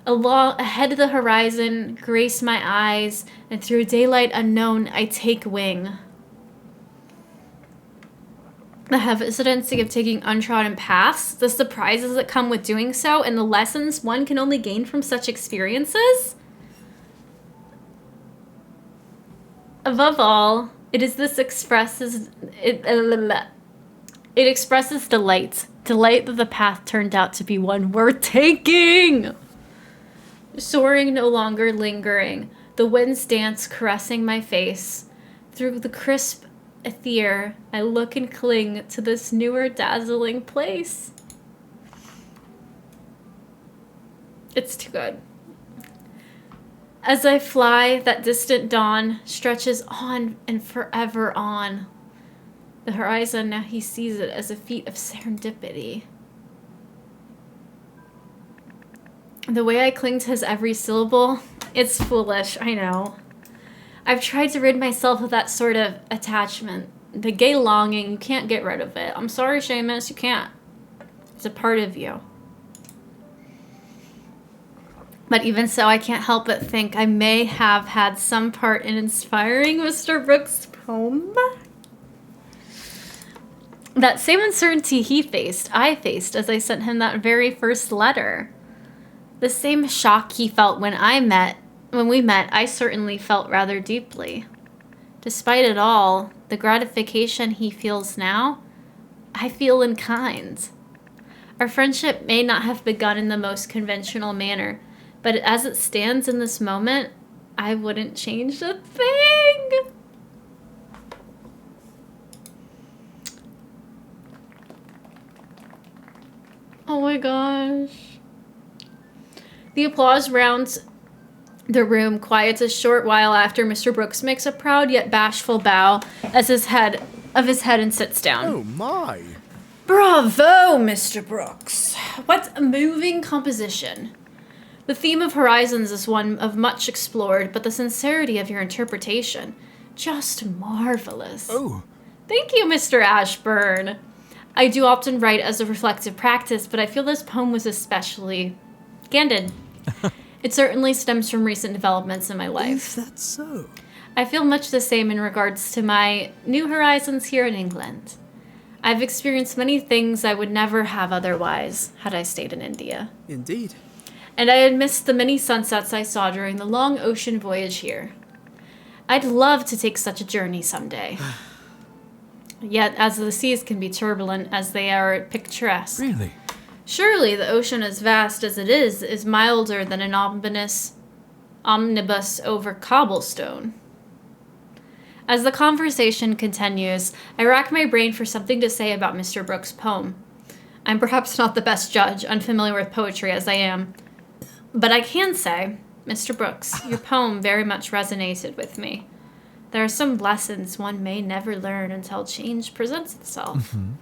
Ahead of the horizon, grace my eyes, and through daylight unknown, I take wing. The hesitancy of taking untrodden paths, the surprises that come with doing so, and the lessons one can only gain from such experiences. Above all, it expresses delight that the path turned out to be one worth taking. Soaring no longer lingering, the winds dance caressing my face. Through the crisp ether, I look and cling to this newer dazzling place. It's too good. As I fly, that distant dawn stretches on and forever on. The horizon, now he sees it as a feat of serendipity. The way I cling to his every syllable, it's foolish, I know. I've tried to rid myself of that sort of attachment. The gay longing, you can't get rid of it. I'm sorry, Seamus, you can't. It's a part of you. But even so, I can't help but think I may have had some part in inspiring Mr. Brooks' poem. That same uncertainty he faced, I faced as I sent him that very first letter. The same shock he felt when we met, I certainly felt rather deeply. Despite it all, the gratification he feels now, I feel in kind. Our friendship may not have begun in the most conventional manner, but as it stands in this moment, I wouldn't change a thing. Oh my gosh. The applause rounds the room quiets a short while after Mr. Brooks makes a proud yet bashful bow as his head and sits down. Oh my. Bravo, Mr. Brooks. What a moving composition. The theme of Horizons is one of much explored, but the sincerity of your interpretation, just marvelous. Oh. Thank you, Mr. Ashburn. I do often write as a reflective practice, but I feel this poem was especially candid. It certainly stems from recent developments in my life. Is that so? I feel much the same in regards to my new horizons here in England. I've experienced many things I would never have otherwise had I stayed in India. Indeed. And I had missed the many sunsets I saw during the long ocean voyage here. I'd love to take such a journey someday. Yet, as the seas can be turbulent as they are picturesque. Really? Surely the ocean, as vast as it is milder than an omnibus over cobblestone. As the conversation continues, I rack my brain for something to say about Mr. Brooks' poem. I'm perhaps not the best judge, unfamiliar with poetry as I am, but I can say, Mr. Brooks, your poem very much resonated with me. There are some lessons one may never learn until change presents itself. Mm-hmm.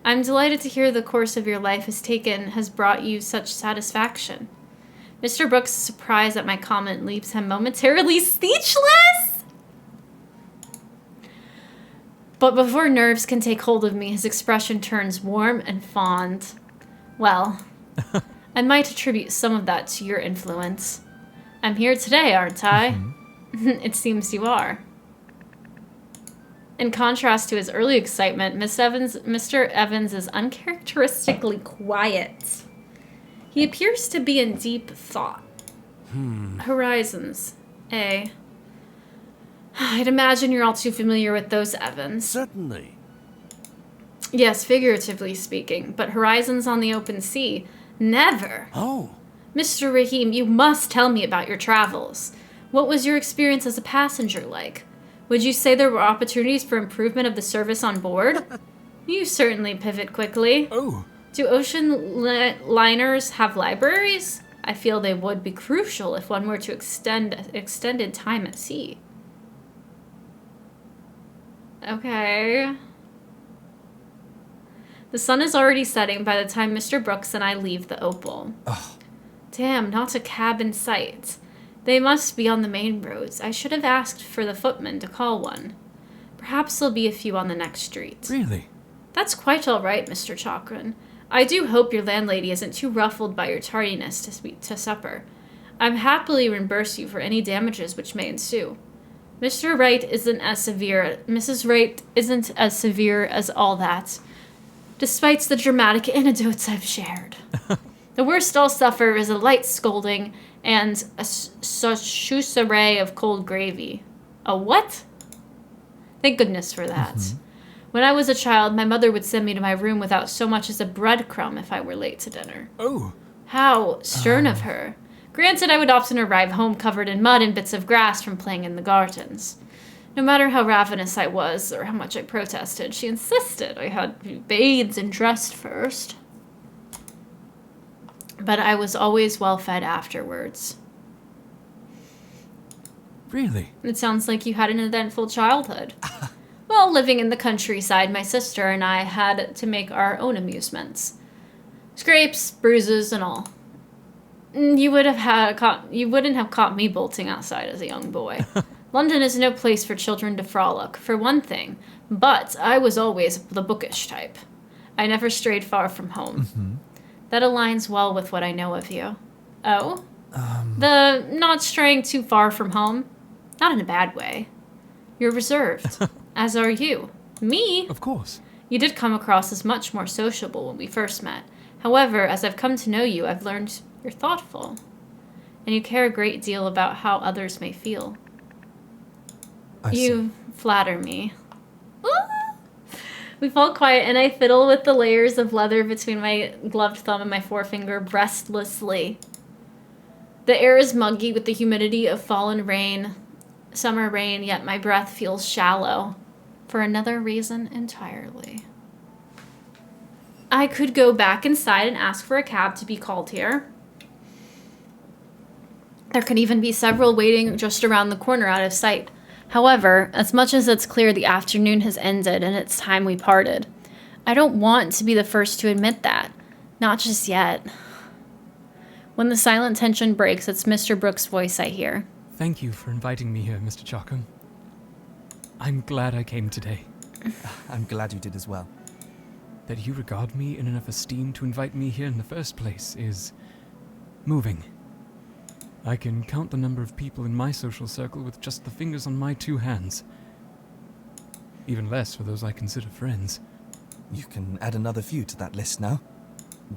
I'm delighted to hear the course of your life has brought you such satisfaction. Mr. Brooks' surprise at my comment leaves him momentarily speechless. But before nerves can take hold of me, his expression turns warm and fond. Well, I might attribute some of that to your influence. I'm here today, aren't I? Mm-hmm. It seems you are. In contrast to his early excitement, Mr. Evans is uncharacteristically quiet. He appears to be in deep thought. Horizons, eh? I'd imagine you're all too familiar with those, Evans. Certainly. Yes, figuratively speaking, but horizons on the open sea, never. Oh. Mr. Rahim, you must tell me about your travels. What was your experience as a passenger like? Would you say there were opportunities for improvement of the service on board? You certainly pivot quickly. Oh. Do ocean liners have libraries? I feel they would be crucial if one were to extended time at sea. Okay. The sun is already setting by the time Mr. Brooks and I leave the Opal. Oh. Damn, not a cab in sight. They must be on the main roads. I should have asked for the footman to call one. Perhaps there'll be a few on the next street. Really? That's quite all right, Mr. Chakran. I do hope your landlady isn't too ruffled by your tardiness to supper. I'm happily reimburse you for any damages which may ensue. Mrs. Wright isn't as severe as all that, despite the dramatic anecdotes I've shared. The worst I'll suffer is a light scolding and a chassoussure of cold gravy. A what? Thank goodness for that. Mm-hmm. When I was a child, my mother would send me to my room without so much as a breadcrumb if I were late to dinner. Oh. How stern of her. Granted, I would often arrive home covered in mud and bits of grass from playing in the gardens. No matter how ravenous I was or how much I protested, she insisted I had to be bathed and dressed first. But I was always well fed afterwards. Really? It sounds like you had an eventful childhood. Well, living in the countryside, my sister and I had to make our own amusements. Scrapes, bruises, and all. You wouldn't have caught me bolting outside as a young boy. London is no place for children to frolic, for one thing. But I was always the bookish type. I never strayed far from home. Mm-hmm. That aligns well with what I know of you. Oh? The not straying too far from home? Not in a bad way. You're reserved. As are you. Me? Of course. You did come across as much more sociable when we first met. However, as I've come to know you, I've learned you're thoughtful. And you care a great deal about how others may feel. You flatter me. We fall quiet, and I fiddle with the layers of leather between my gloved thumb and my forefinger restlessly. The air is muggy with the humidity of fallen rain, summer rain, yet my breath feels shallow. For another reason entirely. I could go back inside and ask for a cab to be called here. There could even be several waiting just around the corner out of sight. However, as much as it's clear the afternoon has ended and it's time we parted, I don't want to be the first to admit that. Not just yet. When the silent tension breaks, it's Mr. Brooks' voice I hear. Thank you for inviting me here, Mr. Charkham. I'm glad I came today. I'm glad you did as well. That you regard me in enough esteem to invite me here in the first place is moving. I can count the number of people in my social circle with just the fingers on my 2 hands. Even less for those I consider friends. You can add another few to that list now.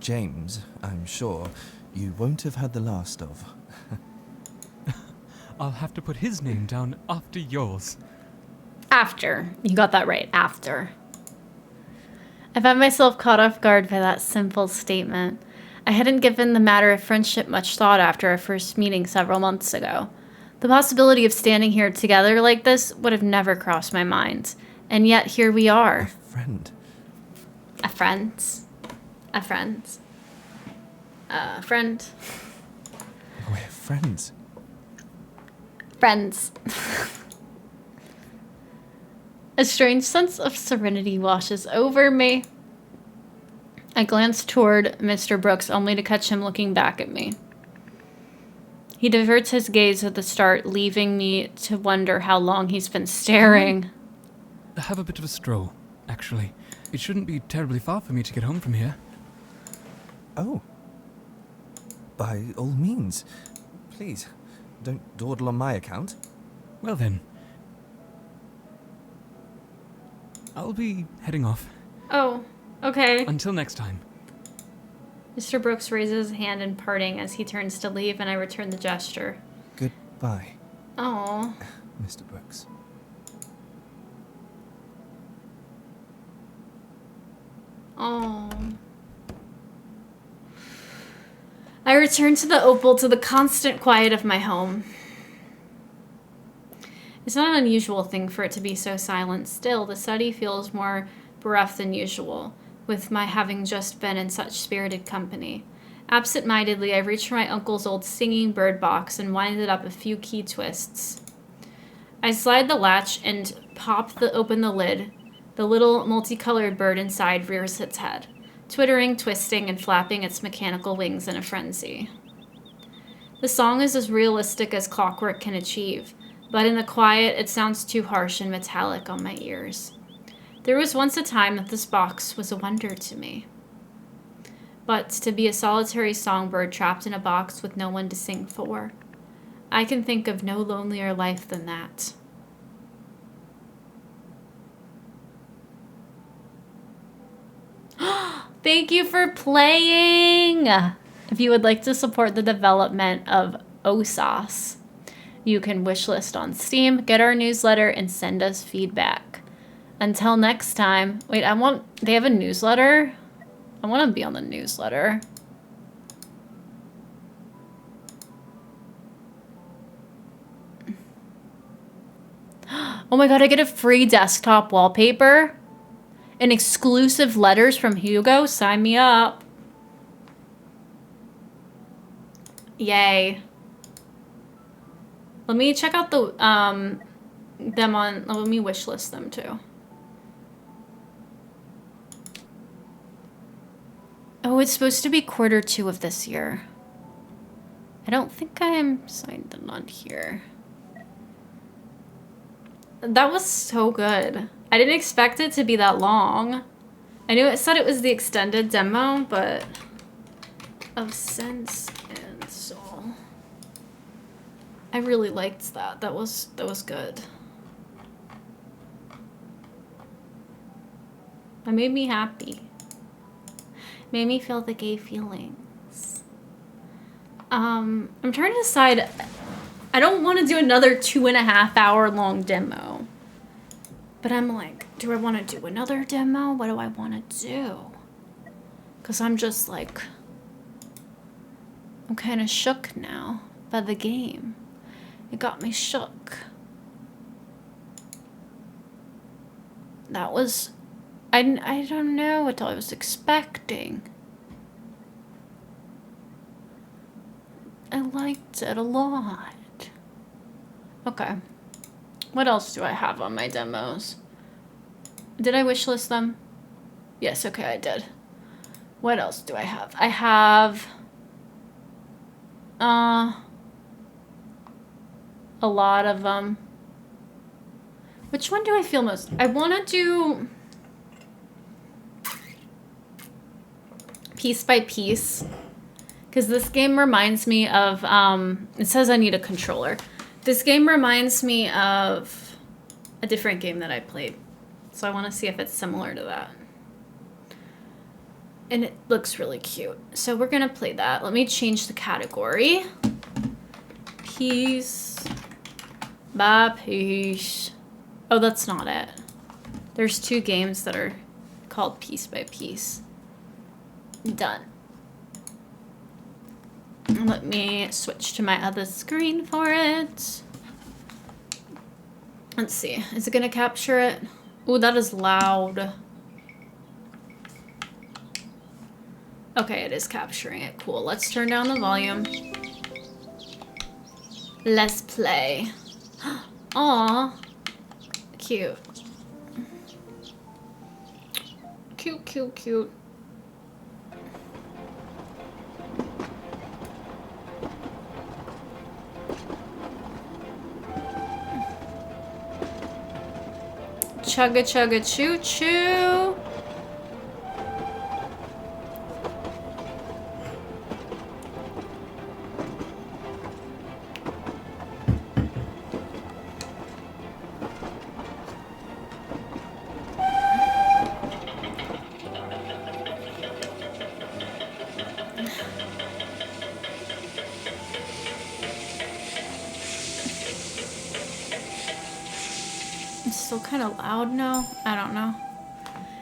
James, I'm sure, you won't have had the last of. I'll have to put his name down after yours. After. You got that right. After. I found myself caught off guard by that simple statement. I hadn't given the matter of friendship much thought after our first meeting several months ago. The possibility of standing here together like this would have never crossed my mind. And yet here we are. A friend. A friend. A friend. A friend. We're friends. Friends. A strange sense of serenity washes over me. I glanced toward Mr. Brooks only to catch him looking back at me. He diverts his gaze at the start, leaving me to wonder how long he's been staring. Have a bit of a stroll, actually. It shouldn't be terribly far for me to get home from here. Oh. By all means. Please, don't dawdle on my account. Well then. I'll be heading off. Oh, okay. Until next time. Mr. Brooks raises his hand in parting as he turns to leave, and I return the gesture. Goodbye. Oh. Mr. Brooks. Oh. I return to the opal, to the constant quiet of my home. It's not an unusual thing for it to be so silent. Still, the study feels more bereft than usual, with my having just been in such spirited company. Absent-mindedly, I reached for my uncle's old singing bird box and winded up a few key twists. I slide the latch and open the lid. The little multicolored bird inside rears its head, twittering, twisting, and flapping its mechanical wings in a frenzy. The song is as realistic as clockwork can achieve, but in the quiet, it sounds too harsh and metallic on my ears. There was once a time that this box was a wonder to me. But to be a solitary songbird trapped in a box with no one to sing for, I can think of no lonelier life than that. Thank you for playing! If you would like to support the development of OSAS, you can wishlist on Steam, get our newsletter, and send us feedback. Until next time. Wait, they have a newsletter? I want to be on the newsletter. Oh my god, I get a free desktop wallpaper and exclusive letters from Hugo. Sign me up. Yay. Let me check out the them on. Let me wishlist them too. Oh, it's supposed to be Q2 of this year. I don't think I am signed in on here. That was so good. I didn't expect it to be that long. I knew it said it was the extended demo, but of Sense and Soul. I really liked that. That was good. That made me happy. Made me feel the gay feelings. I'm trying to decide. I don't want to do another 2.5 hour long demo. But I'm like, do I want to do another demo? What do I want to do? Because I'm just like, I'm kind of shook now by the game. It got me shook. That was, I don't know what I was expecting. I liked it a lot. Okay. What else do I have on my demos? Did I wishlist them? Yes, okay, I did. What else do I have? I have a lot of them. Which one do I feel most? I want to do Piece by Piece, because this game reminds me of it says I need a controller. This game reminds me of a different game that I played. So I want to see if it's similar to that. And it looks really cute. So we're going to play that. Let me change the category. Piece by Piece. Oh, that's not it. There's 2 games that are called Piece by Piece. Done. Let me switch to my other screen for it. Let's see. Is it going to capture it? Ooh, that is loud. Okay, it is capturing it. Cool. Let's turn down the volume. Let's play. Aw. Cute. Cute, cute, cute. Chugga chugga choo choo. Still kind of loud now. I don't know.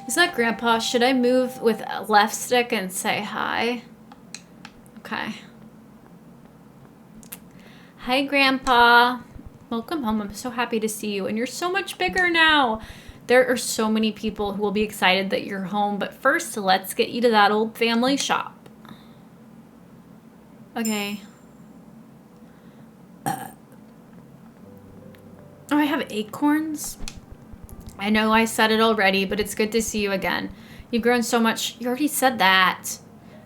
Is that Grandpa? Should I move with left stick and say hi? Okay. Hi, Grandpa. Welcome home. I'm so happy to see you. And you're so much bigger now. There are so many people who will be excited that you're home. But first, let's get you to that old family shop. Okay. Oh, I have acorns. I know I said it already, but it's good to see you again. You've grown so much. You already said that.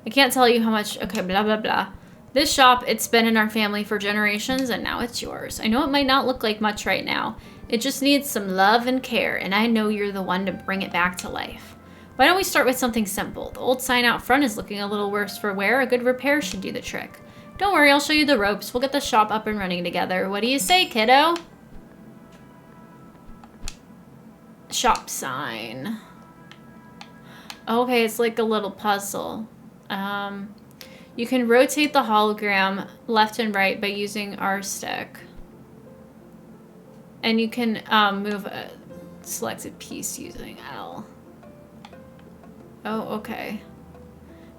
I can't tell you how much. Okay, blah, blah, blah. This shop, it's been in our family for generations, and now it's yours. I know it might not look like much right now. It just needs some love and care, and I know you're the one to bring it back to life. Why don't we start with something simple? The old sign out front is looking a little worse for wear. A good repair should do the trick. Don't worry, I'll show you the ropes. We'll get the shop up and running together. What do you say, kiddo? Shop sign. Okay, it's like a little puzzle. You can rotate the hologram left and right by using R stick. And you can move a selected piece using L. Oh, okay.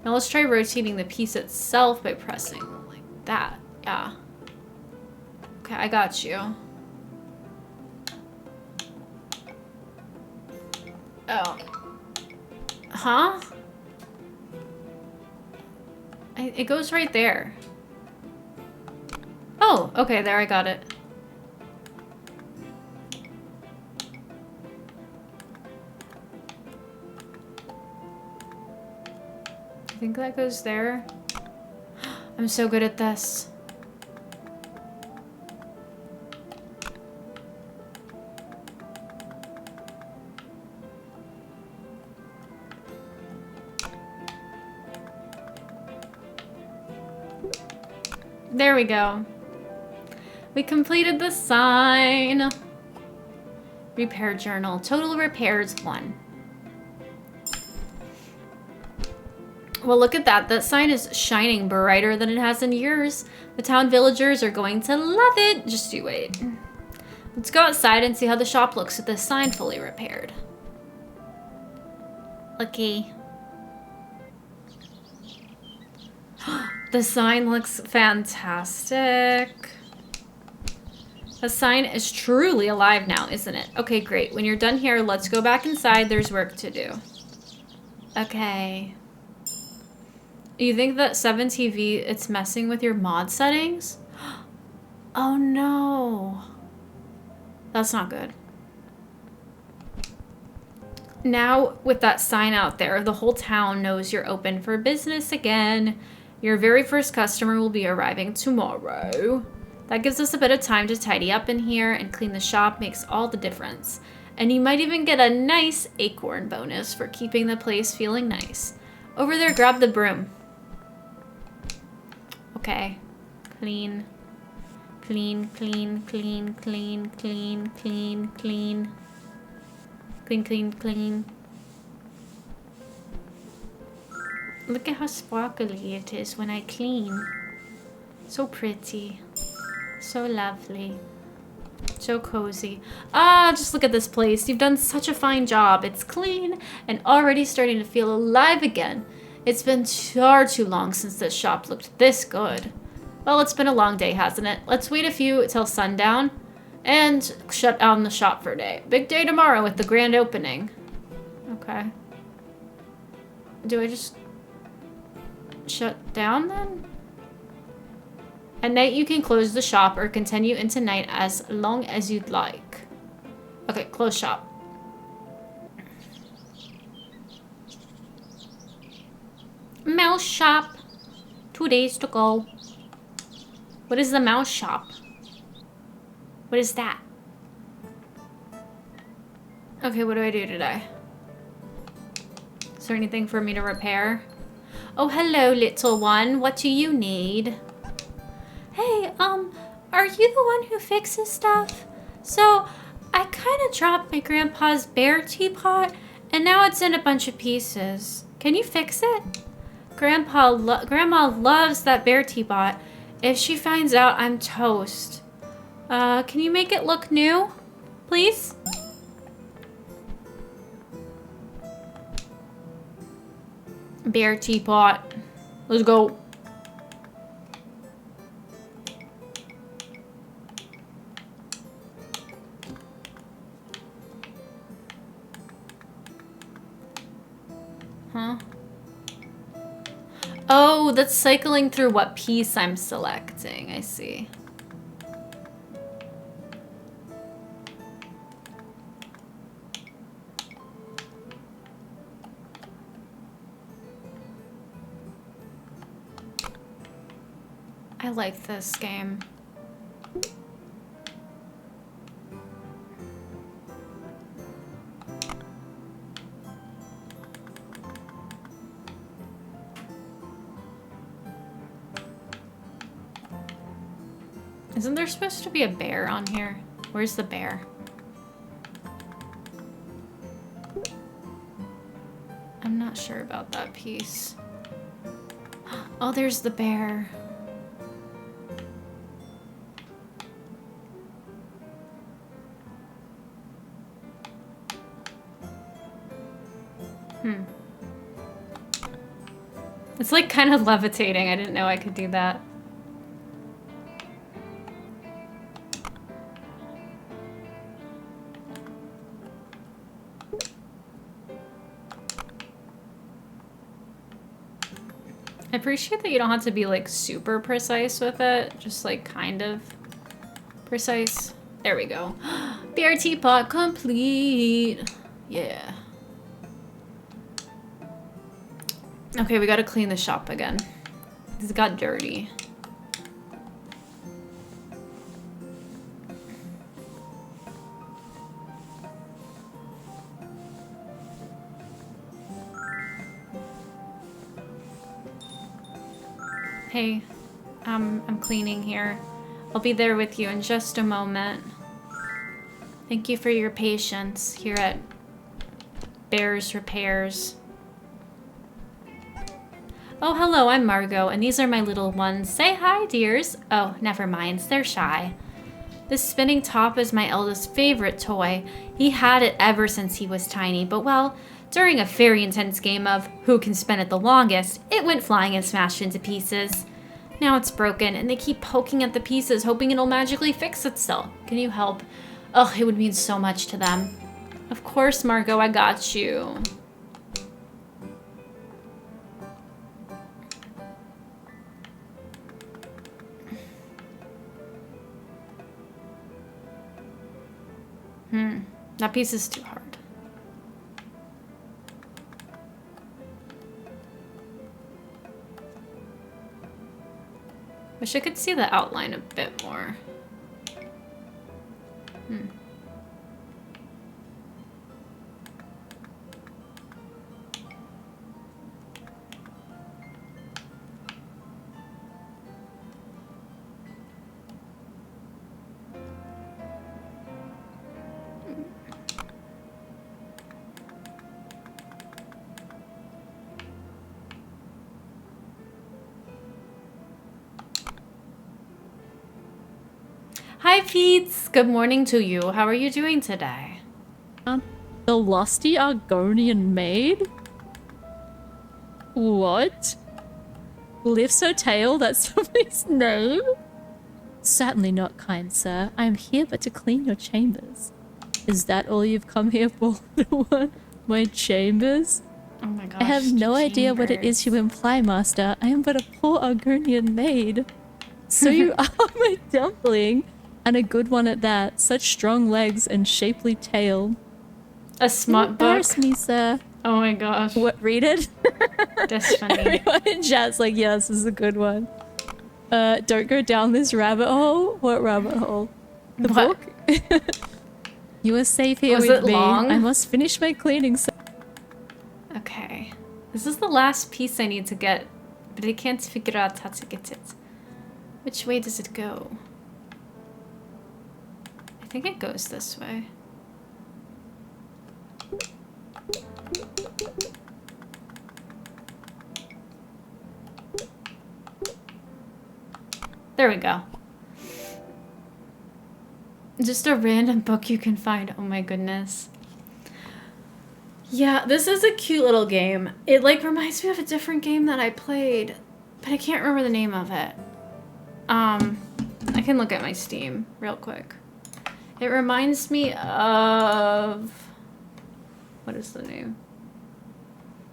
Now let's try rotating the piece itself by pressing like that. Yeah. Okay, I got you. Oh. Huh? It goes right there. Oh, okay, there, I got it. I think that goes there. I'm so good at this. There we go. We completed the sign. Repair journal. Total repairs 1. Well, look at that. That sign is shining brighter than it has in years. The town villagers are going to love it. Just you wait. Let's go outside and see how the shop looks with this sign fully repaired. Okay. The sign looks fantastic. The sign is truly alive now, isn't it? Okay, great. When you're done here, let's go back inside. There's work to do. Okay. You think that 7TV, it's messing with your mod settings? Oh no. That's not good. Now, with that sign out there, the whole town knows you're open for business again. Your very first customer will be arriving tomorrow. That gives us a bit of time to tidy up in here and clean the shop. Makes all the difference. And you might even get a nice acorn bonus for keeping the place feeling nice. Over there, grab the broom. Okay. Clean. Clean, clean, clean, clean, clean, clean, clean. Clean, clean, clean. Look at how sparkly it is when I clean. So pretty. So lovely. So cozy. Ah, just look at this place. You've done such a fine job. It's clean and already starting to feel alive again. It's been far too long since this shop looked this good. Well, it's been a long day, hasn't it? Let's wait a few till sundown and shut down the shop for a day. Big day tomorrow with the grand opening. Okay. Do I just shut down then? At night you can close the shop or continue into night as long as you'd like. Okay, close shop. Mouse shop. 2 days to go. What is the mouse shop? What is that? Okay, what do I do today? Is there anything for me to repair? Oh, hello, little one. What do you need? Hey, are you the one who fixes stuff? So, I kind of dropped my grandpa's bear teapot, and now it's in a bunch of pieces. Can you fix it? Grandma loves that bear teapot. If she finds out, I'm toast. Can you make it look new, please? Bear teapot. Let's go. Huh? Oh, that's cycling through what piece I'm selecting. I see. I like this game. Isn't there supposed to be a bear on here? Where's the bear? I'm not sure about that piece. Oh, there's the bear. It's like kind of levitating. I didn't know I could do that. I appreciate that you don't have to be like super precise with it. Just like kind of precise. There we go. Bear teapot complete. Yeah. Okay, we gotta clean the shop again. This got dirty. Hey, I'm cleaning here. I'll be there with you in just a moment. Thank you for your patience here at Bears Repairs. Oh, hello, I'm Margot, and these are my little ones. Say hi, dears. Oh, never mind, they're shy. This spinning top is my eldest's favorite toy. He had it ever since he was tiny, but well, during a very intense game of who can spin it the longest, it went flying and smashed into pieces. Now it's broken, and they keep poking at the pieces, hoping it'll magically fix itself. Can you help? Oh, it would mean so much to them. Of course, Margot, I got you. That piece is too hard. Wish I could see the outline a bit more. Hi, Pete's. Good morning to you. How are you doing today? The lusty Argonian maid? What? Lifts her tail? That's somebody's name? Certainly not, kind sir. I am here but to clean your chambers. Is that all you've come here for? My chambers? Oh my gosh. I have no idea what it is you imply, master. I am but a poor Argonian maid. So you are my dumpling. And a good one at that. Such strong legs and shapely tail. A smart book? Embarrass me, sir. Oh my gosh. What, read it? That's funny. Everyone in chat's like, yeah, this is a good one. Don't go down this rabbit hole. What rabbit hole? The book? You are safe here Was with it me. long? I must finish my cleaning, sir. Okay. This is the last piece I need to get, but I can't figure out how to get it. Which way does it go? I think it goes this way. There we go. Just a random book you can find. Oh my goodness. Yeah, this is a cute little game. It like reminds me of a different game that I played, but I can't remember the name of it. I can look at my Steam real quick. It reminds me of... What is the name?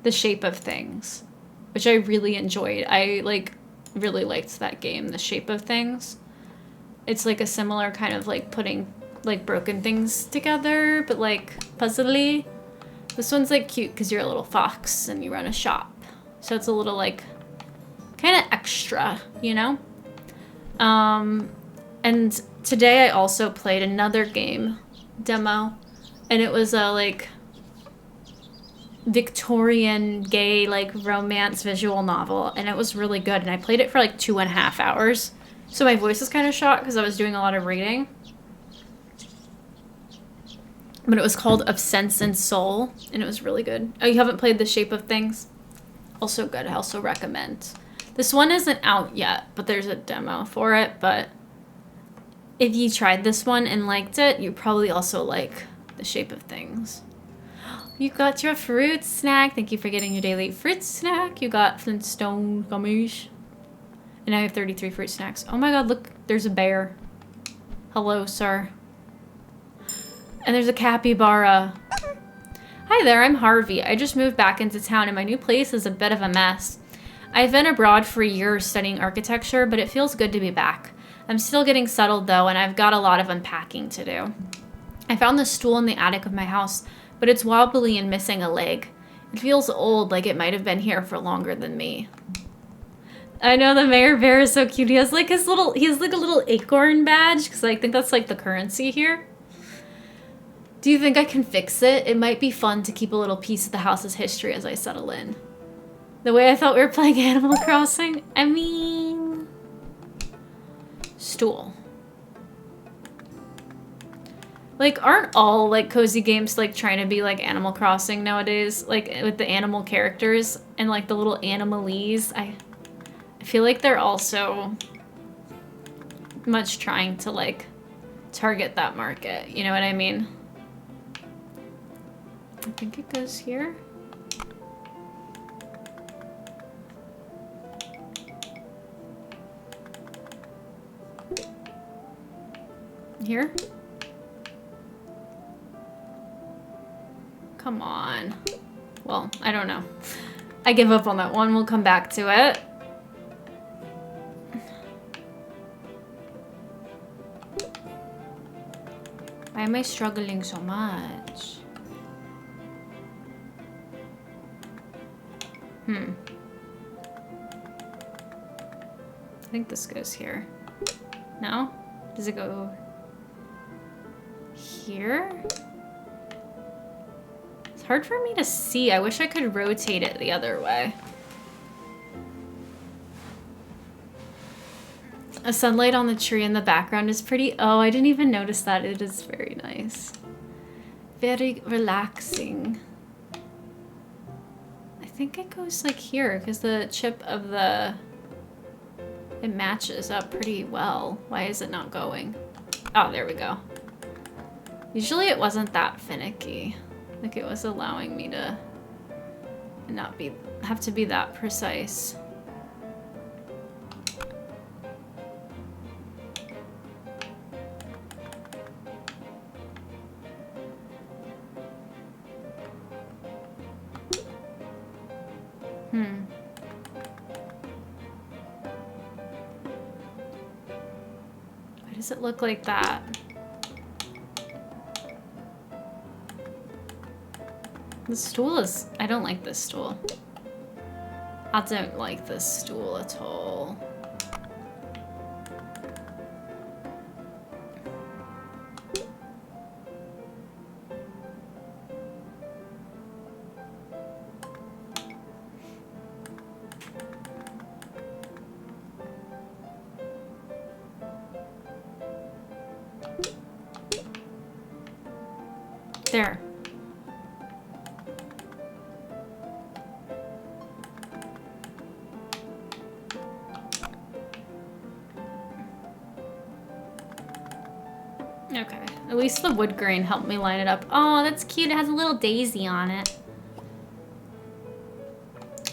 The Shape of Things, which I really enjoyed. I like really liked that game, The Shape of Things. It's like a similar kind of like putting like broken things together, but like puzzly. This one's like cute because you're a little fox and you run a shop. So it's a little like kind of extra, you know? And today I also played another game demo, and it was a like Victorian gay like romance visual novel, and it was really good, and I played it for like 2.5 hours. So my voice is kind of shot because I was doing a lot of reading. But it was called Of Sense and Soul, and it was really good. Oh, you haven't played The Shape of Things? Also good. I also recommend. This one isn't out yet, but there's a demo for it. But if you tried this one and liked it, you probably also like The Shape of Things. You got your fruit snack. Thank you for getting your daily fruit snack. You got Flintstone gummies. And now you have 33 fruit snacks. Oh my god, look, there's a bear. Hello, sir. And there's a capybara. Hi there, I'm Harvey. I just moved back into town and my new place is a bit of a mess. I've been abroad for years studying architecture, but it feels good to be back. I'm still getting settled though, and I've got a lot of unpacking to do. I found this stool in the attic of my house, but it's wobbly and missing a leg. It feels old, like it might have been here for longer than me. I know the mayor bear is so cute. He has like his little, he has like a little acorn badge, because I think that's like the currency here. Do you think I can fix it? It might be fun to keep a little piece of the house's history as I settle in. The way I thought we were playing Animal Crossing? I mean... Stool. Like, aren't all, like, cozy games, like, trying to be like Animal Crossing nowadays? Like, with the animal characters and, like, the little animalese? I feel like they're also much trying to, like, target that market. You know what I mean? I think it goes here. Here? Come on. Well, I don't know. I give up on that one. We'll come back to it. Why am I struggling so much? I think this goes here. No? Does it go here? It's hard for me to see. I wish I could rotate it the other way. A sunlight on the tree in the background is pretty. Oh, I didn't even notice that. It is very nice. Very relaxing. I think it goes like here because the chip of the... It matches up pretty well. Why is it not going? Oh, there we go. Usually it wasn't that finicky. Like it was allowing me to not have to be that precise. Why does it look like that? The stool is... I don't like this stool. I don't like this stool at all. There. Okay, at least the wood grain helped me line it up. Oh, that's cute. It has a little daisy on it.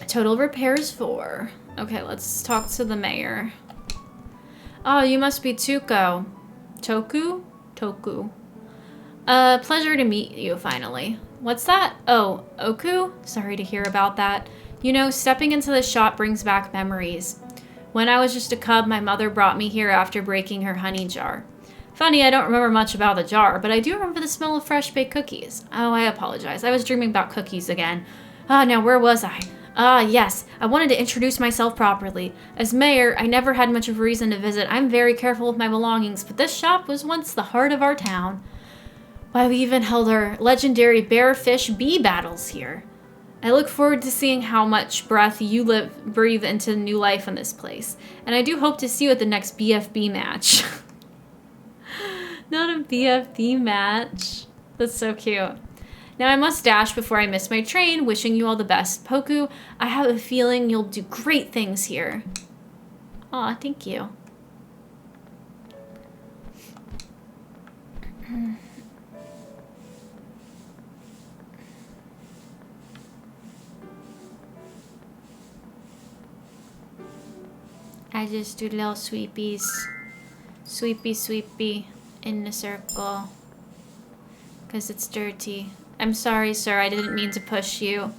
Total repairs 4. Okay, let's talk to the mayor. Oh, you must be Tuko. Toku? Toku. Pleasure to meet you, finally. What's that? Oh, Oku? Sorry to hear about that. You know, stepping into the shop brings back memories. When I was just a cub, my mother brought me here after breaking her honey jar. Funny, I don't remember much about the jar, but I do remember the smell of fresh baked cookies. Oh, I apologize. I was dreaming about cookies again. Ah, now where was I? Ah, yes. I wanted to introduce myself properly. As mayor, I never had much of a reason to visit. I'm very careful with my belongings, but this shop was once the heart of our town. Why, we even held our legendary bear-fish bee battles here. I look forward to seeing how much breath you breathe into new life in this place. And I do hope to see you at the next BFB match. Not a BFB match. That's so cute. Now I must dash before I miss my train. Wishing you all the best. Poku, I have a feeling you'll do great things here. Aw, thank you. I just do little sweepies. Sweepy, sweepy. In the circle. Because it's dirty. I'm sorry, sir. I didn't mean to push you.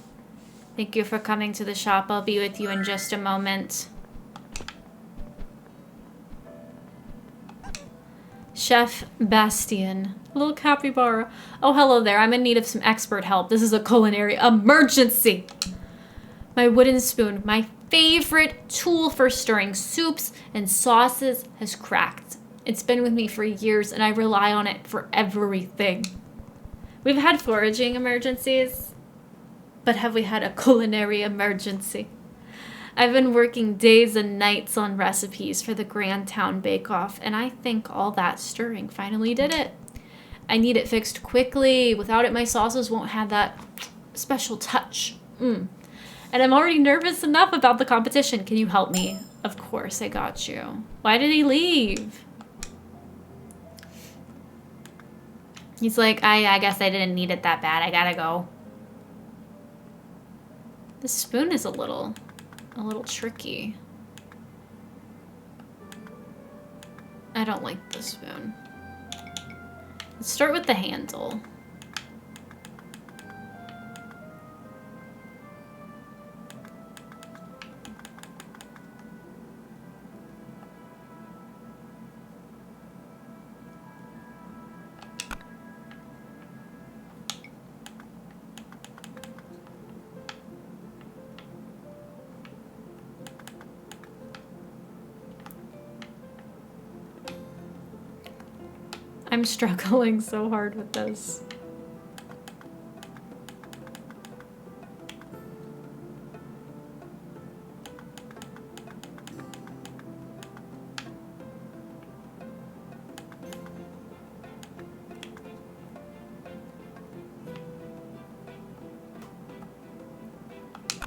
Thank you for coming to the shop. I'll be with you in just a moment. Chef Bastian. Little capybara. Oh, hello there. I'm in need of some expert help. This is a culinary emergency. My wooden spoon, my favorite tool for stirring soups and sauces, has cracked. It's been with me for years and I rely on it for everything. We've had foraging emergencies, but have we had a culinary emergency? I've been working days and nights on recipes for the Grand Town Bake Off, and I think all that stirring finally did it. I need it fixed quickly. Without it, my sauces won't have that special touch. And I'm already nervous enough about the competition. Can you help me? Of course, I got you. Why did he leave? He's like, I guess I didn't need it that bad. I gotta go. This spoon is a little tricky. I don't like the spoon. Let's start with the handle. I'm struggling so hard with this.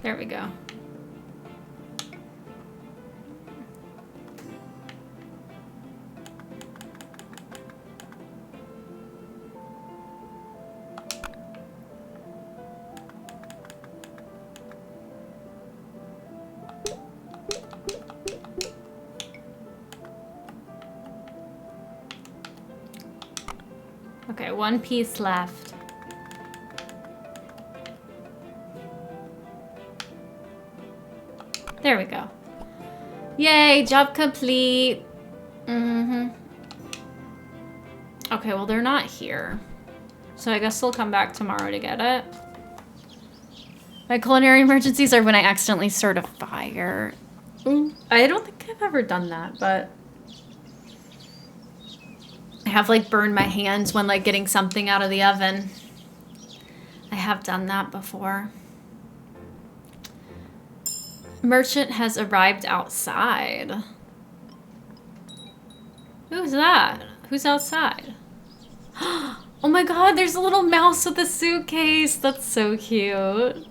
There we go. Okay, one piece left. There we go. Yay, job complete. Okay, well, they're not here. So I guess they'll come back tomorrow to get it. My culinary emergencies are when I accidentally start a fire. I don't think I've ever done that, but I have like burned my hands when like getting something out of the oven. I have done that before. Merchant has arrived outside. Who's that? Who's outside? Oh my god, there's a little mouse with a suitcase. That's so cute.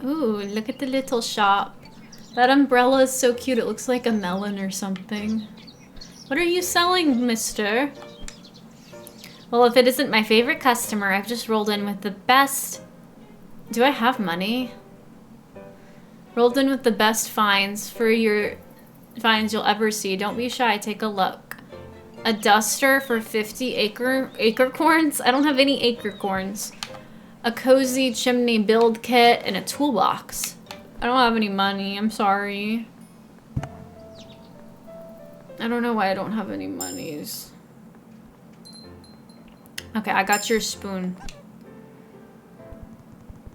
Ooh, look at the little shop. That umbrella is so cute. It looks like a melon or something. What are you selling, mister? Well, if it isn't my favorite customer, I've just rolled in with the best... Do I have money? Rolled in with the best finds for your finds you'll ever see. Don't be shy, take a look. A duster for 50 acorns? I don't have any acorns. A cozy chimney build kit and a toolbox. I don't have any money, I'm sorry. I don't know why I don't have any monies. Okay, I got your spoon.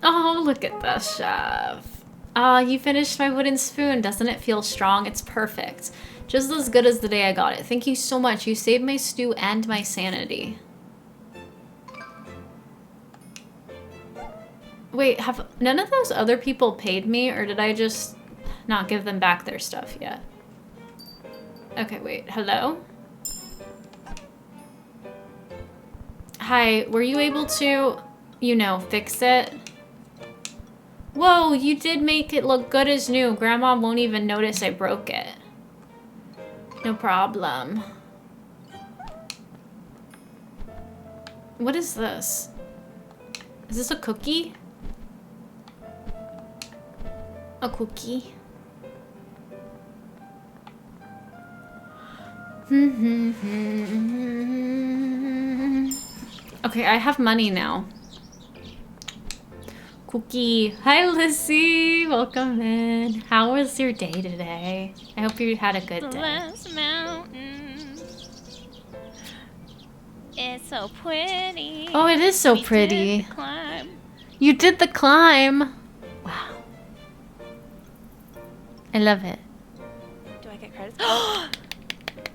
Oh, look at this, chef. Ah, you finished my wooden spoon. Doesn't it feel strong? It's perfect. Just as good as the day I got it. Thank you so much. You saved my stew and my sanity. Wait, have none of those other people paid me, or did I just not give them back their stuff yet? Okay, wait. Hello? Hi, were you able to, you know, fix it? Whoa, you did make it look good as new. Grandma won't even notice I broke it. No problem. What is this? Is this a cookie? A cookie? Okay, I have money now. Cookie. Hi, Lizzie. Welcome in. How was your day today? I hope you had a good day. Last mountain. It's so pretty. Oh, it is so We pretty. did the climb. You did the climb. Wow. I love it. Do I get credit?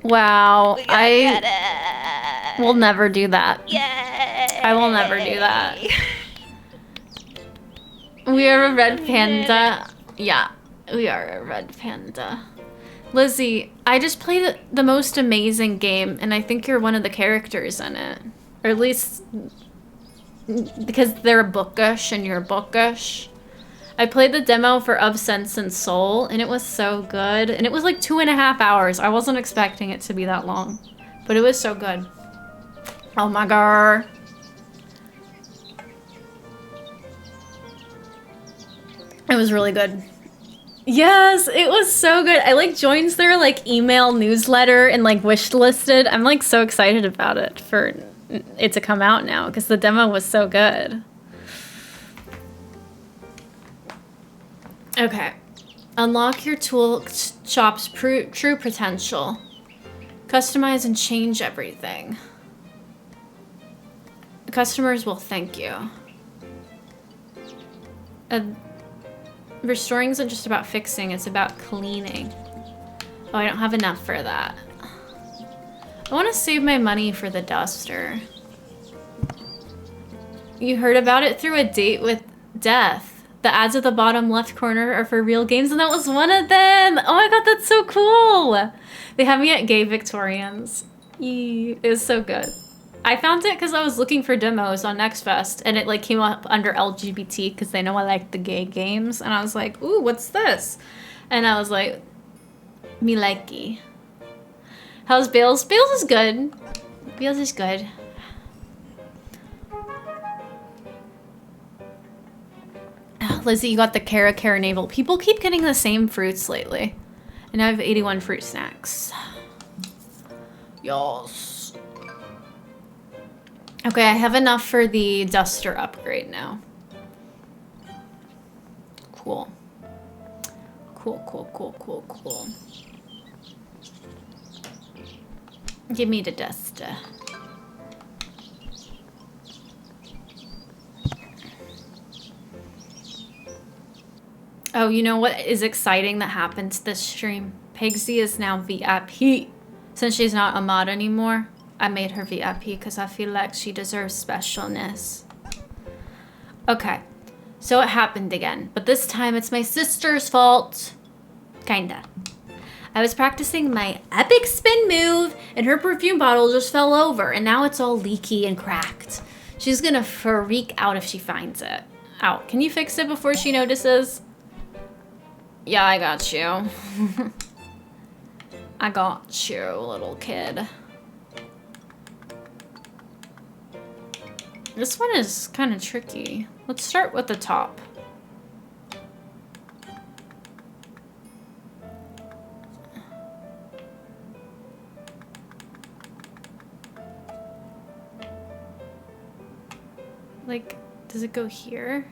Wow. We got I will never do that. Yay! I will never do that. We are a red panda. Yeah, we are a red panda. Lizzie, I just played the most amazing game, and I think you're one of the characters in it. Or at least because they're bookish and you're bookish. I played the demo for Of Sense and Soul, and it was so good. And it was like 2.5 hours. I wasn't expecting it to be that long, but it was so good. Oh my god. It was really good. Yes, it was so good. I like joined their like email newsletter and like wish listed. I'm like so excited about it for it to come out now because the demo was so good. Okay. Unlock your tool shop's true potential. Customize and change everything. Customers will thank you. Restoring isn't just about fixing, it's about cleaning. Oh, I don't have enough for that. I want to save my money for the duster. You heard about it through a date with Death. The ads at the bottom left corner are for real games, and that was one of them! Oh my god, that's so cool! They have me at Gay Victorians. It was so good. I found it because I was looking for demos on Next Fest, and it like came up under LGBT because they know I like the gay games, and I was like, ooh, what's this? And I was like, me likey. How's Bales? Bales is good. Bales is good. Lizzie, you got the Cara navel. People keep getting the same fruits lately. And I have 81 fruit snacks. Yes. Okay, I have enough for the duster upgrade now. Cool. Cool. Give me the duster. Oh, you know what is exciting that happened this stream? Pigsy is now VIP. Since she's not a mod anymore, I made her VIP because I feel like she deserves specialness. Okay, so it happened again, but this time it's my sister's fault. Kinda. I was practicing my epic spin move and her perfume bottle just fell over and now it's all leaky and cracked. She's gonna freak out if she finds it. Ow, can you fix it before she notices? Yeah, I got you. I got you, little kid. This one is kind of tricky. Let's start with the top. Like, does it go here?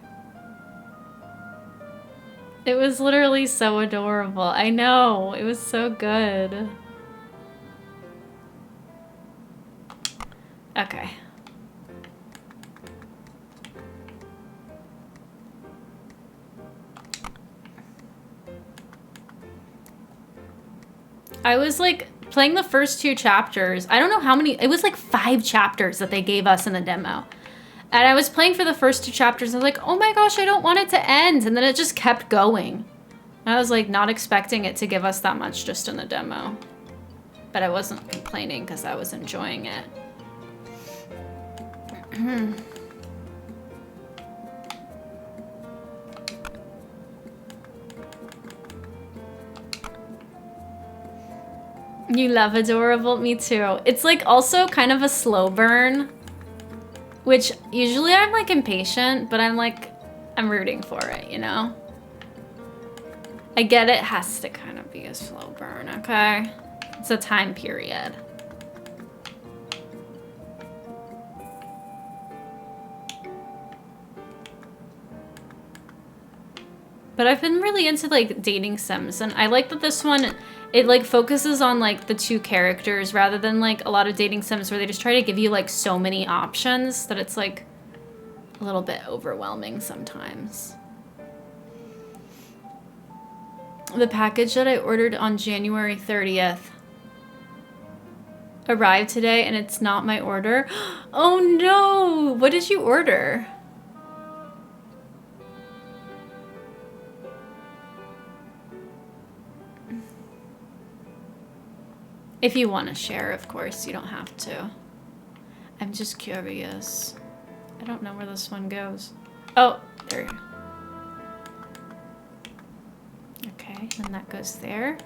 It was literally so adorable. I know, it was so good. Okay. I was like playing the first 2 chapters. I don't know how many, it was like 5 chapters that they gave us in the demo. And I was playing for the first 2 chapters and I was like, oh my gosh, I don't want it to end. And then it just kept going. And I was like not expecting it to give us that much just in the demo. But I wasn't complaining because I was enjoying it. You love adorable? Me too. It's like also kind of a slow burn. Which usually I'm like impatient, but I'm like, I'm rooting for it, you know? I get it has to kind of be a slow burn, okay? It's a time period. But I've been really into like dating sims, and I like that this one, it like focuses on like the two characters rather than like a lot of dating sims where they just try to give you like so many options that it's like a little bit overwhelming sometimes. The package that I ordered on January 30th arrived today and it's not my order. Oh no! What did you order? If you want to share, of course, you don't have to. I'm just curious. I don't know where this one goes. Oh, there you go. Okay, and that goes there.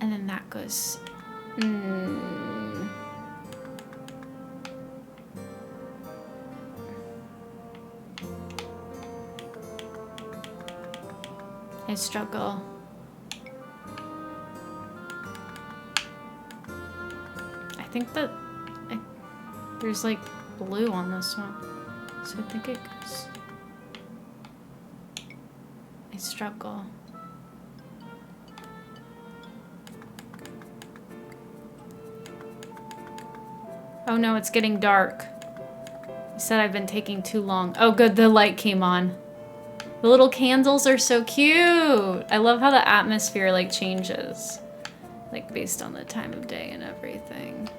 And then that goes... I struggle. I think that there's like blue on this one. So I think it goes... I struggle. Oh no, it's getting dark. You said I've been taking too long. Oh good, the light came on. The little candles are so cute. I love how the atmosphere like changes. Like based on the time of day and everything.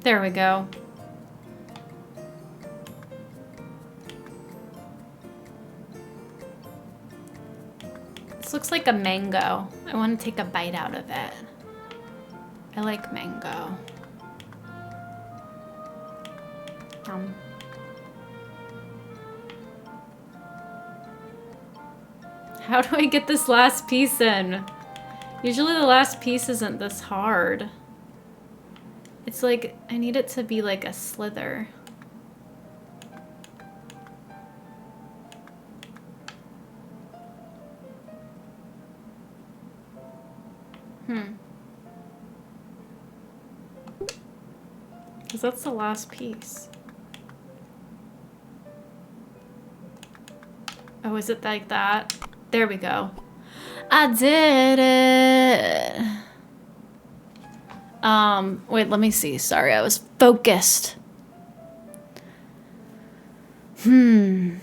There we go. This looks like a mango. I want to take a bite out of it. I like mango. How do I get this last piece in? Usually the last piece isn't this hard. It's like, I need it to be like a slither. Because that's the last piece. Oh, is it like that? There we go. I did it! Wait, let me see. Sorry, I was focused. I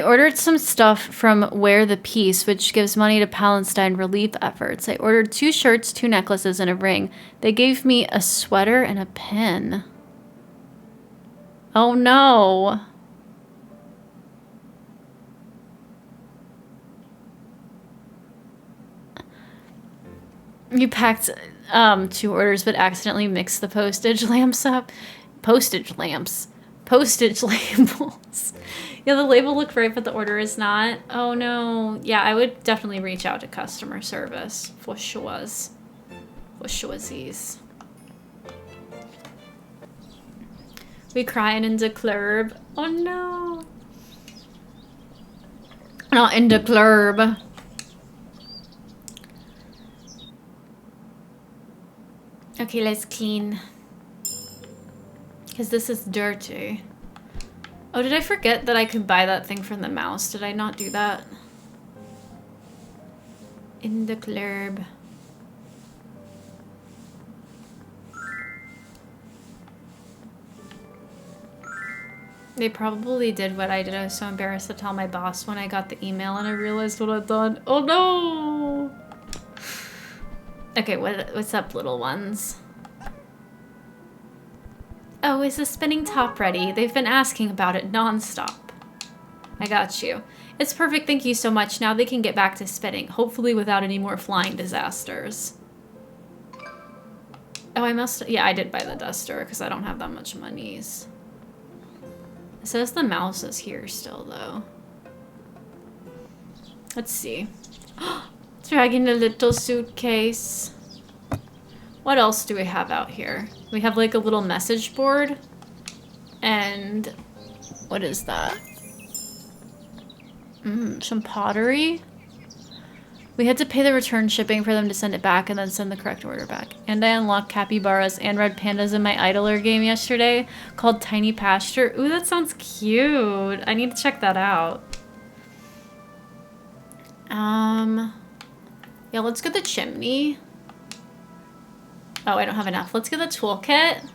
ordered some stuff from Wear the Peace, which gives money to Palestine relief efforts. I ordered 2 shirts, 2 necklaces, and a ring. They gave me a sweater and a pin. Oh no. You packed 2 orders but accidentally mixed the postage lamps up. Postage lamps. Postage labels. Yeah, the label looked right, but the order is not. Oh no. Yeah, I would definitely reach out to customer service. For sure. For surezies. We crying in the club. Oh no. Not in the club. Okay, let's clean. Because this is dirty. Oh, did I forget that I could buy that thing from the mouse? Did I not do that? In the club. They probably did what I did. I was so embarrassed to tell my boss when I got the email and I realized what I'd done. Oh no! Okay, what's up, little ones? Oh, is the spinning top ready? They've been asking about it non-stop. I got you. It's perfect, thank you so much. Now they can get back to spinning, hopefully without any more flying disasters. Oh, I must... Yeah, I did buy the duster because I don't have that much monies. It says the mouse is here still, though. Let's see. Dragging a little suitcase. What else do we have out here? We have like a little message board. And what is that? Some pottery. We had to pay the return shipping for them to send it back and then send the correct order back. And I unlocked capybaras and red pandas in my idler game yesterday called Tiny Pasture. Ooh, that sounds cute. I need to check that out. Yeah, let's get the chimney. Oh, I don't have enough. Let's get the toolkit.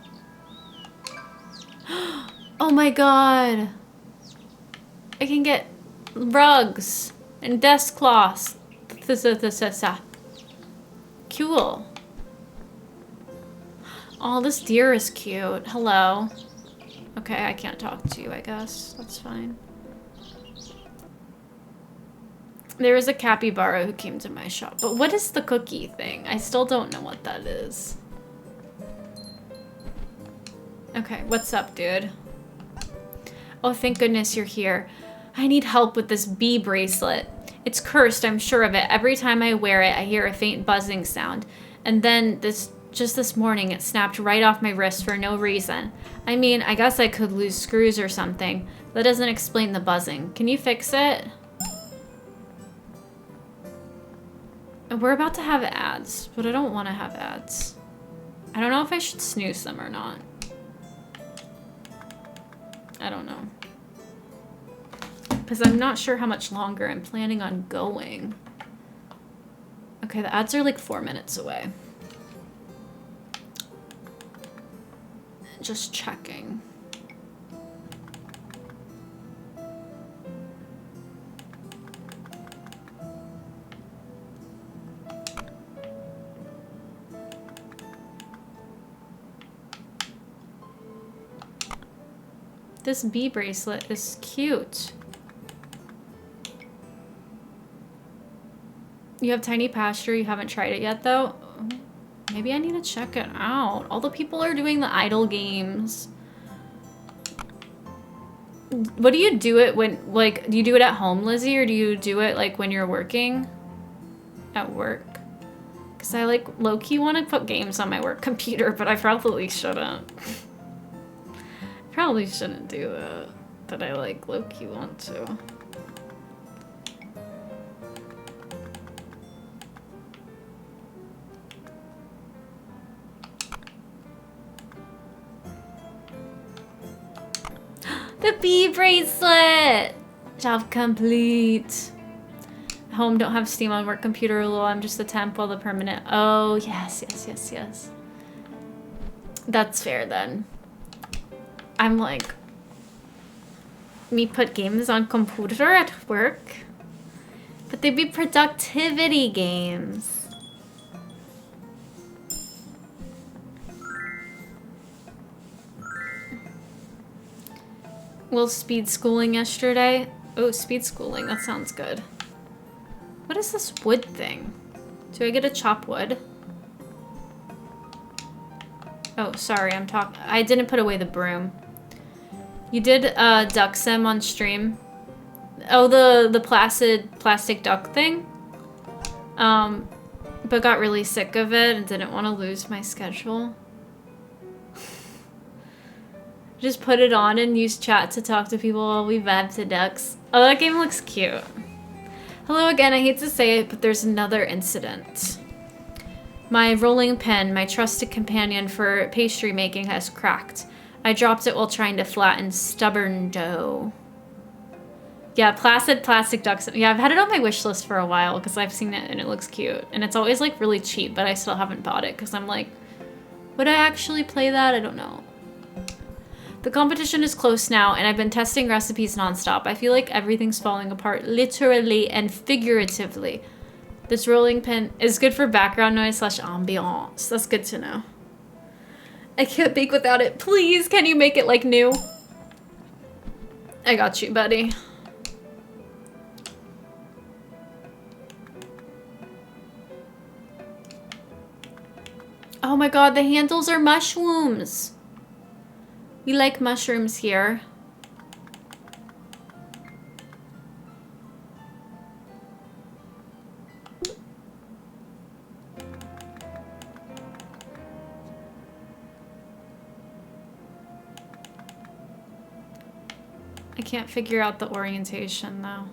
Oh my god. I can get rugs and desk cloths. Cool. Oh, this deer is cute. Hello. Okay, I can't talk to you, I guess. That's fine. There was a capybara who came to my shop. But what is the cookie thing? I still don't know what that is. Okay, what's up, dude? Oh, thank goodness you're here. I need help with this bee bracelet. It's cursed, I'm sure of it. Every time I wear it, I hear a faint buzzing sound. And then just this morning, it snapped right off my wrist for no reason. I mean, I guess I could lose screws or something. That doesn't explain the buzzing. Can you fix it? We're about to have ads, but I don't want to have ads. I don't know if I should snooze them or not. I don't know. Because I'm not sure how much longer I'm planning on going. Okay, the ads are like 4 minutes away. Just checking. This bee bracelet is cute. You have Tiny Pasture, you haven't tried it yet though? Maybe I need to check it out. All the people are doing the idle games. What do you do it when, like, do you do it at home, Lizzie, or do you do it like when you're working? At work? Because I like low-key want to put games on my work computer, but I probably shouldn't. Probably shouldn't do that, but I like low-key want to. The bee bracelet! Job complete. Home, don't have Steam on work computer, lol, I'm just a temp while the permanent. Oh, yes, yes, yes, yes. That's fair then. I'm like, me put games on computer at work, but they'd be productivity games. Will speed schooling yesterday. Oh, speed schooling, that sounds good. What is this wood thing? Do I get to chop wood? Oh, sorry, I didn't put away the broom. You did duck sim on stream. Oh, the plastic duck thing. But got really sick of it and didn't want to lose my schedule. Just put it on and use chat to talk to people while we vibe to ducks. Oh, that game looks cute. Hello again, I hate to say it, but there's another incident. My rolling pin, my trusted companion for pastry making, has cracked. I dropped it while trying to flatten stubborn dough. Yeah, plastic ducks. Yeah, I've had it on my wish list for a while because I've seen it and it looks cute. And it's always like really cheap, but I still haven't bought it because I'm like, would I actually play that? I don't know. The competition is close now, and I've been testing recipes nonstop. I feel like everything's falling apart, literally and figuratively. This rolling pin is good for background noise / ambiance. That's good to know. I can't bake without it. Please, can you make it like new? I got you, buddy. Oh my god, the handles are mushrooms. We like mushrooms here. I can't figure out the orientation though.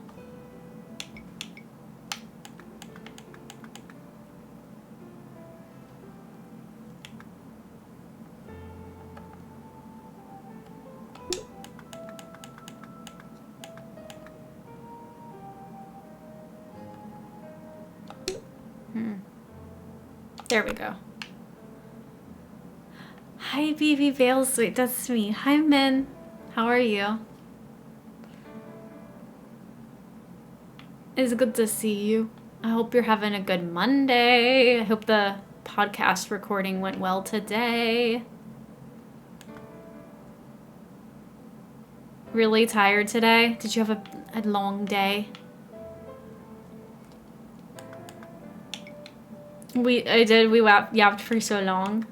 There we go. Hi, BB Veil Sweet. That's me. Hi, Min. How are you? It's good to see you. I hope you're having a good Monday. I hope the podcast recording went well today. Really tired today? Did you have a long day? I did. We yapped for so long.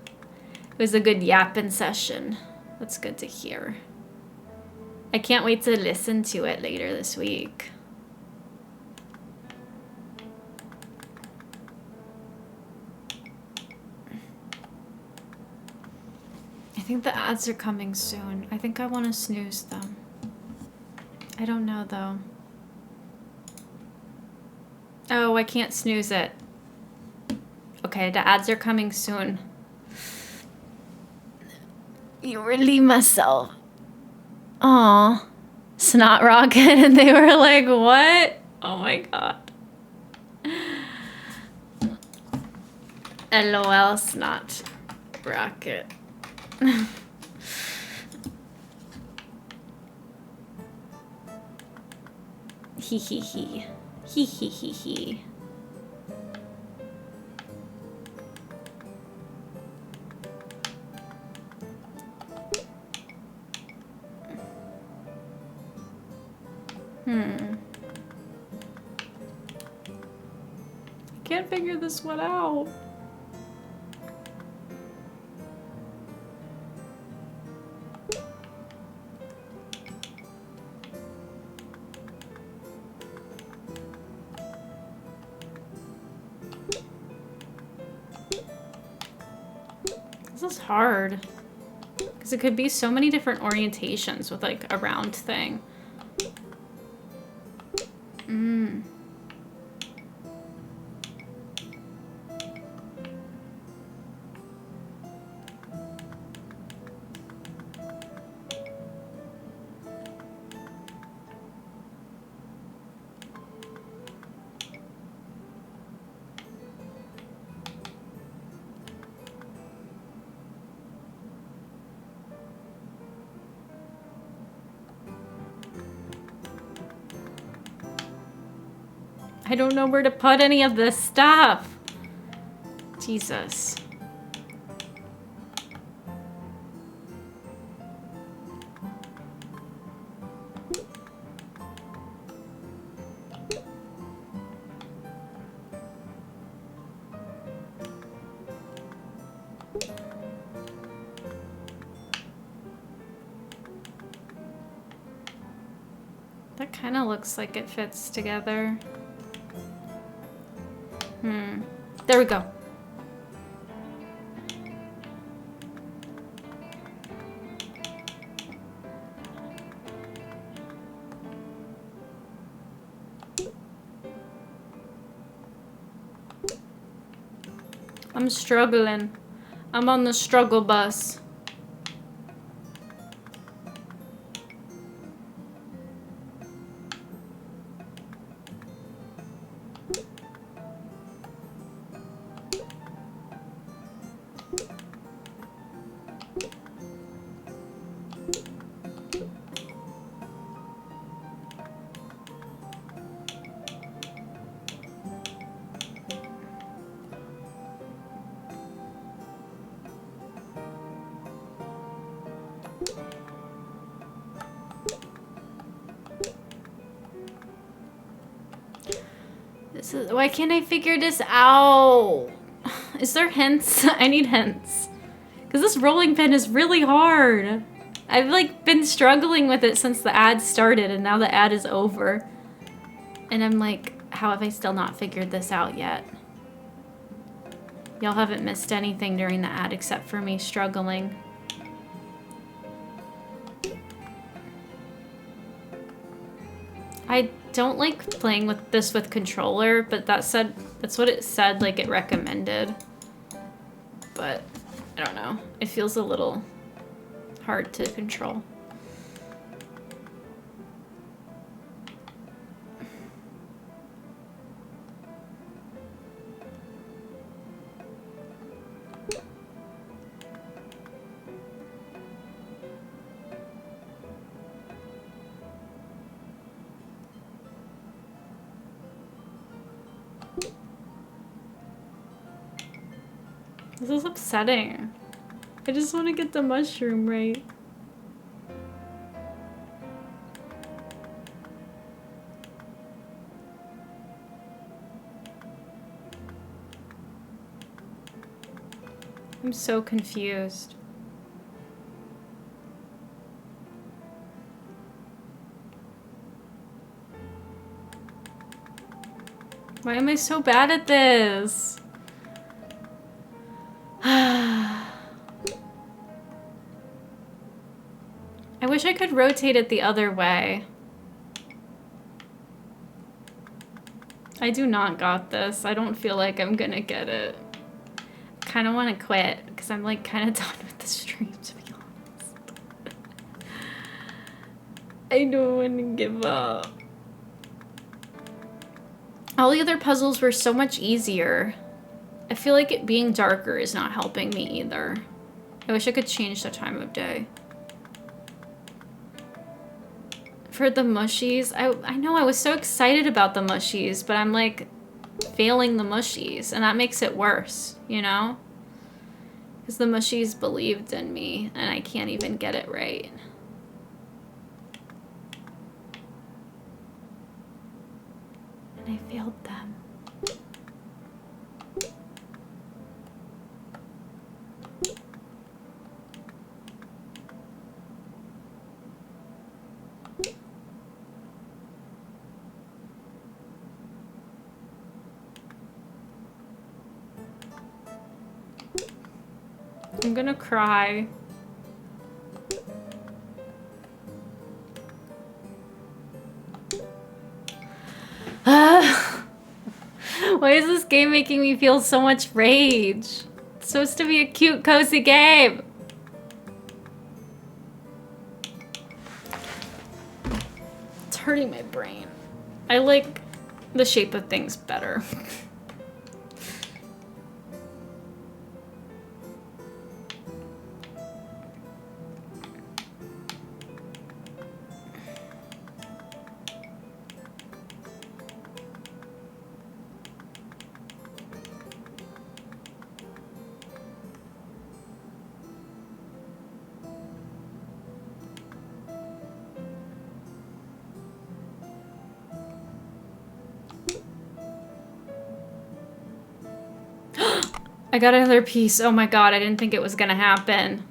It was a good yapping session. That's good to hear. I can't wait to listen to it later this week. I think the ads are coming soon. I think I want to snooze them. I don't know though. Oh, I can't snooze it. Okay, the ads are coming soon. You relieve myself. Aw. Snot Rocket, and they were like, what? Oh my god. LOL, Snot Rocket. Hee hee hee. Hee hee hee hee. Can't figure this one out. This is hard. Because it could be so many different orientations with like a round thing. I don't know where to put any of this stuff. Jesus. That kind of looks like it fits together. There we go. I'm struggling. I'm on the struggle bus. Why can't I figure this out? Is there hints? I need hints. Because this rolling pin is really hard. I've like been struggling with it since the ad started and now the ad is over. And I'm like, how have I still not figured this out yet? Y'all haven't missed anything during the ad except for me struggling. I don't like playing with this with controller, but that's what it said, like it recommended. But I don't know. It feels a little hard to control. This is upsetting. I just want to get the mushroom right. I'm so confused. Why am I so bad at this? I wish I could rotate it the other way. I do not got this. I don't feel like I'm gonna get it. I kind of want to quit because I'm like kind of done with the stream, to be honest. I don't want to give up. All the other puzzles were so much easier. I feel like it being darker is not helping me either. I wish I could change the time of day. For the mushies, I know I was so excited about the mushies, but I'm like failing the mushies, and that makes it worse, you know? Because the mushies believed in me, and I can't even get it right. And I failed them. I'm gonna cry. Why is this game making me feel so much rage? It's supposed to be a cute, cozy game. It's hurting my brain. I like the shape of things better. I got another piece. Oh my god, I didn't think it was gonna happen.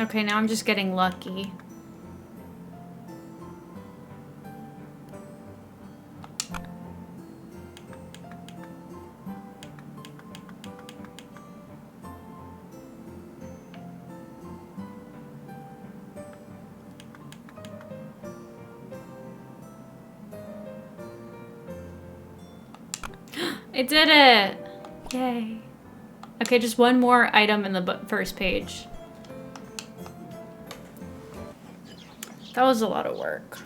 Okay, now I'm just getting lucky. I did it! Yay. Okay, just one more item in the first page. That was a lot of work.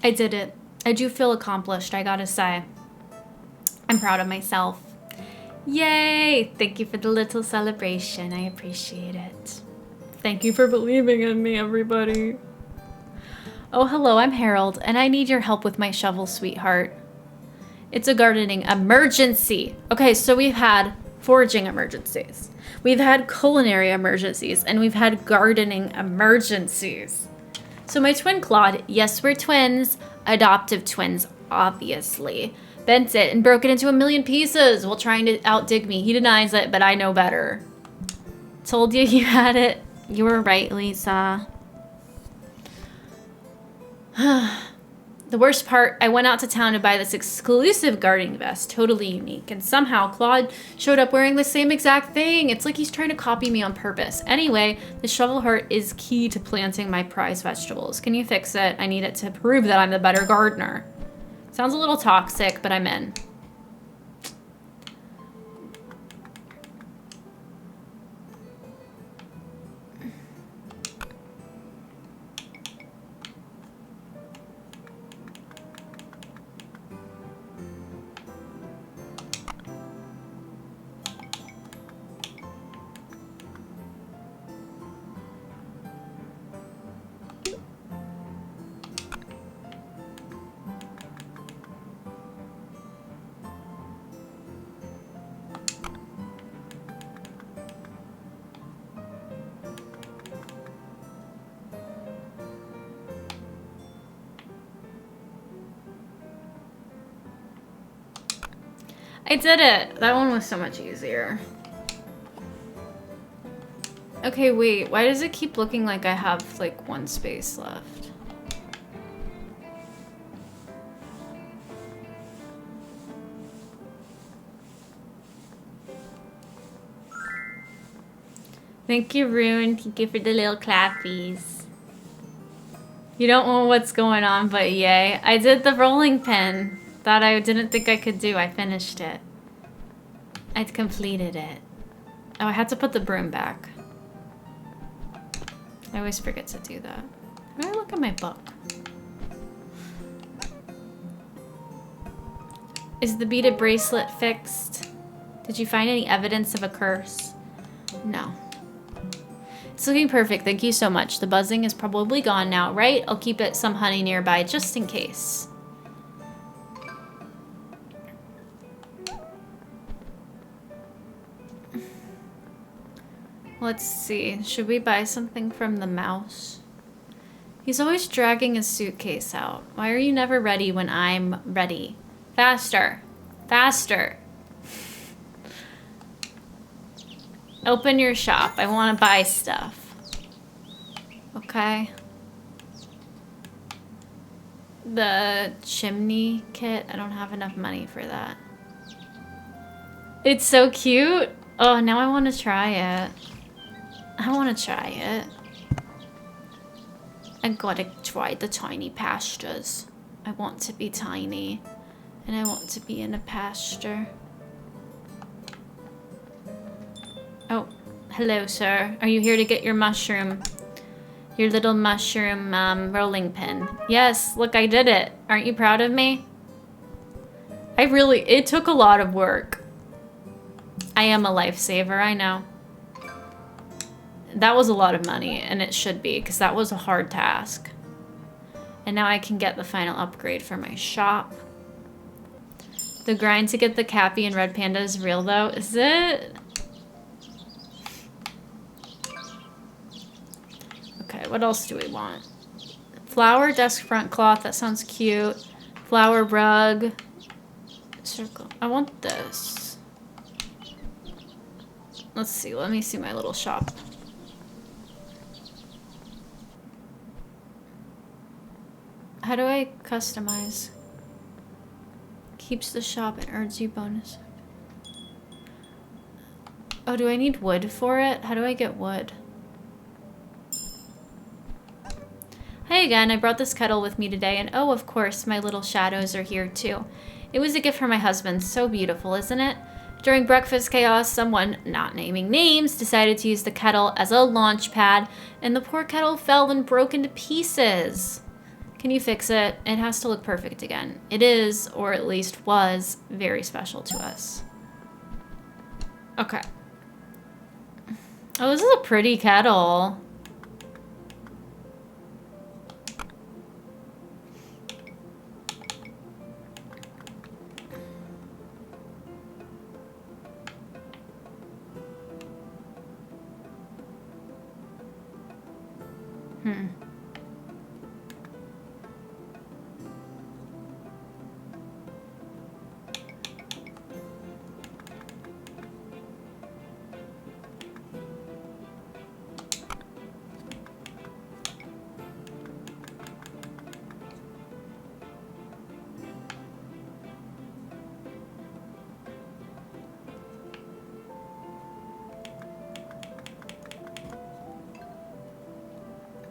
I did it. I do feel accomplished, I gotta say. I'm proud of myself. Yay! Thank you for the little celebration. I appreciate it. Thank you for believing in me, everybody. Oh, hello, I'm Harold, and I need your help with my shovel, sweetheart. It's a gardening emergency. Okay, so we've had foraging emergencies. We've had culinary emergencies, and we've had gardening emergencies. So my twin Claude, yes, we're twins, adoptive twins, obviously, bent it and broke it into 1,000,000 pieces while trying to outdig me. He denies it, but I know better. Told you you had it. You were right, Lisa. The worst part, I went out to town to buy this exclusive gardening vest, totally unique, and somehow Claude showed up wearing the same exact thing. It's like he's trying to copy me on purpose. Anyway, the shovel heart is key to planting my prize vegetables. Can you fix it? I need it to prove that I'm the better gardener. Sounds a little toxic, but I'm in. I did it! That one was so much easier. Okay, wait. Why does it keep looking like I have, like, one space left? Thank you, Rune. Thank you for the little clappies. You don't know what's going on, but yay. I did the rolling pin that I didn't think I could do. I finished it. I'd completed it. Oh, I had to put the broom back. I always forget to do that. How do I look at my book? Is the beaded bracelet fixed? Did you find any evidence of a curse? No. It's looking perfect. Thank you so much. The buzzing is probably gone now, right? I'll keep it some honey nearby just in case. Let's see. Should we buy something from the mouse? He's always dragging his suitcase out. Why are you never ready when I'm ready? Faster. Faster. Open your shop. I want to buy stuff. Okay. The chimney kit. I don't have enough money for that. It's so cute. Oh, now I want to try it. I want to try it. I gotta try the tiny pastures. I want to be tiny. And I want to be in a pasture. Oh, hello, sir. Are you here to get your mushroom? Your little mushroom rolling pin. Yes, look, I did it. Aren't you proud of me? It took a lot of work. I am a lifesaver, I know. That was a lot of money, and it should be, because that was a hard task. And now I can get the final upgrade for my shop. The grind to get the Cappy and Red Panda is real, though. Is it? Okay, what else do we want? Flower desk front cloth. That sounds cute. Flower rug. Circle. I want this. Let's see. Let me see my little shop. How do I customize? Keeps the shop and earns you bonus. Oh, do I need wood for it? How do I get wood? Hi again, I brought this kettle with me today, and oh, of course, my little shadows are here too. It was a gift from my husband. So beautiful, isn't it? During breakfast chaos, someone, not naming names, decided to use the kettle as a launch pad, and the poor kettle fell and broke into pieces. Can you fix it? It has to look perfect again. It is, or at least was, very special to us. Okay. Oh, this is a pretty kettle.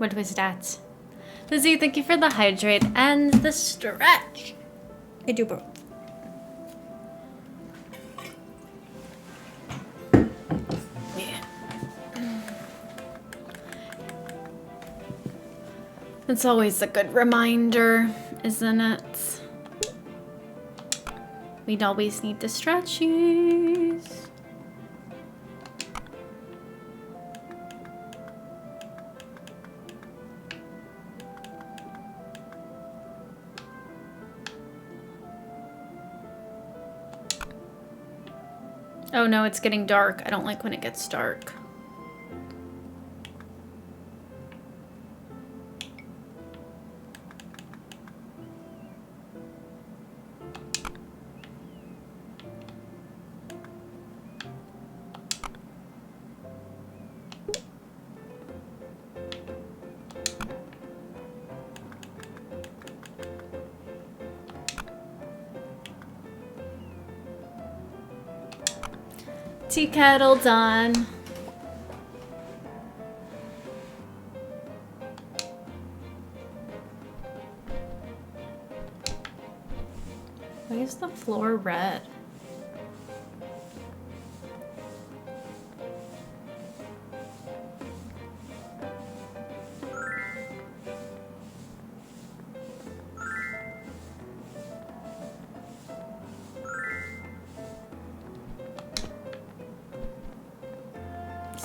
What was that? Lizzie, thank you for the hydrate and the stretch. I do both. Yeah. It's always a good reminder, isn't it? We'd always need the stretchies. Oh no, it's getting dark. I don't like when it gets dark. Tea kettle done. Why is the floor red?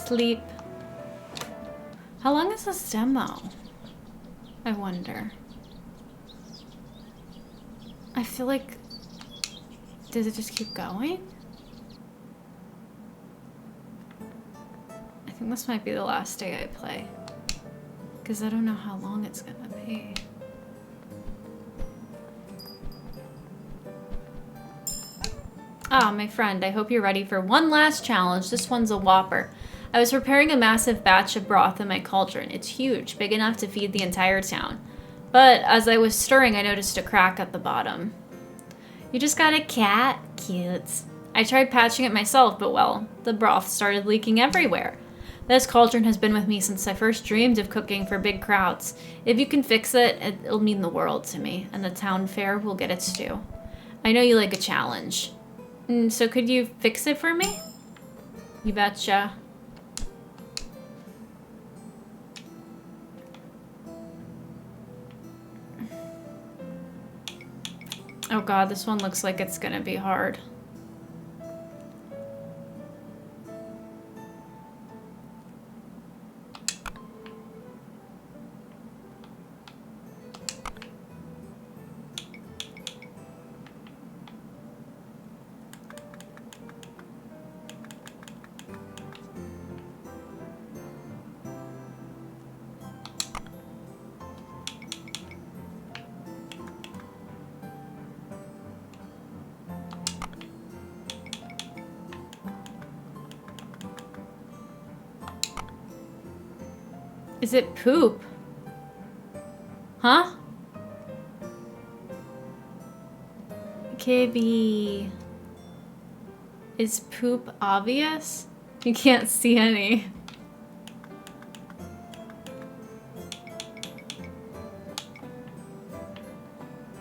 Sleep. How long is this demo? I wonder. I feel like... Does it just keep going? I think this might be the last day I play. Because I don't know how long it's gonna be. Ah, my friend, I hope you're ready for one last challenge. This one's a whopper. I was preparing a massive batch of broth in my cauldron. It's huge, big enough to feed the entire town. But as I was stirring, I noticed a crack at the bottom. You just got a cat? Cute. I tried patching it myself, but well, the broth started leaking everywhere. This cauldron has been with me since I first dreamed of cooking for big crowds. If you can fix it, it'll mean the world to me, and the town fair will get its due. I know you like a challenge. So could you fix it for me? You betcha. Oh god, this one looks like it's gonna be hard. Is it poop? Huh? KB. Is poop obvious? You can't see any.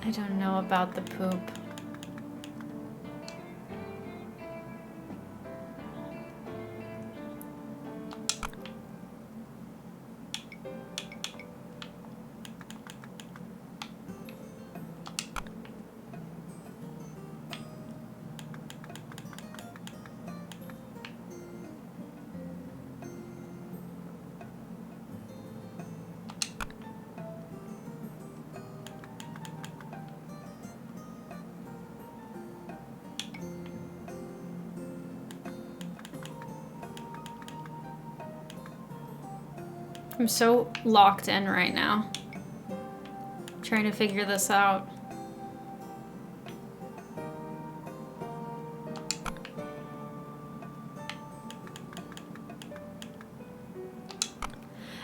I don't know about the poop. I'm so locked in right now. Trying to figure this out.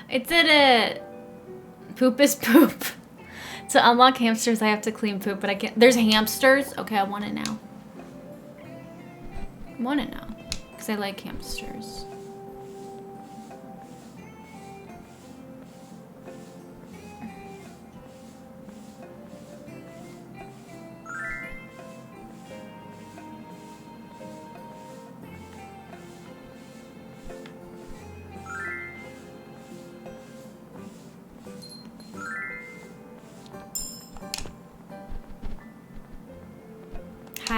I did it! Poop is poop. To unlock hamsters, I have to clean poop, but I can't. There's hamsters? Okay, I want to know. I want to know. Because I like hamsters.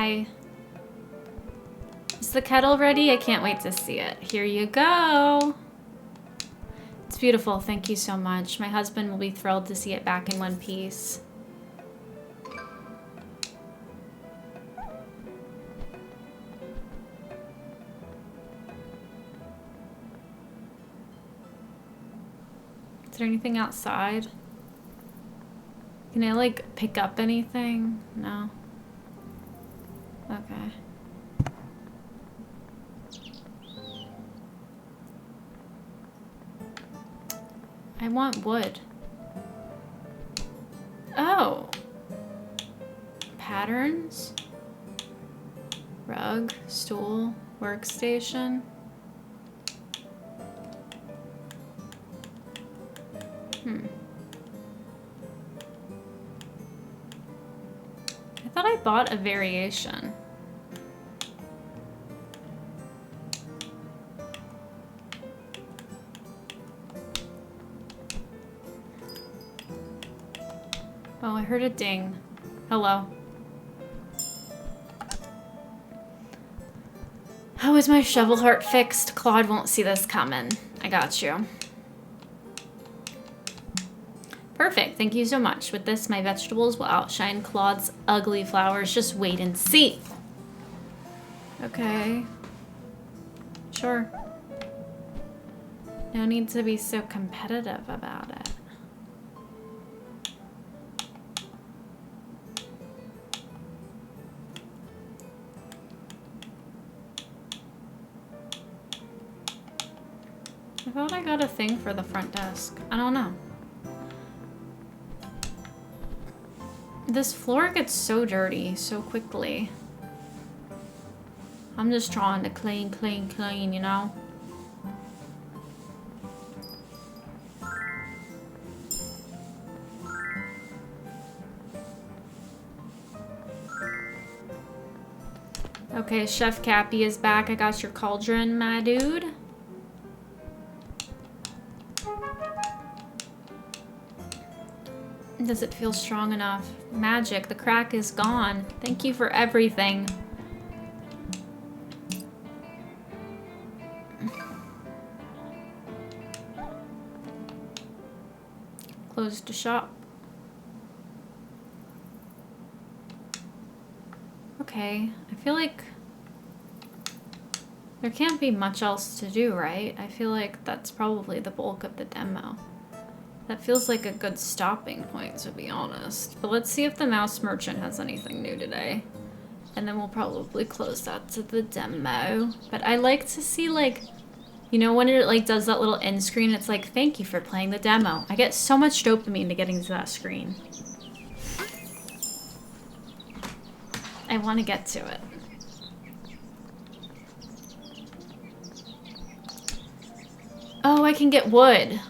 Hi. Is the kettle ready? I can't wait to see it. Here you go. It's beautiful. Thank you so much. My husband will be thrilled to see it back in one piece. Is there anything outside? Can I, like, pick up anything? No. Okay. I want wood. Oh. Patterns? Rug, stool, workstation. I thought I bought a variation. Oh, I heard a ding. Hello. How is my shovel heart fixed? Claude won't see this coming. I got you. Perfect, thank you so much. With this, my vegetables will outshine Claude's ugly flowers. Just wait and see. Okay. Sure. No need to be so competitive about it. I thought I got a thing for the front desk. I don't know. This floor gets so dirty so quickly. I'm just trying to clean, clean, clean, you know? Okay, Chef Cappy is back. I got your cauldron, my dude. Does it feel strong enough? Magic, the crack is gone. Thank you for everything. Closed the shop. Okay, I feel like there can't be much else to do, right? I feel like that's probably the bulk of the demo. That feels like a good stopping point, to be honest. But let's see if the mouse merchant has anything new today. And then we'll probably close that to the demo. But I like to see, like, you know, when it, like, does that little end screen, it's like, thank you for playing the demo. I get so much dopamine to getting to that screen. I want to get to it. Oh, I can get wood.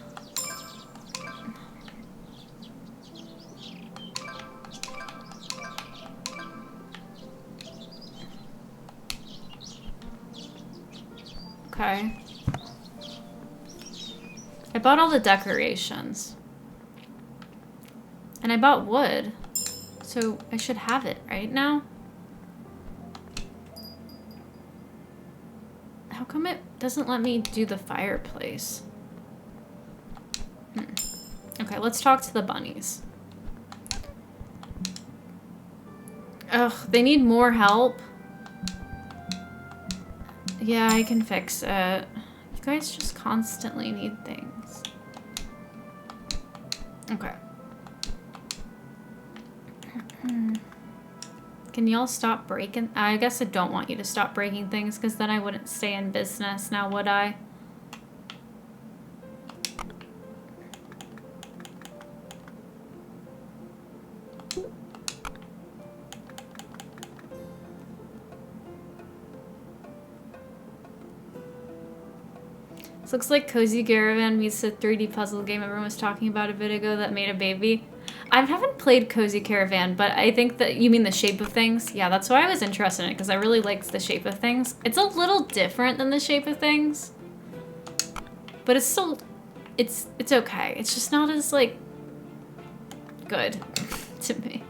Okay. I bought all the decorations. And I bought wood. So I should have it right now. How come it doesn't let me do the fireplace? Okay, let's talk to the bunnies. Ugh, they need more help. Yeah, I can fix it. You guys just constantly need things. Okay. Can y'all stop breaking? I guess I don't want you to stop breaking things because then I wouldn't stay in business now, would I? This looks like Cozy Caravan meets the 3D puzzle game everyone was talking about a bit ago that made a baby. I haven't played Cozy Caravan, but I think that you mean the Shape of Things. Yeah, that's why I was interested in it, because I really liked the Shape of Things. It's a little different than the Shape of Things, but it's still, it's okay. It's just not as, like, good to me.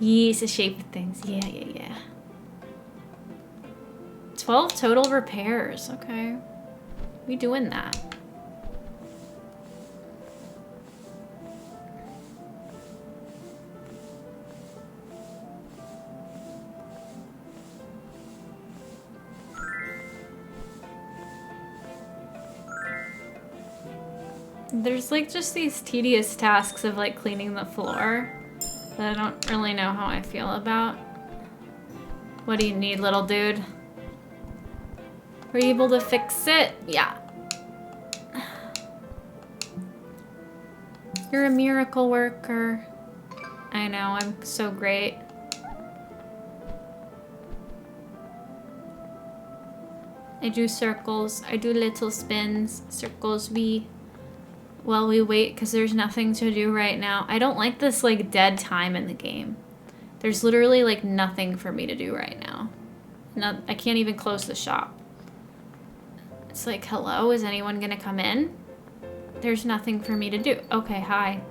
Yes, the shape of things. Yeah, yeah, yeah. 12 total repairs. Okay. We doing that. There's like just these tedious tasks of like cleaning the floor that I don't really know how I feel about. What do you need, little dude? Were you able to fix it? Yeah. You're a miracle worker. I know, I'm so great. I do circles. I do little spins. Circles while we wait because there's nothing to do right now. I don't like this like dead time in the game. There's literally like nothing for me to do right now. I can't even close the shop. It's like, hello, is anyone gonna come in? There's nothing for me to do. Okay, hi.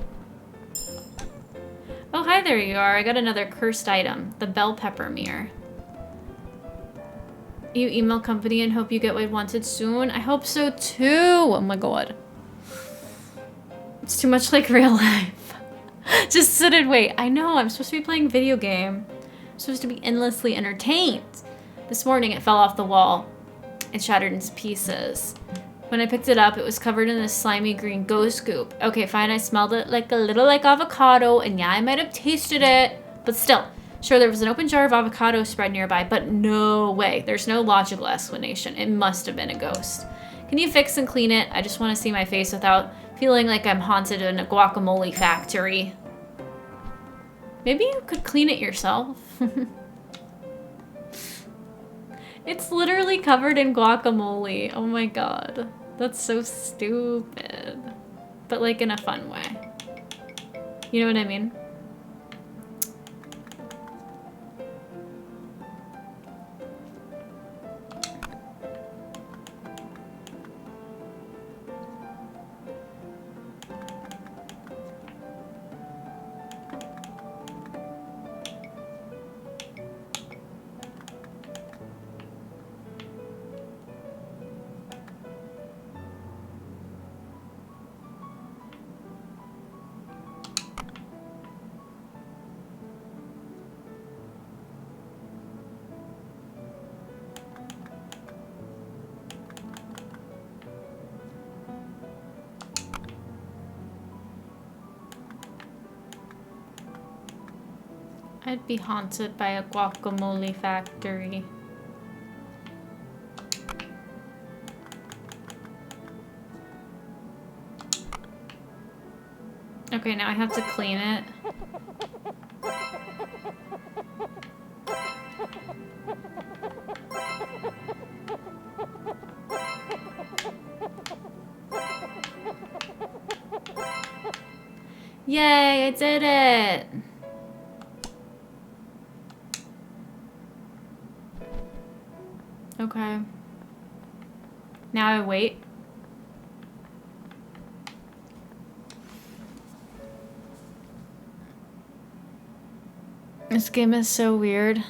Oh, hi, there you are. I got another cursed item, the bell pepper mirror. You email company and hope you get what wanted soon? I hope so too. Oh my god. It's too much like real life. Just sit and wait. I know, I'm supposed to be playing video game. I'm supposed to be endlessly entertained. This morning it fell off the wall. It shattered into pieces. When I picked it up, it was covered in this slimy green ghost goop. Okay, fine, I smelled it like a little like avocado, and yeah, I might have tasted it, but still. Sure, there was an open jar of avocado spread nearby, but no way. There's no logical explanation. It must have been a ghost. Can you fix and clean it? I just want to see my face without feeling like I'm haunted in a guacamole factory. Maybe you could clean it yourself. It's literally covered in guacamole. Oh my god. That's so stupid. But like in a fun way. You know what I mean? I'd be haunted by a guacamole factory. Okay, now I have to clean it. Yay, I did it! Okay. Now I wait. This game is so weird.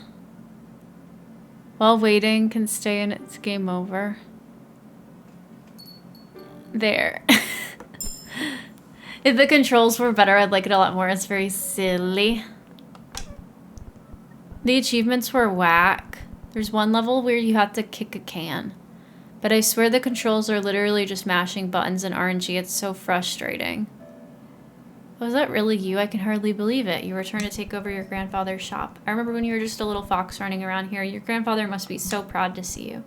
While waiting can stay in its game over. There. If the controls were better, I'd like it a lot more. It's very silly. The achievements were whack. There's one level where you have to kick a can. But I swear the controls are literally just mashing buttons and RNG. It's so frustrating. Was that really you? I can hardly believe it. You returned to take over your grandfather's shop. I remember when you were just a little fox running around here. Your grandfather must be so proud to see you.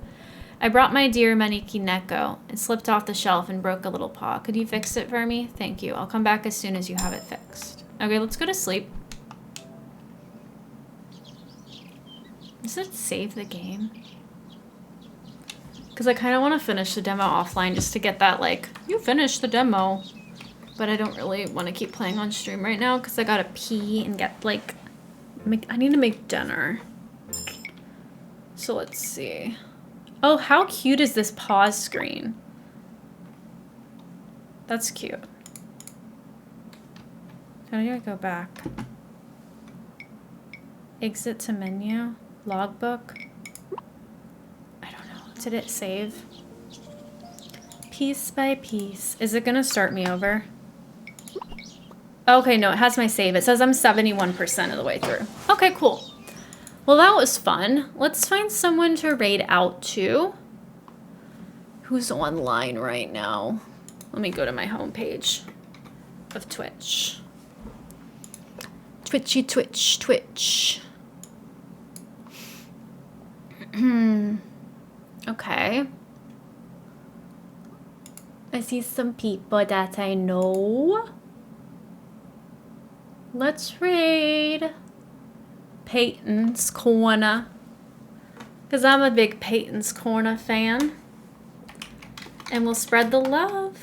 I brought my dear Maneki Neko. It slipped off the shelf and broke a little paw. Could you fix it for me? Thank you. I'll come back as soon as you have it fixed. Okay, let's go to sleep. Does it save the game? Because I kind of want to finish the demo offline just to get that, like, you finished the demo. But I don't really want to keep playing on stream right now because I gotta pee and get, like, I need to make dinner. So let's see. Oh, how cute is this pause screen? That's cute. How do I go back? Exit to menu. Logbook. I don't know. Did it save? Piece by piece. Is it gonna start me over? Okay, no, it has my save. It says I'm 71% of the way through. Okay, cool. Well, that was fun. Let's find someone to raid out to. Who's online right now? Let me go to my homepage of Twitch. Twitchy Twitch, Twitch. Okay. I see some people that I know. Let's raid Peyton's Corner. Because I'm a big Peyton's Corner fan. And we'll spread the love.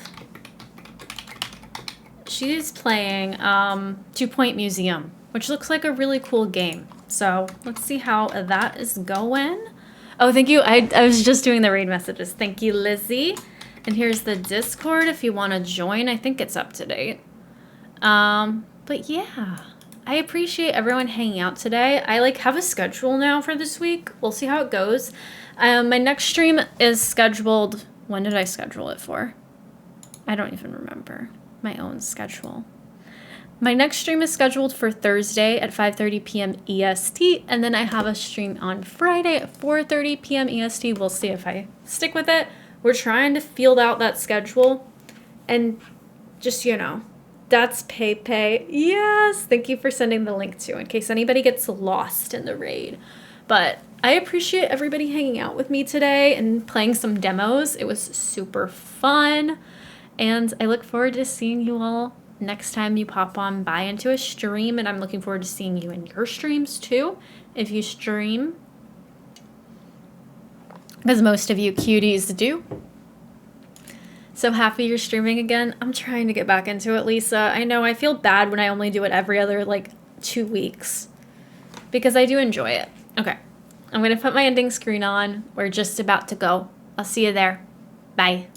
She's playing 2 Point Museum, which looks like a really cool game. So let's see how that is going. Oh, thank you. I was just doing the raid messages. Thank you, Lizzie. And here's the Discord if you want to join. I think it's up to date. But yeah, I appreciate everyone hanging out today. I like have a schedule now for this week. We'll see how it goes. My next stream is scheduled. When did I schedule it for? I don't even remember my own schedule. My next stream is scheduled for Thursday at 5:30 p.m. EST, and then I have a stream on Friday at 4:30 p.m. EST. We'll see if I stick with it. We're trying to field out that schedule, and just, you know, that's Pepe. Yes, thank you for sending the link too, in case anybody gets lost in the raid. But I appreciate everybody hanging out with me today and playing some demos. It was super fun, and I look forward to seeing you all next time you pop on by into a stream, and I'm looking forward to seeing you in your streams too, if you stream. Because most of you cuties do. So happy you're streaming again. I'm trying to get back into it, Lisa. I know I feel bad when I only do it every other, 2 weeks. Because I do enjoy it. Okay. I'm going to put my ending screen on. We're just about to go. I'll see you there. Bye.